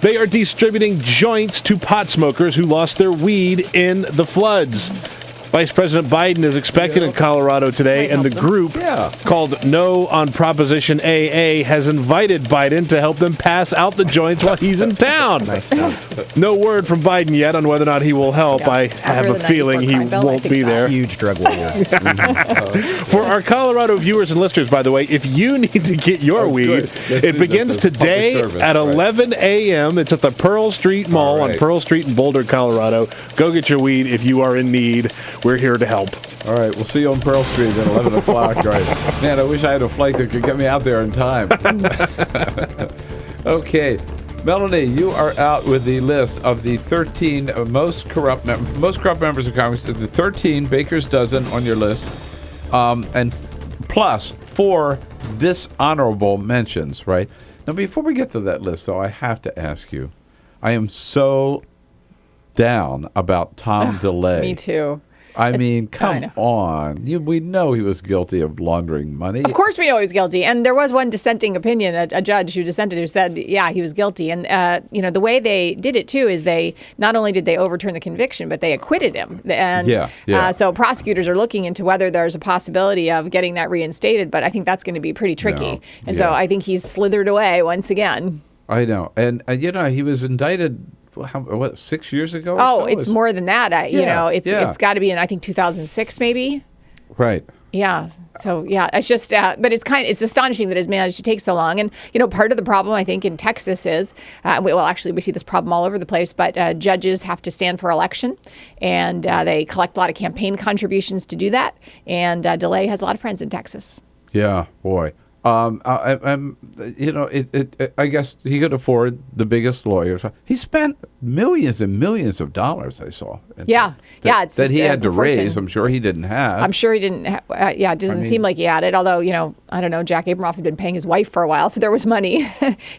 They are distributing joints to pot smokers who lost their weed in the floods. Vice President Biden is expected in Colorado today, and the group called No on Proposition AA has invited Biden to help them pass out the joints while he's in town. Nice. No word from Biden yet on whether or not he will help. I have a feeling he won't be there. Huge drug warrior. For our Colorado viewers and listeners, by the way, if you need to get your weed, it begins today at 11 a.m. It's at the Pearl Street Mall on Pearl Street in Boulder, Colorado. Go get your weed if you are in need. We're here to help. All right, we'll see you on Pearl Street at 11 o'clock. Right. Man, I wish I had a flight that could get me out there in time. Okay. Melanie, you are out with the list of the 13 most corrupt members of Congress. The 13 Baker's dozen on your list, and plus 4 dishonorable mentions, right? Now, before we get to that list, though, I have to ask you, I am so down about Tom DeLay. Me too. I mean, come on. We know he was guilty of laundering money. Of course we know he was guilty. And there was one dissenting opinion, a judge who dissented, who said, yeah, he was guilty. And, the way they did it, too, is they not only did they overturn the conviction, but they acquitted him. And so prosecutors are looking into whether there's a possibility of getting that reinstated. But I think that's going to be pretty tricky. So I think he's slithered away once again. I know. And he was indicted... 6 years ago? Oh, it's more than that. It's got to be in, I think, 2006, maybe. Right. Yeah. So it's just, but it's astonishing that it's managed to take so long. And part of the problem I think in Texas is, we see this problem all over the place. But judges have to stand for election, and they collect a lot of campaign contributions to do that. And DeLay has a lot of friends in Texas. Yeah, boy. I guess he could afford the biggest lawyers. He spent millions and millions of dollars, I saw. That he had to raise. I'm sure he didn't have. I'm sure he didn't. It doesn't seem like he had it. Although, I don't know, Jack Abramoff had been paying his wife for a while, so there was money.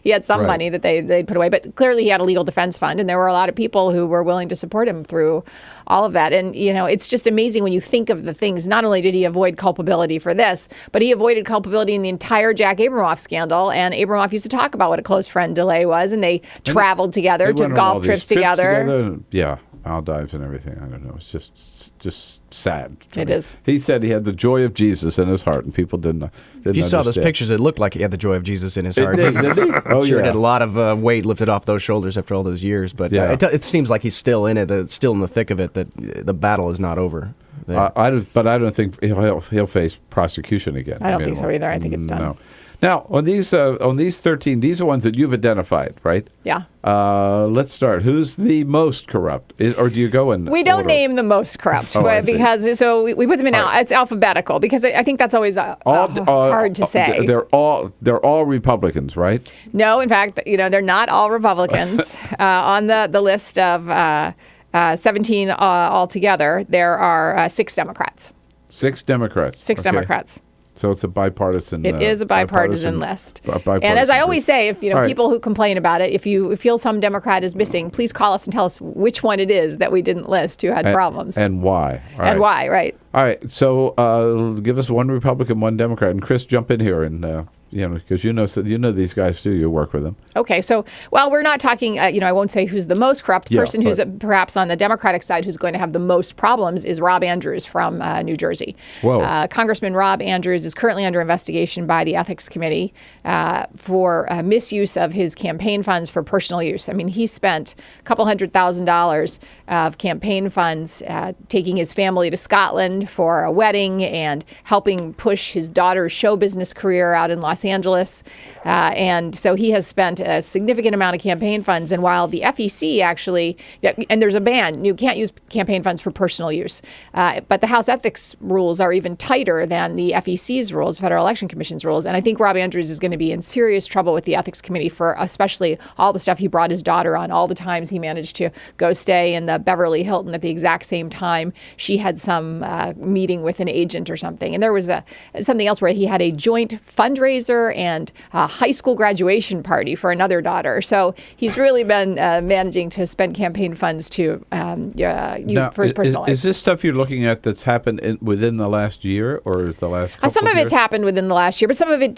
He had some money that they'd put away. But clearly he had a legal defense fund, and there were a lot of people who were willing to support him through all of that. And, it's just amazing when you think of the things. Not only did he avoid culpability for this, but he avoided culpability in the entire Jack Abramoff scandal. And Abramoff used to talk about what a close friend DeLay was, and they traveled together to golf trips together. Yeah, Maldives and everything. I don't know. It's just sad. It is. He said he had the joy of Jesus in his heart, and people didn't If you saw those pictures, it looked like he had the joy of Jesus in his heart. Didn't he? Oh, sure, it had a lot of weight lifted off those shoulders after all those years. But it seems like he's still in it, still in the thick of it, that the battle is not over. I don't think he'll face prosecution again. I don't think so either. I think it's done. No. Now, on these 13, these are ones that you've identified, right? Yeah. Let's start. Who's the most corrupt? Or do you go in We don't name the most corrupt, because we put them in it's alphabetical, because I think that's always hard to say. They're all Republicans, right? No, in fact, they're not all Republicans. On the list of 17 altogether, there are 6 Democrats. 6 Democrats. 6 Democrats. So it's a bipartisan. It is a bipartisan list. Bipartisan and as I always say, if right. people who complain about it, if you feel some Democrat is missing, please call us and tell us which one it is that we didn't list who had problems and why. And why, right? All right. So give us one Republican, one Democrat, and Chris, jump in here and. Because you know these guys too. You work with them. Okay, so we're not talking. I won't say who's the most corrupt person. Who's perhaps on the Democratic side who's going to have the most problems is Rob Andrews from New Jersey. Whoa. Congressman Rob Andrews is currently under investigation by the Ethics Committee for misuse of his campaign funds for personal use. I mean, he spent a couple $100,000 of campaign funds taking his family to Scotland for a wedding and helping push his daughter's show business career out in Los Angeles. And so he has spent a significant amount of campaign funds. And while the FEC actually, and there's a ban, you can't use campaign funds for personal use. But the House ethics rules are even tighter than the FEC's rules, Federal Election Commission's rules. And I think Rob Andrews is going to be in serious trouble with the Ethics Committee for especially all the stuff he brought his daughter on, all the times he managed to go stay in the Beverly Hilton at the exact same time she had some meeting with an agent or something. And there was something else where he had a joint fundraiser and a high school graduation party for another daughter. So he's really been managing to spend campaign funds for his personal life. Is this stuff you're looking at that's happened within the last year or the last couple Some of it's happened within the last year, but some of it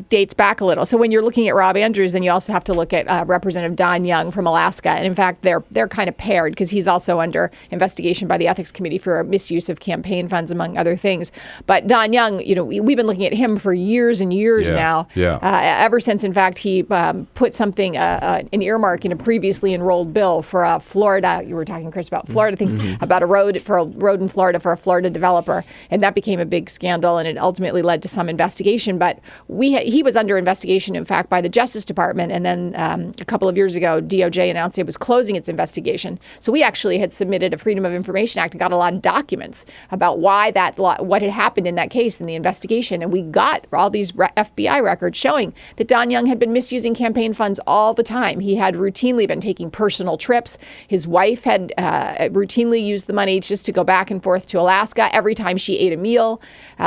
dates back a little. So when you're looking at Rob Andrews, then you also have to look at Representative Don Young from Alaska. And in fact, they're kind of paired because he's also under investigation by the Ethics Committee for misuse of campaign funds, among other things. But Don Young, we've been looking at him for years and years now. Yeah. Ever since, in fact, he put something, an earmark in a previously enrolled bill for Florida. You were talking, Chris, about Florida things, about a road in Florida for a Florida developer. And that became a big scandal, and it ultimately led to some investigation. But he was under investigation, in fact, by the Justice Department. And then a couple of years ago, DOJ announced it was closing its investigation. So we actually had submitted a Freedom of Information Act and got a lot of documents about what had happened in that case in the investigation. And we got all these FBI FBI records showing that Don Young had been misusing campaign funds all the time. He had routinely been taking personal trips. His wife had routinely used the money just to go back and forth to Alaska every time she ate a meal.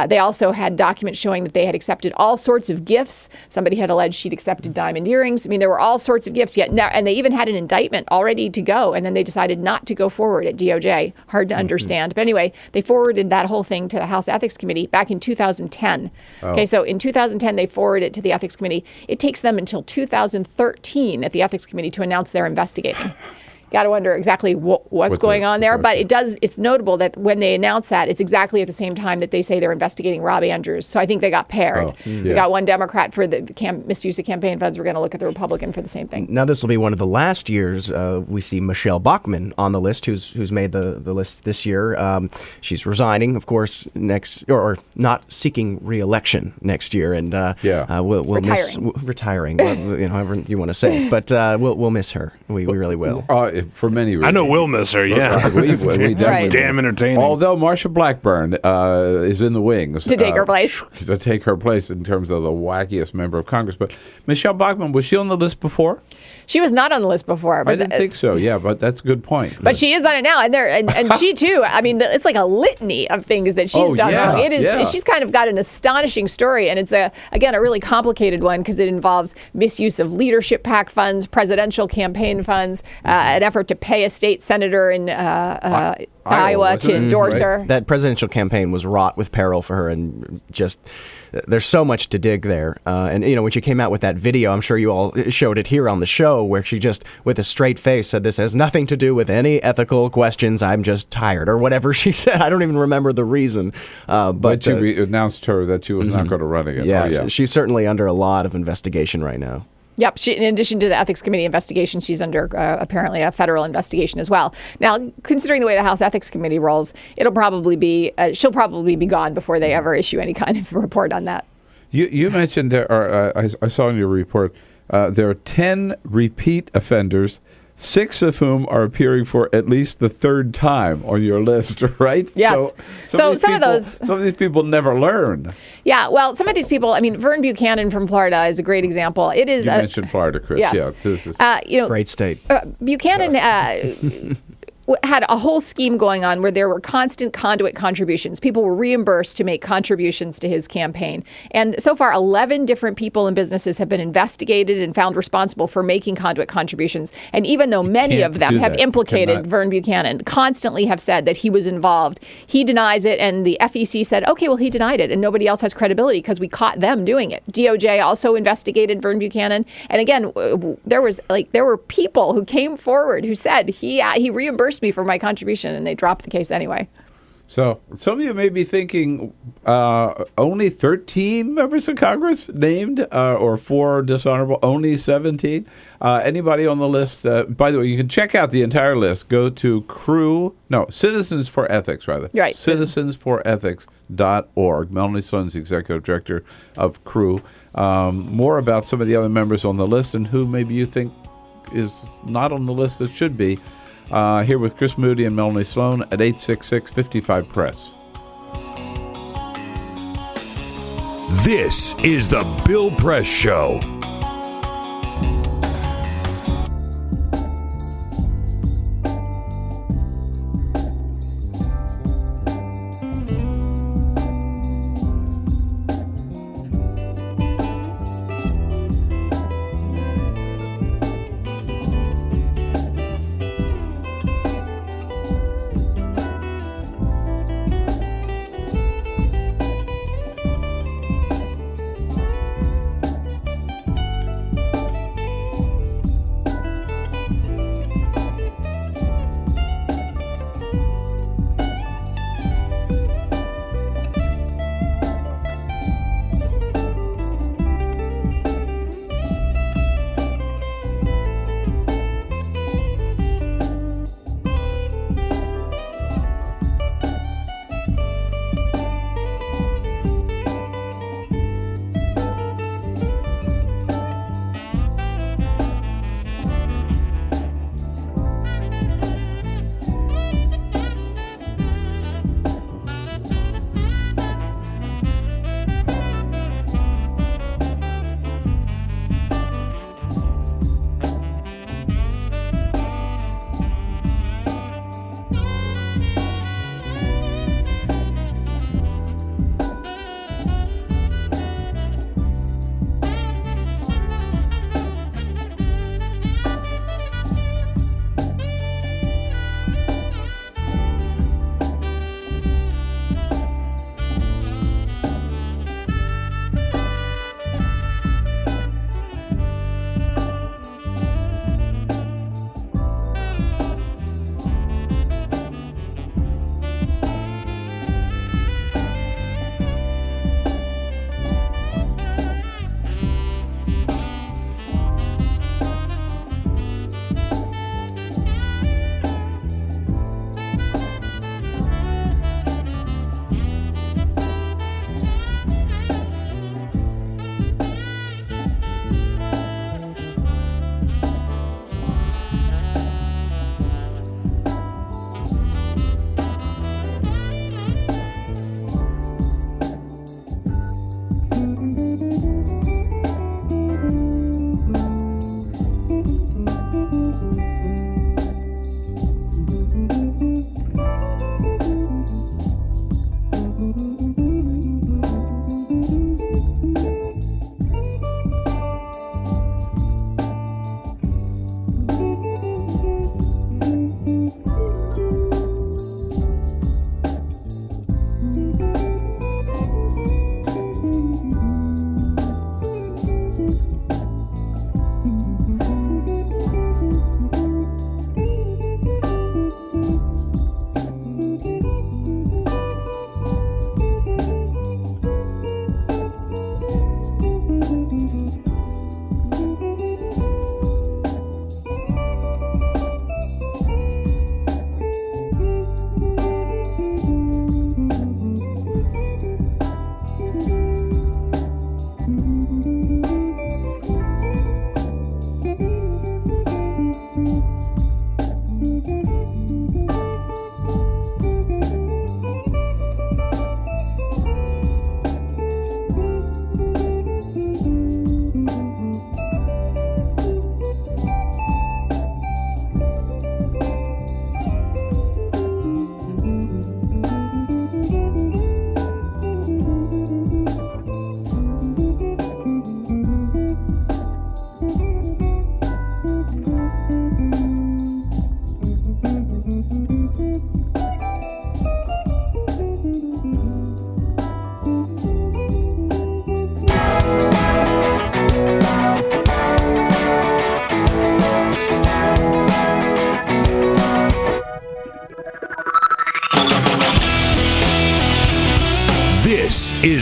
They also had documents showing that they had accepted all sorts of gifts. Somebody had alleged she'd accepted diamond earrings. I mean, there were all sorts of gifts yet now, and they even had an indictment all ready to go, and then they decided not to go forward at DOJ. Hard to understand. But anyway, they forwarded that whole thing to the House Ethics Committee back in 2010. Oh. Okay, so in 2010, they forwarded it to the Ethics Committee. It takes them until 2013 at the Ethics Committee to announce they're investigating. Got to wonder exactly what's going on there. But it's notable that when they announce that, it's exactly at the same time that they say they're investigating Rob Andrews. So I think they got paired. We got one Democrat for the misuse of campaign funds. We're going to look at the Republican for the same thing. Now, this will be one of the last years we see Michelle Bachmann on the list, who's made the list this year. She's resigning, of course, or not seeking re-election next year, and we'll miss retiring, however you want to say it. But we'll miss her. We really will. For many reasons. I know we'll miss her, yeah. we definitely Damn entertaining. Although Marsha Blackburn is in the wings. To take her place. To take her place in terms of the wackiest member of Congress. But Michelle Bachmann, was she on the list before? She was not on the list before. But I didn't think so, but that's a good point. But she is on it now, and she too. I mean, it's like a litany of things that she's done wrong. It is. She's kind of got an astonishing story, and it's a really complicated one because it involves misuse of leadership PAC funds, presidential campaign funds, an effort to pay a state senator in Iowa to endorse her. That presidential campaign was wrought with peril for her, and just there's so much to dig there. And when she came out with that video, I'm sure you all showed it here on the show, where she just, with a straight face, said this has nothing to do with any ethical questions. I'm just tired, or whatever she said. I don't even remember the reason. But you announced her that she was not going to run again. Yeah, she's certainly under a lot of investigation right now. Yep. In addition to the Ethics Committee investigation, she's under apparently a federal investigation as well. Now, considering the way the House Ethics Committee rolls, she'll probably be gone before they ever issue any kind of report on that. You mentioned, I saw in your report, there are 10 repeat offenders, 6 of whom are appearing for at least the third time on your list, right? Yes. So some of these people never learn. Yeah. Well, some of these people. I mean, Vern Buchanan from Florida is a great example. It is. You mentioned Florida, Chris. Yes. Yeah. Great state. Buchanan. Had a whole scheme going on where there were constant conduit contributions. People were reimbursed to make contributions to his campaign. And so far, 11 different people and businesses have been investigated and found responsible for making conduit contributions. And even though many of them have implicated Vern Buchanan, constantly have said that he was involved, he denies it. And the FEC said, okay, well, he denied it. And nobody else has credibility because we caught them doing it. DOJ also investigated Vern Buchanan. And again, there were people who came forward who said he reimbursed me for my contribution, and they dropped the case anyway. So some of you may be thinking only 13 members of Congress named or 4 dishonorable, only 17. Anybody on the list? By the way, you can check out the entire list. Go to Citizens for Ethics, rather. Right. Citizensforethics.org. Melanie Sloan's the executive director of CREW. More about some of the other members on the list and who maybe you think is not on the list that should be. Here with Chris Moody and Melanie Sloan at 866-55-PRESS. This is the Bill Press Show.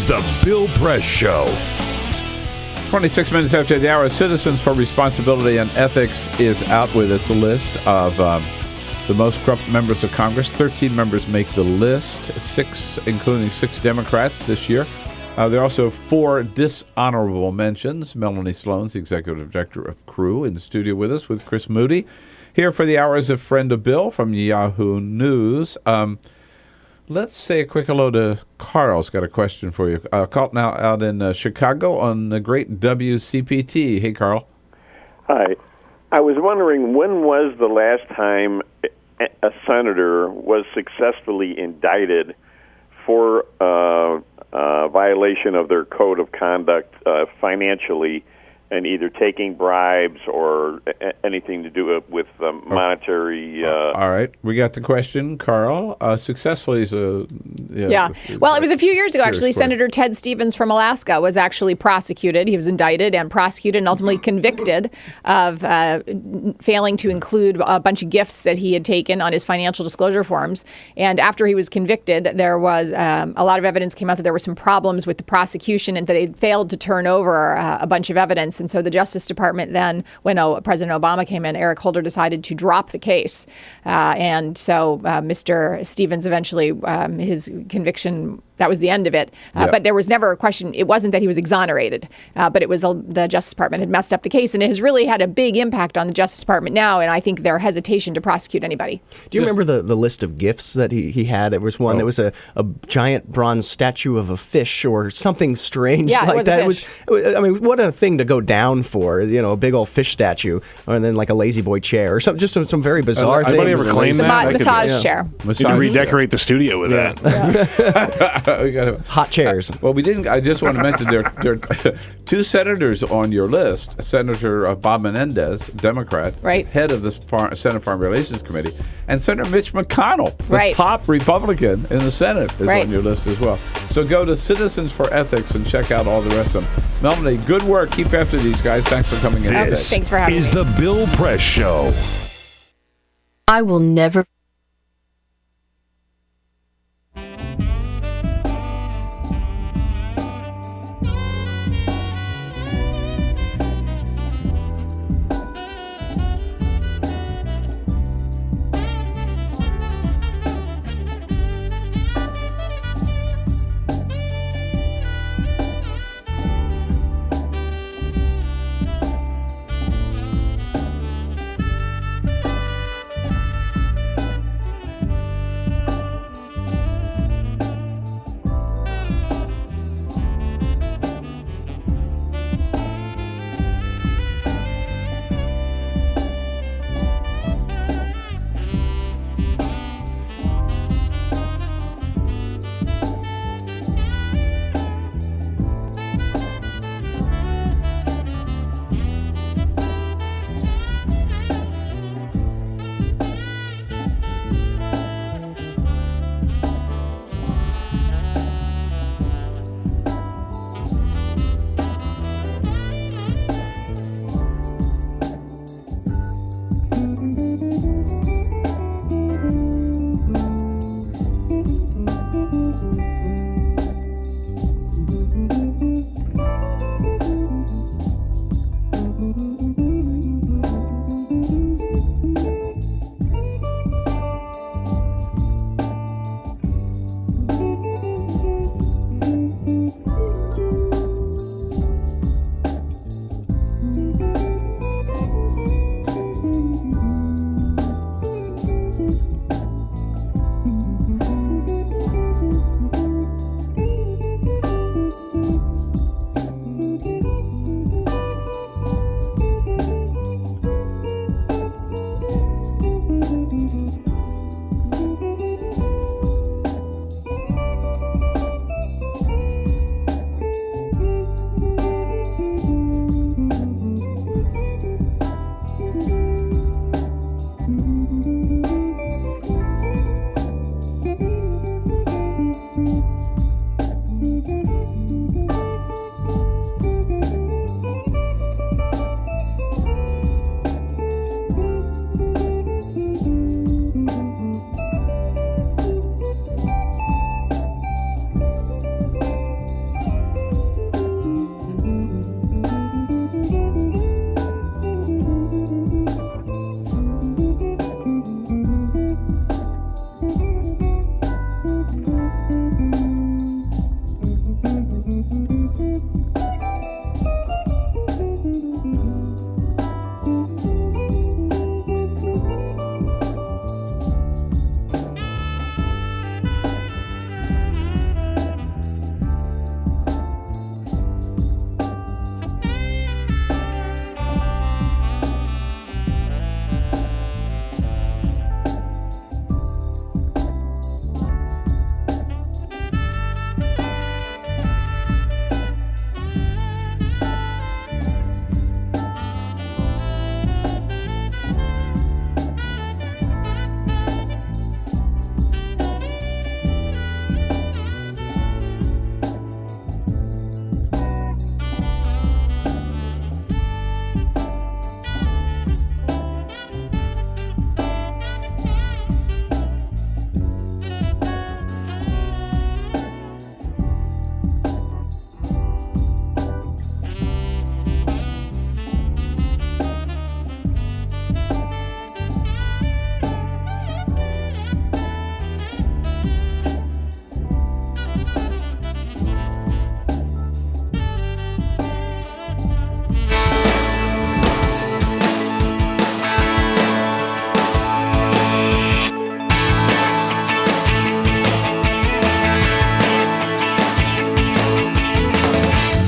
The Bill Press Show. 26 minutes after the hour, Citizens for Responsibility and Ethics is out with its list of the most corrupt members of Congress. 13 members make the list, including 6 Democrats this year. There are also 4 dishonorable mentions. Melanie Sloan, the executive director of Crew, in the studio with us with Chris Moody. Here for the hour is a friend of Bill from Yahoo News. Let's say a quick hello to Carl's got a question for you. Carl now out in Chicago on the great WCPT. Hey, Carl. Hi. I was wondering, when was the last time a senator was successfully indicted for violation of their code of conduct financially, and either taking bribes or anything to do with monetary... All right. We got the question, Carl. Successfully is a... Yeah. Well, it was a few years ago, actually. Senator Ted Stevens from Alaska was actually prosecuted. He was indicted and prosecuted and ultimately convicted of failing to include a bunch of gifts that he had taken on his financial disclosure forms. And after he was convicted, there was a lot of evidence came out that there were some problems with the prosecution and that they failed to turn over a bunch of evidence. And so the Justice Department then, when President Obama came in, Eric Holder decided to drop the case. And so Mr. Stevens eventually, his conviction, that was the end of it. But there was never a question. It wasn't that he was exonerated, but it was the Justice Department had messed up the case. And it has really had a big impact on the Justice Department now. And I think their hesitation to prosecute anybody. Do you remember the list of gifts that he had? There was one that was a giant bronze statue of a fish or something strange like that. I mean, what a thing to go down for, a big old fish statue, and then like a lazy boy chair or something, just some very bizarre things. Anybody ever claim that? Massage chair. You can redecorate the studio with that. We got hot chairs. Well, we didn't. I just want to mention there are 2 senators on your list. Senator Bob Menendez, Democrat, head of the Senate Foreign Relations Committee, and Senator Mitch McConnell, the top Republican in the Senate, is on your list as well. So go to Citizens for Ethics and check out all the rest of them. Melanie, good work. Keep after these guys. Thanks for coming in. Thanks for having me. Is the Bill Press Show. I will never.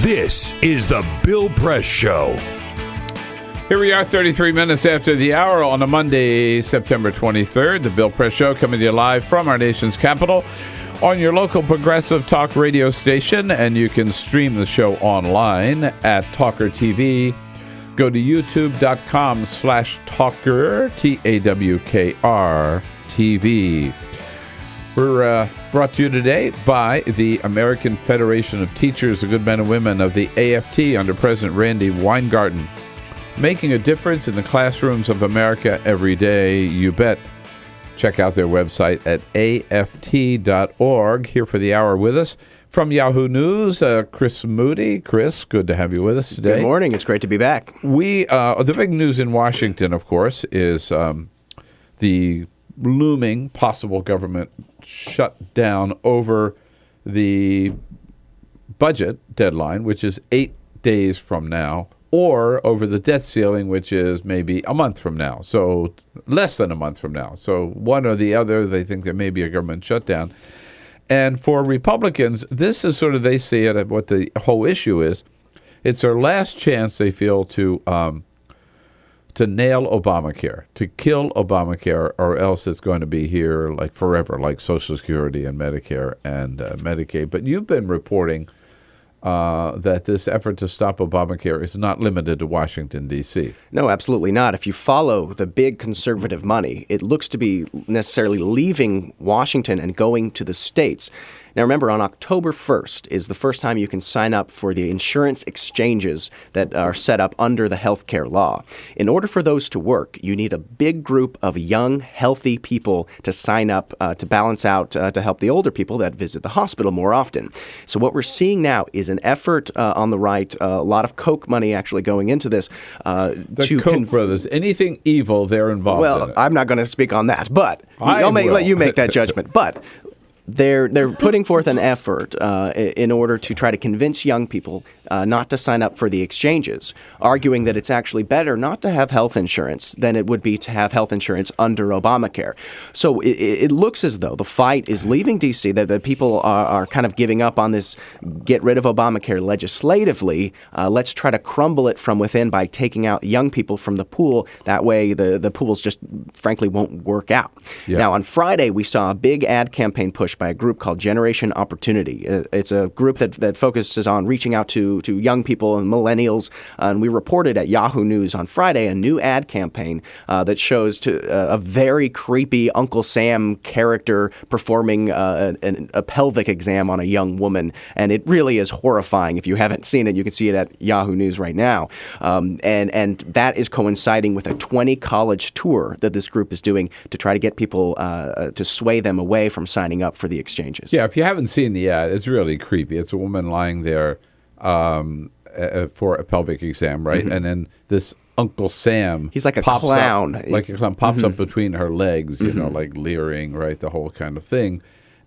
This is the Bill Press Show. Here we are, 33 minutes after the hour on a Monday, September 23rd. The Bill Press Show coming to you live from our nation's capital on your local progressive talk radio station. And you can stream the show online at TawkrTV. Go to youtube.com/Tawker, TAWKR TV. We're brought to you today by the American Federation of Teachers, the good men and women of the AFT under President Randy Weingarten. Making a difference in the classrooms of America every day, you bet. Check out their website at aft.org. Here for the hour with us from Yahoo News, Chris Moody. Chris, good to have you with us today. Good morning. It's great to be back. The big news in Washington, of course, is the looming possible government shutdown over the budget deadline, which is 8 days from now, or over the debt ceiling, which is maybe a month from now, so less than a month from now. So one or the other, they think there may be a government shutdown. And for Republicans, this is sort of, they see it, what the whole issue is. It's their last chance, they feel, to nail Obamacare, to kill Obamacare, or else it's going to be here like forever, like Social Security and Medicare and Medicaid. But you've been reporting that this effort to stop Obamacare is not limited to Washington, D.C. No, absolutely not. If you follow the big conservative money, it looks to be necessarily leaving Washington and going to the states. Now, remember, on October 1st is the first time you can sign up for the insurance exchanges that are set up under the healthcare law. In order for those to work, you need a big group of young, healthy people to sign up to balance out to help the older people that visit the hospital more often. So what we're seeing now is an effort on the right, a lot of Koch money actually going into this. The Koch brothers, anything evil, they're involved in it. Well, I'm not going to speak on that, but I'll let you make that judgment. But they're putting forth an effort in order to try to convince young people not to sign up for the exchanges, arguing that it's actually better not to have health insurance than it would be to have health insurance under Obamacare. So it looks as though the fight is leaving D.C., that the people are kind of giving up on this get rid of Obamacare legislatively. Let's try to crumble it from within by taking out young people from the pool. That way the pools just frankly won't work out. Yeah. Now, on Friday, we saw a big ad campaign push by a group called Generation Opportunity. It's a group that focuses on reaching out to young people and millennials. And we reported at Yahoo News on Friday a new ad campaign that shows a very creepy Uncle Sam character performing a pelvic exam on a young woman. And it really is horrifying. If you haven't seen it, you can see it at Yahoo News right now. And that is coinciding with a 20-college tour that this group is doing to try to get people to sway them away from signing up for the exchanges. Yeah, if you haven't seen the ad, it's really creepy. It's a woman lying there for a pelvic exam, right? Mm-hmm. And then this Uncle Sam, he's like a clown. Pops up between her legs, you know, like leering, right? The whole kind of thing.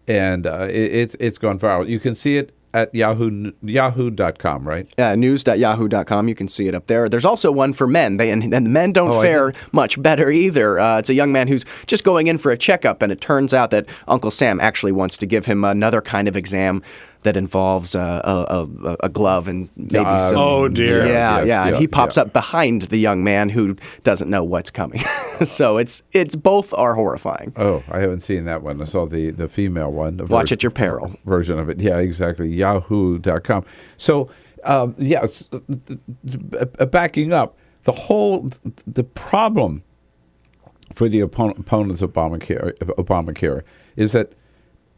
And it's gone viral. You can see it at yahoo.com, right? News.yahoo.com. You can see it up there. There's also one for men. And the men don't fare much better either. It's a young man who's just going in for a checkup, and it turns out that Uncle Sam actually wants to give him another kind of exam that involves a glove and maybe some... Oh, dear. Yeah. And he pops up behind the young man who doesn't know what's coming. So it's both are horrifying. Oh, I haven't seen that one. I saw the female one. Watch at your peril. Version of it. Yeah, exactly. Yahoo.com. So, backing up, the problem for the opponents of Obamacare is that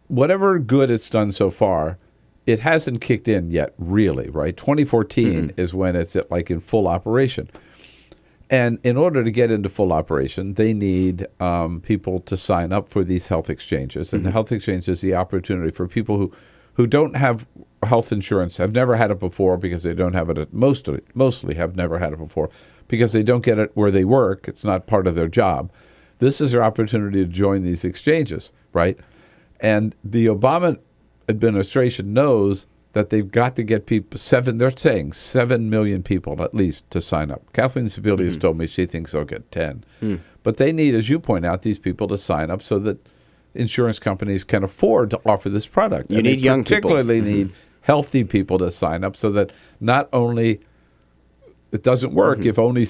whatever good it's done so far, it hasn't kicked in yet, really, right? 2014 is when it's in full operation. And in order to get into full operation, they need people to sign up for these health exchanges. And the health exchange is the opportunity for people who don't have health insurance, have never had it before because they don't have it, mostly have never had it before because they don't get it where they work. It's not part of their job. This is their opportunity to join these exchanges, right? And the Obama administration knows that they've got to get people, they're saying 7 million people at least to sign up. Kathleen Sebelius told me she thinks they'll get 10. But they need, as you point out, these people to sign up so that insurance companies can afford to offer this product. You need young people. Particularly need healthy people to sign up so that not only it doesn't work if only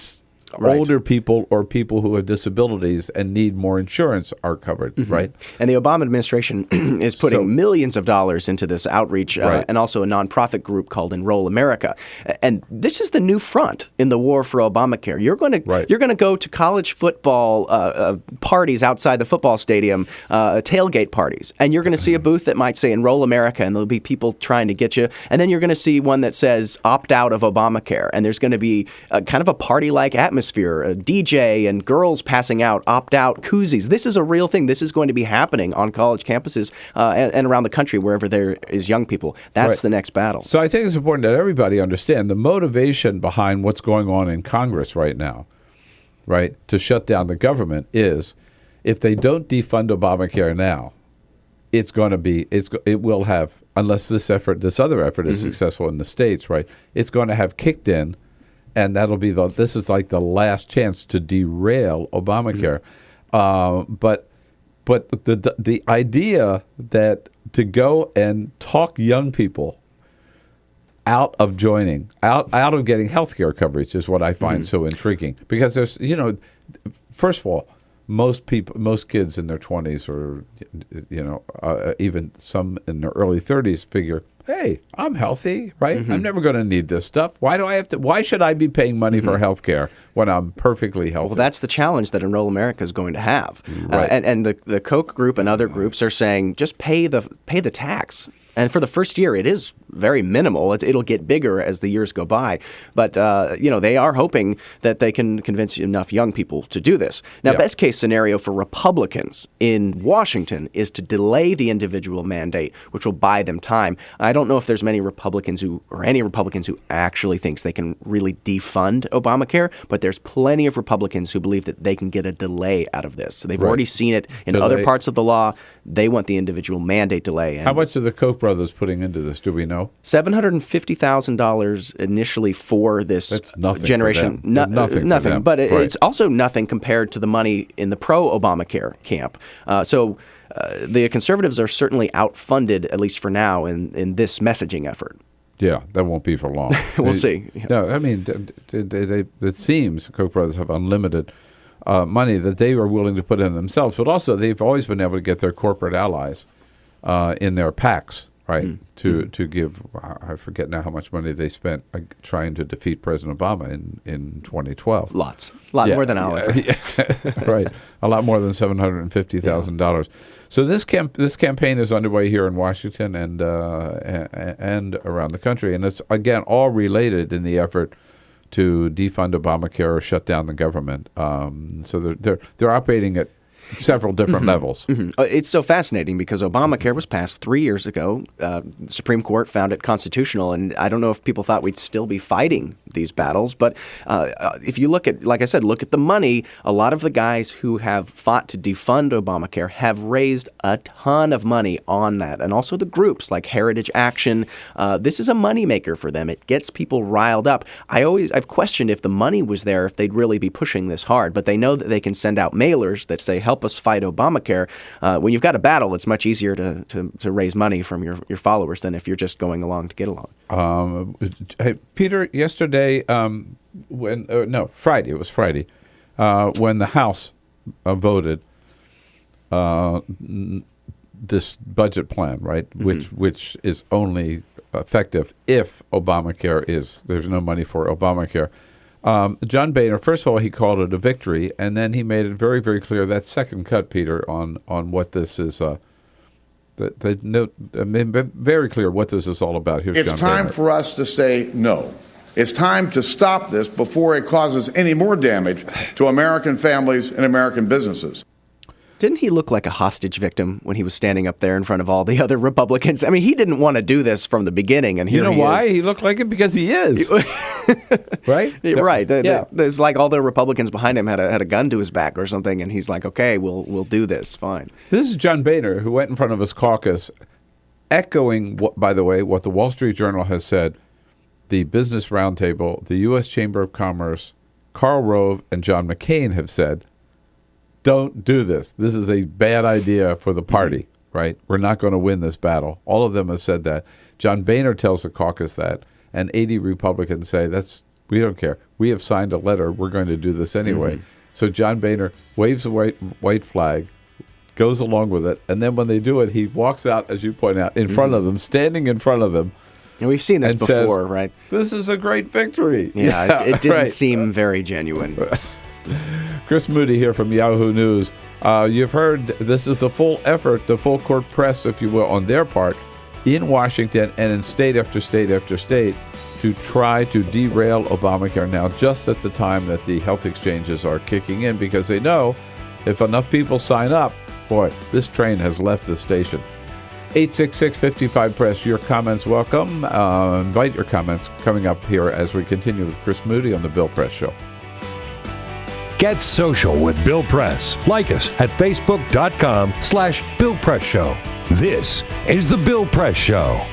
older people or people who have disabilities and need more insurance are covered, right? And the Obama administration is putting millions of dollars into this outreach and also a nonprofit group called Enroll America. And this is the new front in the war for Obamacare. You're going to go to college football parties outside the football stadium, tailgate parties, and you're going to see a booth that might say Enroll America, and there'll be people trying to get you. And then you're going to see one that says opt out of Obamacare, and there's going to be kind of a party-like atmosphere. A DJ and girls passing out opt-out koozies. This is a real thing. This is going to be happening on college campuses and around the country wherever there is young people. That's the next battle. So I think it's important that everybody understand the motivation behind what's going on in Congress right now, right, to shut down the government is if they don't defund Obamacare now, it will have, unless this other effort is successful in the states, right, it's going to have kicked in. And that'll be this is like the last chance to derail Obamacare. But the idea that to go and talk young people out of getting health care coverage is what I find so intriguing. Because there's, first of all, most kids in their 20s or, even some in their early 30s figure, hey, I'm healthy, right? I'm never going to need this stuff. Why should I be paying money for health care when I'm perfectly healthy? Well, that's the challenge that Enroll America is going to have. And the Koch group and other groups are saying just pay the tax. And for the first year, it is very minimal. It'll get bigger as the years go by. But, they are hoping that they can convince enough young people to do this. Now, best case scenario for Republicans in Washington is to delay the individual mandate, which will buy them time. I don't know if there's any Republicans who actually thinks they can really defund Obamacare, but there's plenty of Republicans who believe that they can get a delay out of this. So they've already seen it in other parts of the law. They want the individual mandate delay. How much are the Koch brothers putting into this? Do we know? $750,000 initially for this That's nothing generation. For them. Nothing. But it's also nothing compared to the money in the pro-Obamacare camp. So the conservatives are certainly outfunded, at least for now, in this messaging effort. Yeah, that won't be for long. We'll see. No, I mean, it seems Koch brothers have unlimited money that they are willing to put in themselves, but also they've always been able to get their corporate allies in their PACs, right, to give, I forget now how much money they spent trying to defeat President Obama in 2012. Lots. More than Oliver. Right, a lot more than $750,000. So this campaign is underway here in Washington and around the country, and it's, again, all related in the effort to defund Obamacare or shut down the government. So they're operating at several different levels. It's so fascinating because Obamacare was passed 3 years ago. The Supreme Court found it constitutional, and I don't know if people thought we'd still be fighting these battles, but if you look at, like I said, look at the money, a lot of the guys who have fought to defund Obamacare have raised a ton of money on that, and also the groups like Heritage Action. This is a moneymaker for them. It gets people riled up. I've questioned if the money was there, if they'd really be pushing this hard, but they know that they can send out mailers that say, help us fight Obamacare. When you've got a battle, it's much easier to raise money from your followers than if you're just going along to get along. Hey, Peter, yesterday, Friday, it was Friday, when the House voted this budget plan, right, which is only effective if there's no money for Obamacare. John Boehner, first of all, he called it a victory, and then he made it very, very clear, that second cut, Peter, on what this is, very clear what this is all about. Here's It's John time Boehner. for us to say no. It's time to stop this before it causes any more damage to American families and American businesses. Didn't he look like a hostage victim when he was standing up there in front of all the other Republicans? I mean, he didn't want to do this from the beginning, and here he is. You know why? He looked like it because he is. Right? Right. It's like all the Republicans behind him had a gun to his back or something, and he's like, okay, we'll do this, fine. This is John Boehner, who went in front of his caucus, echoing, by the way, what the Wall Street Journal has said, the Business Roundtable, the U.S. Chamber of Commerce, Karl Rove, and John McCain have said, don't do this. This is a bad idea for the party, right? We're not going to win this battle. All of them have said that. John Boehner tells the caucus that, and 80 Republicans say, we don't care. We have signed a letter. We're going to do this anyway. Mm-hmm. So John Boehner waves a white flag, goes along with it, and then when they do it, he walks out, as you point out, in front of them, standing in front of them. And we've seen this before, says, right? This is a great victory. Yeah, it didn't right. seem very genuine. Chris Moody here from Yahoo News. You've heard this is the full effort, the full court press, if you will, on their part in Washington and in state after state after state to try to derail Obamacare now, just at the time that the health exchanges are kicking in, because they know if enough people sign up, boy, this train has left the station. 866-55-PRESS, your comments welcome. Invite your comments coming up here as we continue with Chris Moody on The Bill Press Show. Get social with Bill Press. Like us at facebook.com/Bill Press Show. This is The Bill Press Show.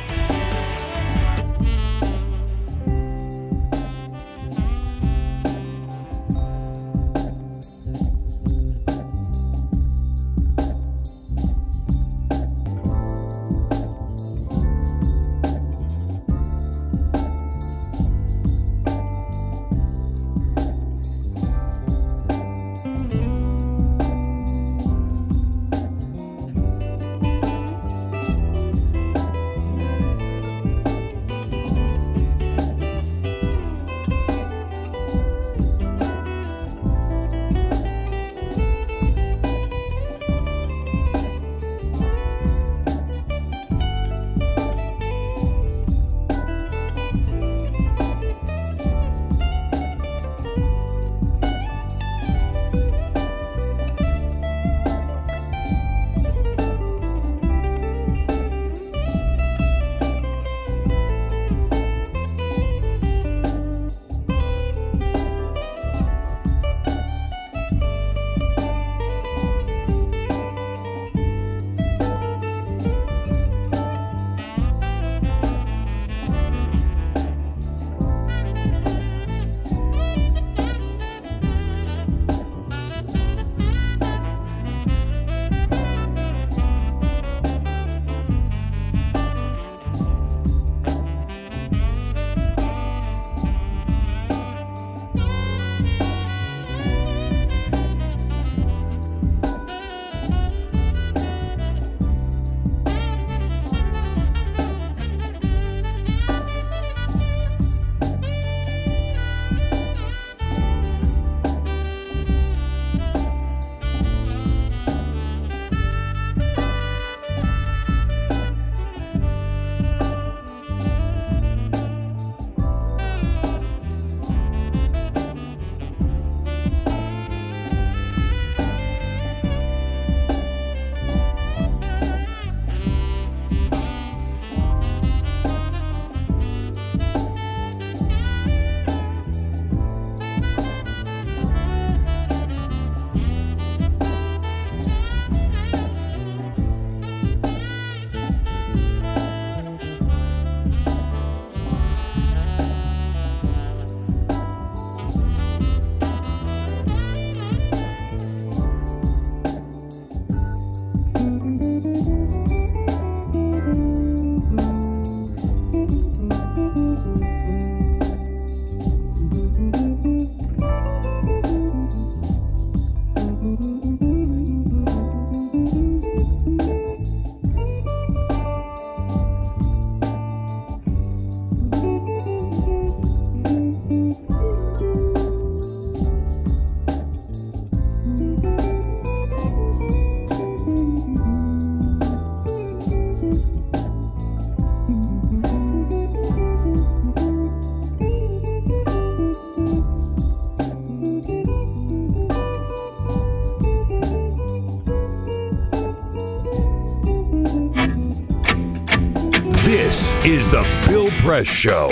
This is the Bill Press Show.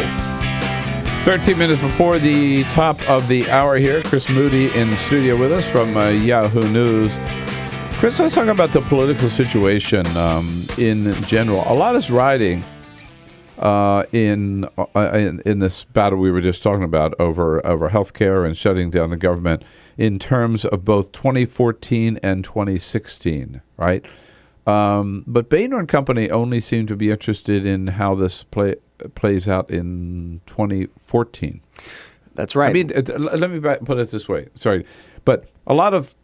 13 minutes before the top of the hour here, Chris Moody in the studio with us from Yahoo News. Chris, let's talk about the political situation in general. A lot is riding in this battle we were just talking about over healthcare and shutting down the government in terms of both 2014 and 2016, right? But Boehner and Company only seem to be interested in how this plays out in 2014. That's right. I mean, let me put it this way. Sorry. But a lot of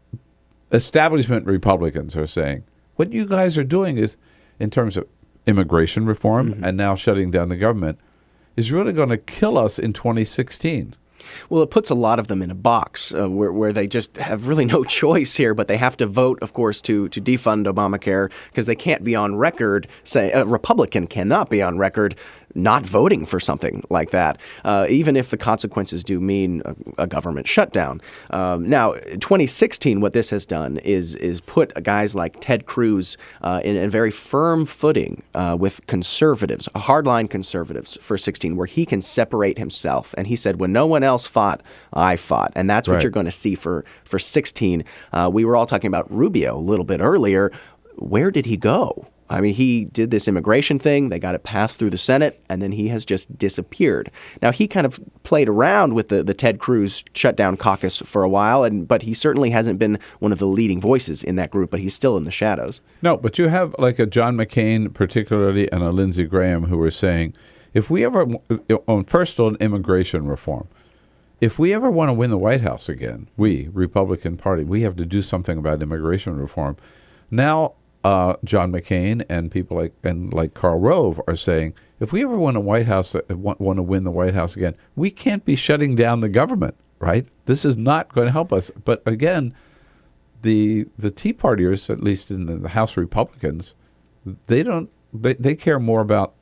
establishment Republicans are saying, what you guys are doing is, in terms of immigration reform and now shutting down the government, is really going to kill us in 2016. Well, it puts a lot of them in a box where they just have really no choice here, but they have to vote, of course, to defund Obamacare because they can't be on record, say a Republican cannot be on record not voting for something like that, even if the consequences do mean a government shutdown. Now, 2016, what this has done is put guys like Ted Cruz in a very firm footing with conservatives, hardline conservatives for 16, where he can separate himself. And he said, when no one else fought, I fought. And that's what you're going to see for 16. We were all talking about Rubio a little bit earlier. Where did he go? I mean, he did this immigration thing. They got it passed through the Senate, and then he has just disappeared. Now, he kind of played around with the Ted Cruz shutdown caucus for a while, but he certainly hasn't been one of the leading voices in that group, but he's still in the shadows. No, but you have like a John McCain particularly and a Lindsey Graham who are saying, if we ever, first on immigration reform, if we ever want to win the White House again, we, Republican Party, we have to do something about immigration reform. Now, John McCain and people like Karl Rove are saying, if we ever want to win the White House again, we can't be shutting down the government, right? This is not going to help us. But again, the Tea Partiers, at least in the House Republicans, they care more about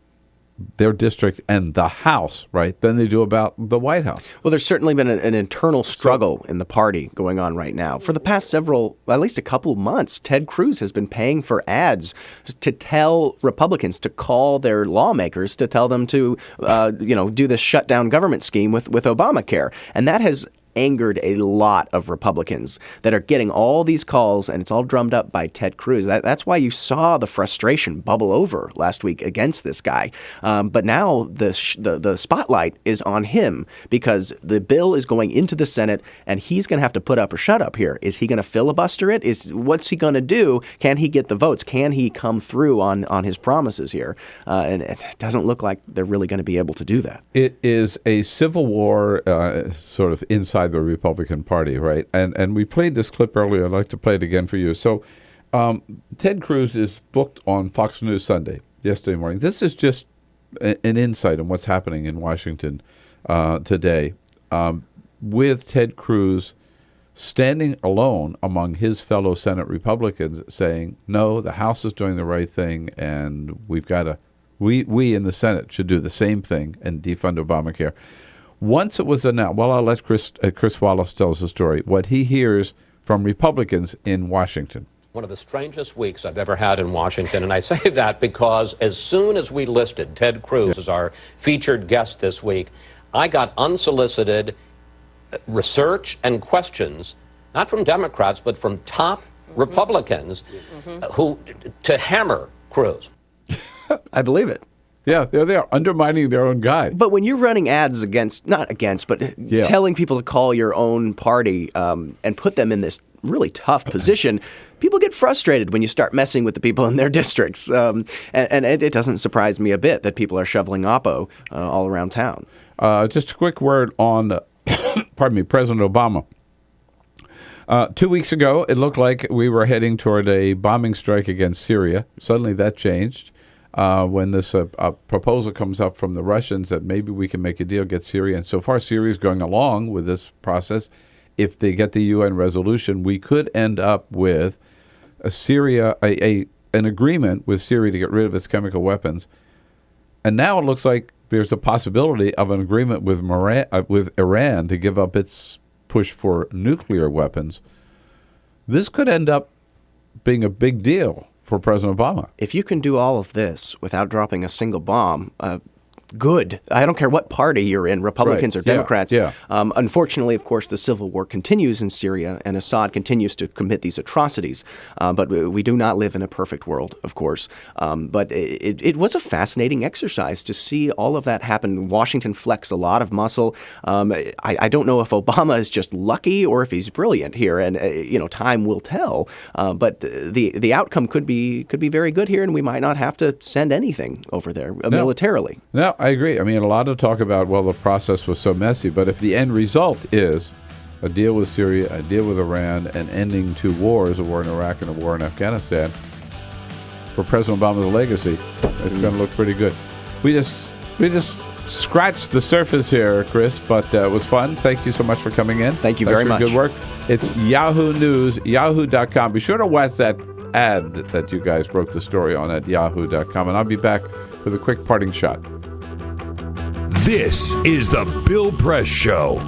their district and the House, right, than they do about the White House. Well, there's certainly been an internal struggle in the party going on right now. For the past at least a couple of months, Ted Cruz has been paying for ads to tell Republicans to call their lawmakers to tell them to, do this shutdown government scheme with Obamacare. And that has angered a lot of Republicans that are getting all these calls, and it's all drummed up by Ted Cruz. That's why you saw the frustration bubble over last week against this guy. But now the spotlight is on him because the bill is going into the Senate, and he's going to have to put up or shut up here. Is he going to filibuster it? What's he going to do? Can he get the votes? Can he come through on his promises here? And it doesn't look like they're really going to be able to do that. It is a civil war sort of inside the Republican Party, right? And we played this clip earlier. I'd like to play it again for you. So Ted Cruz is booked on Fox News Sunday, yesterday morning. This is just an insight on what's happening in Washington today, with Ted Cruz standing alone among his fellow Senate Republicans saying, no, the House is doing the right thing, and we've got to, we in the Senate should do the same thing and defund Obamacare. Once it was announced, well, I'll let Chris Wallace tell us the story, what he hears from Republicans in Washington. One of the strangest weeks I've ever had in Washington, and I say that because as soon as we listed Ted Cruz as our featured guest this week, I got unsolicited research and questions, not from Democrats, but from top Republicans who to hammer Cruz. I believe it. Yeah, they're there undermining their own guy. But when you're running ads telling people to call your own party and put them in this really tough position, people get frustrated when you start messing with the people in their districts. And it doesn't surprise me a bit that people are shoveling Oppo all around town. Just a quick word on, President Obama. 2 weeks ago, it looked like we were heading toward a bombing strike against Syria. Suddenly that changed. When this proposal comes up from the Russians that maybe we can make a deal, get Syria. And so far, Syria is going along with this process. If they get the UN resolution, we could end up with an agreement with Syria to get rid of its chemical weapons. And now it looks like there's a possibility of an agreement with Iran to give up its push for nuclear weapons. This could end up being a big deal for President Obama. If you can do all of this without dropping a single bomb, good. I don't care what party you're in, Republicans or Democrats. Yeah. Unfortunately, of course, the civil war continues in Syria, and Assad continues to commit these atrocities. But we do not live in a perfect world, of course. But it was a fascinating exercise to see all of that happen. Washington flexed a lot of muscle. I don't know if Obama is just lucky or if he's brilliant here, and time will tell. But the outcome could be very good here, and we might not have to send anything over there militarily. No, I agree. I mean, a lot of talk about, well, the process was so messy, but if the end result is a deal with Syria, a deal with Iran, and ending two wars, a war in Iraq and a war in Afghanistan, for President Obama's legacy, it's going to look pretty good. We just scratched the surface here, Chris, but it was fun. Thank you so much for coming in. Thank you very much. Good work. It's Yahoo News, yahoo.com. Be sure to watch that ad that you guys broke the story on at yahoo.com, and I'll be back with a quick parting shot. This is the Bill Press Show.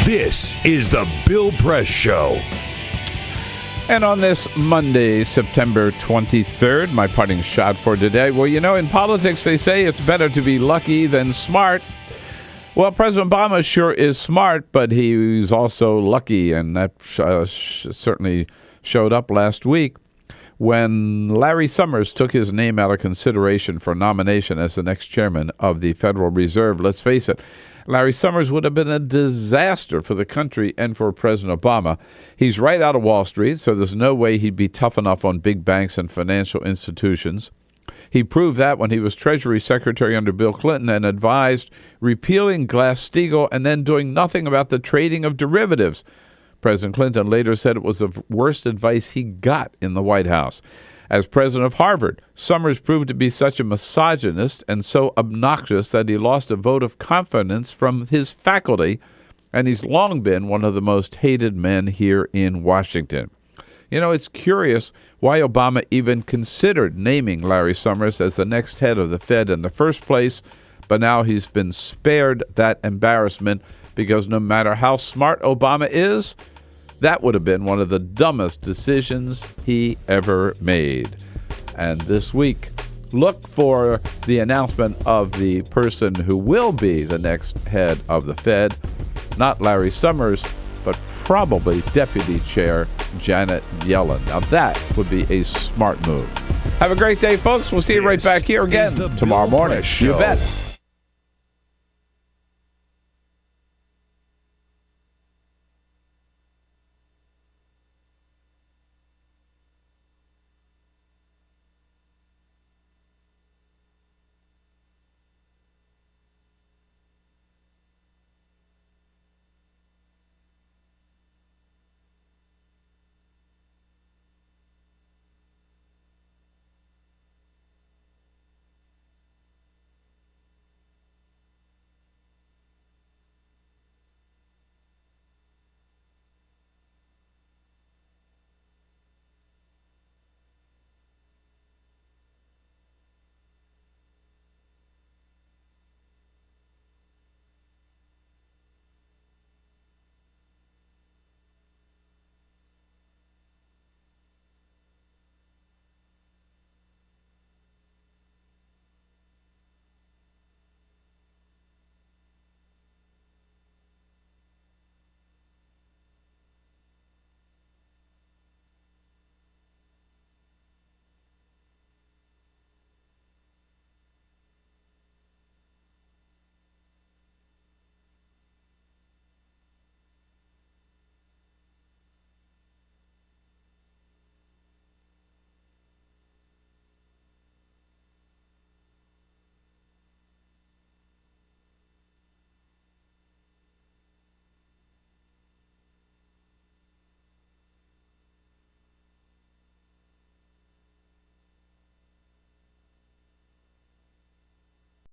This is the Bill Press Show. And on this Monday, September 23rd, my parting shot for today. Well, you know, in politics, they say it's better to be lucky than smart. Well, President Obama sure is smart, but he's also lucky, and that certainly showed up last week when Larry Summers took his name out of consideration for nomination as the next chairman of the Federal Reserve. Let's face it, Larry Summers would have been a disaster for the country and for President Obama. He's right out of Wall Street, so there's no way he'd be tough enough on big banks and financial institutions. He proved that when he was Treasury Secretary under Bill Clinton and advised repealing Glass-Steagall and then doing nothing about the trading of derivatives. President Clinton later said it was the worst advice he got in the White House. As president of Harvard, Summers proved to be such a misogynist and so obnoxious that he lost a vote of confidence from his faculty, and he's long been one of the most hated men here in Washington. You know, it's curious why Obama even considered naming Larry Summers as the next head of the Fed in the first place, but now he's been spared that embarrassment because no matter how smart Obama is, that would have been one of the dumbest decisions he ever made. And this week, look for the announcement of the person who will be the next head of the Fed, not Larry Summers, but probably Deputy Chair Janet Yellen. Now that would be a smart move. Have a great day, folks. We'll see you right back here again tomorrow morning. You bet.